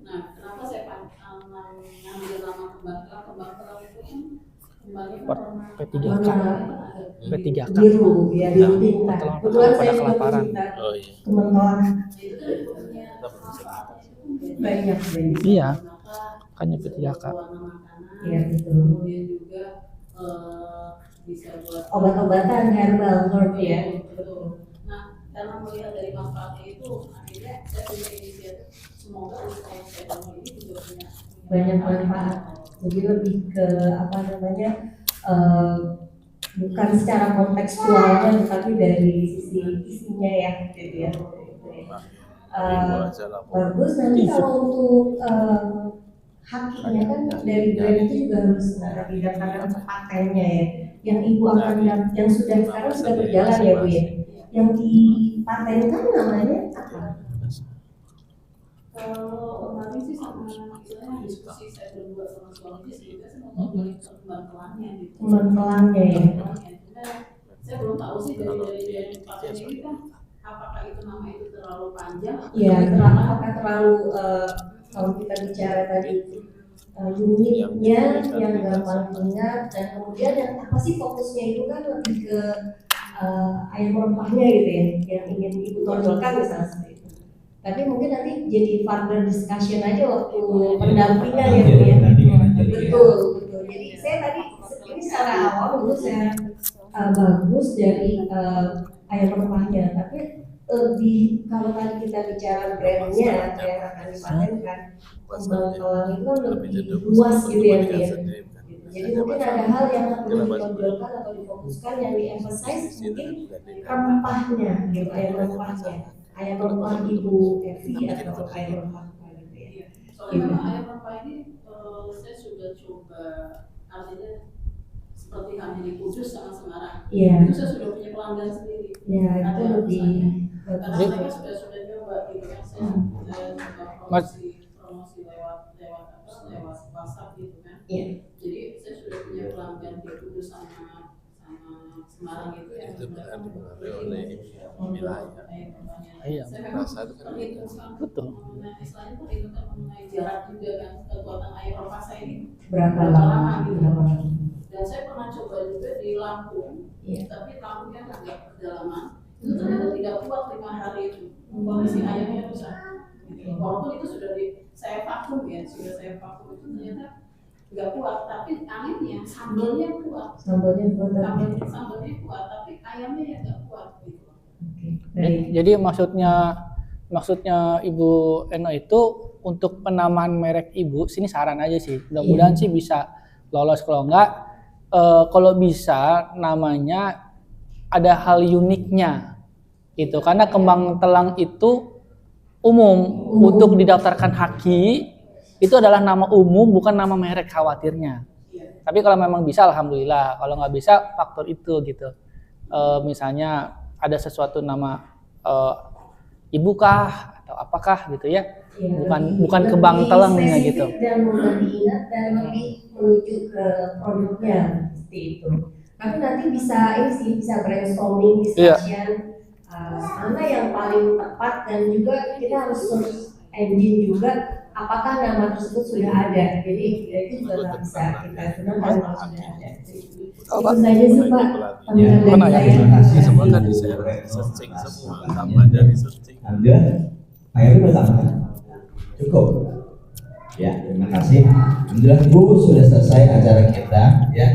Nah kenapa saya ngambil nama kembang telang itu kan kembangnya kan warna P3K. P3K. Biru, ya biru tinta. Telang Kebetulan pada saya juga kelaparan. cinta Oh iya. teman-teman itu kan punya banyak deh. Iya, makanya P3K. Iya betul. Kemudian juga bisa buat Obat-obatan herbal herb ya. betul. Nah, karena melihat dari manfaatnya itu, akhirnya saya punya inisiatif semoga usaha yang saya bangun ini juga punya Banyak manfaat. Jadi lebih ke apa namanya bukan secara kontekstualnya tetapi dari sisi isinya ya gitu ya. Bagus nanti kalau untuk haknya kan dari brand itu juga harus didaftarkan ke patennya ya. Yang ibu akan yang sudah sekarang sudah berjalan ya bu ya. Yang dipatenkan namanya apa? Kalau kemarin sih sama istilahnya diskusi saya berdua sama suami sih sebetulnya saya mau balik ke kembang telangnya gitu. Kembang telangnya ya. Saya belum tahu sih dari paten ini kan apakah itu nama itu terlalu panjang? Iya, apakah terlalu kalau kita bicara tadi uniknya yang gampang diingat dan kemudian yang apa sih fokusnya itu kan lebih ke ayam rempahnya gitu ya yang ingin ibu tonjolkan misalnya seperti itu. Tapi mungkin nanti jadi further discussion aja waktu pendampingan ya bu ya. Betul. Jadi saya tadi ini secara awal dulu saya bagus dari ayam rempahnya, tapi lebih kalau tadi kita bicara brandnya yang akan dipatenkan kembang telang itu kan lebih luas gitu ya Bu ya. Jadi mungkin ada hal yang perlu ditonjolkan atau difokuskan yang di-emphasize mungkin rempahnya gitu, ayam rempahnya, ayam rempah Ibu Evi atau ayam rempah gitu ya. Soalnya memang ayam rempah ini saya sudah coba artinya seperti kami di Kudus sama Semarang. Iya. Itu saya sudah punya pelanggan sendiri. Ya itu lebih karena mereka sudah nyoba gitu kan saya coba promosi lewat WhatsApp gitu kan. Iya. Jadi saya sudah punya pelanggan di Kudus sama Semarang itu yang dipengaruhi oleh wilayah. Iya. Saya memang Betul. mengenai istilahnya perhitungan mengenai jarak juga kan kekuatan air rempah saya ini berapa lama gitu. Dan saya pernah coba juga di Lampung, tapi Lampungnya agak kedalaman. Itu ternyata tidak kuat 5 hari itu. Kondisi ayamnya rusak. Walaupun itu sudah saya vakum ya, sudah saya vakum itu ternyata nggak kuat. Tapi anginnya, sambalnya kuat. Sambalnya kuat. Sambalnya kuat, tapi ayamnya yang nggak kuat gitu. Jadi maksudnya Ibu Eno itu untuk penamaan merek Ibu, sini saran aja sih. Mudah-mudahan sih bisa lolos, kalau enggak kalau bisa namanya ada hal uniknya gitu, karena kembang telang itu umum untuk didaftarkan haki itu adalah nama umum bukan nama merek khawatirnya. Tapi kalau memang bisa alhamdulillah, kalau nggak bisa faktor itu gitu. Misalnya ada sesuatu nama ibu kah atau apakah gitu ya, bukan kembang telangnya gitu. Dan mudah diingat dan lebih menuju ke produknya seperti itu. Tapi nanti bisa brainstorming, discussion mana yang paling tepat, dan juga kita harus search engine juga apakah nama tersebut sudah ada. Jadi itu juga nggak bisa kita gunakan kalau sudah ada. Itu saja sih Pak. Mana ya? Semua kan di searching semua, sama dari searching. Anda, akhirnya pertama cukup. Ya, terima kasih. Alhamdulillah Bu sudah selesai acara kita ya.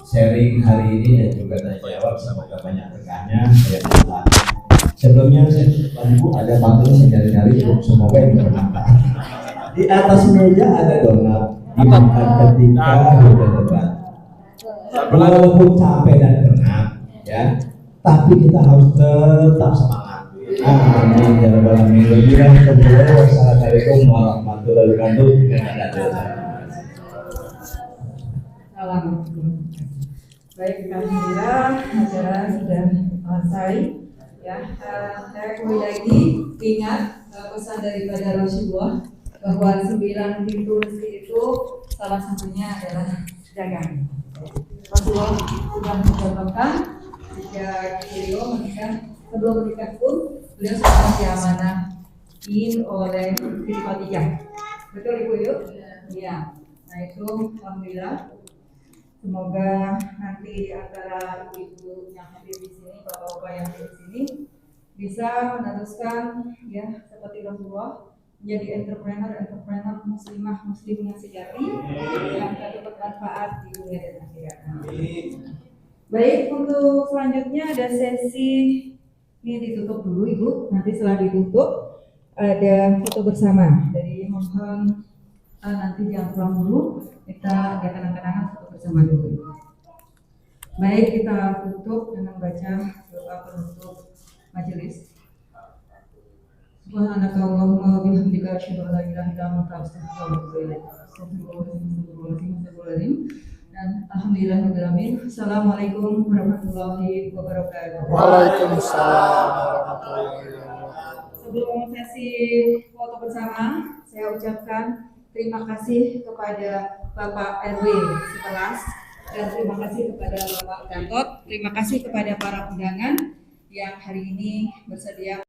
Sharing hari ini dan juga tanya jawab, semoga banyak berkahnya. Sebelumnya Bu ada pantun saya nyari-nyari, semoga ini bermanfaat. Di atas meja ada donat, dimakan ketika hujan lebat. Walaupun capek dan penat, ya, tapi kita harus tetap semangat. Amin ya rabbal alamin. Wassalamualaikum warahmatullahi wabarakatuh. Baik, alhamdulillah acara sudah selesai. Ya, saya kembali lagi ingat pesan daripada Rasulullah bahwa 9 pintu rezeki itu salah satunya adalah dagang. Rasulullah sudah mencontohkan jika beliau menikah, sebelum menikah pun beliau sudah kasih amanah oleh Siti Khadijah. Betul Ibu Yuk? Iya. Nah itu alhamdulillah. Semoga nanti di antara ibu-ibu yang hadir di sini, bapak-bapak yang hadir di sini bisa meneruskan ya seperti Rasulullah menjadi entrepreneur muslimah muslim yang sejati yang dapat bermanfaat di dunia dan akhirat. Baik, untuk selanjutnya ada sesi ini ditutup dulu Ibu. Nanti setelah ditutup ada foto bersama. Jadi mohon nanti jangan pulang dulu, kita ada kenang-kenangan foto bersama dulu. Baik, kita tutup dengan baca doa penutup majelis. Subhanaka Allahumma wa bihamdika asyhadu an la ilaha illa anta astaghfiruka wa atubu ilaik. Astagfirullahaladzim. Dan alhamdulillahirabbil alamin. Assalamualaikum warahmatullahi wabarakatuh. Waalaikumsalam warahmatullahi wabarakatuh. Sebelum sesi foto bersama, saya ucapkan terima kasih kepada Bapak RW sekelas dan terima kasih kepada Bapak Gatot, terima kasih kepada para undangan yang hari ini bersedia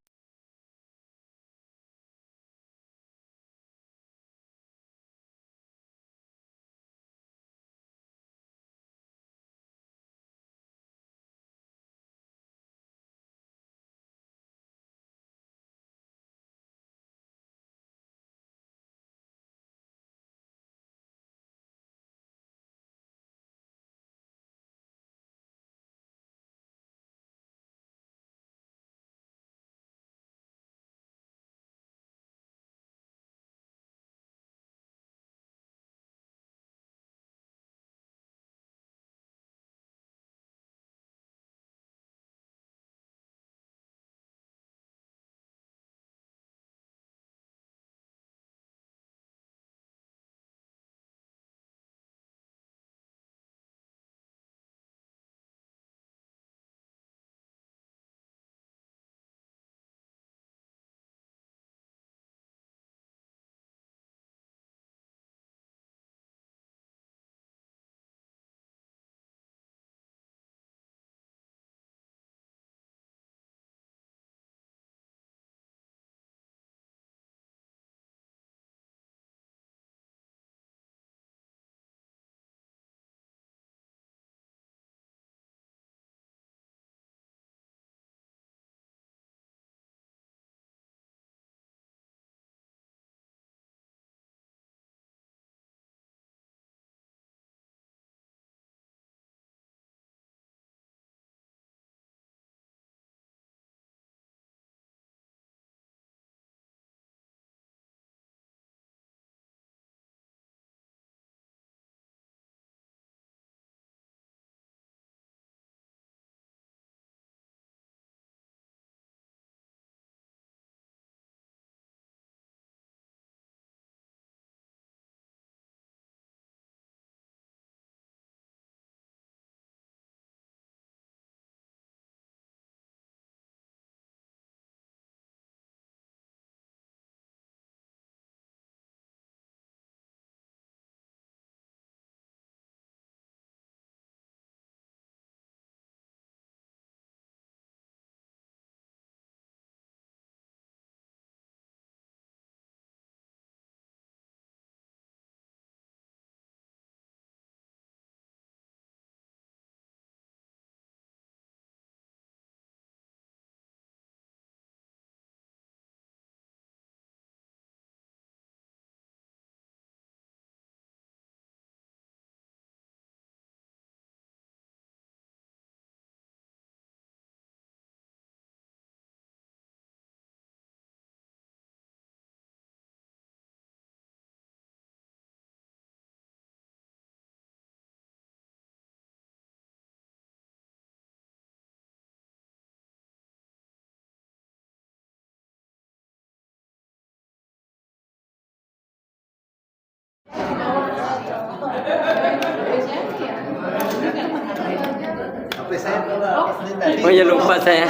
Oh ya lupa saya.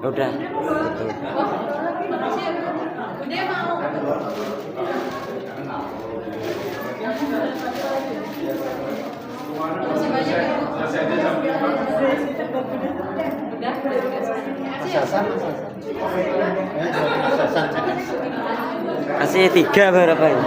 Udah. Udah mau. Kasih 3 berapa ini?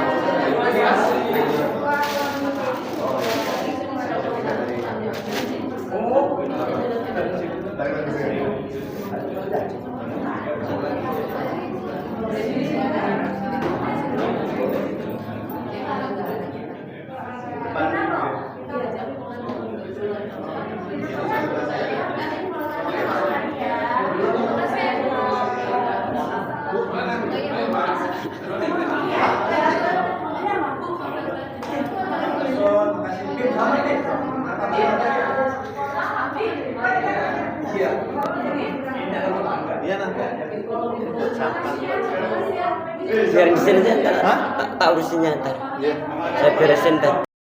Biar di sini ntar, tak urusinnya ntar. Saya beresin ntar.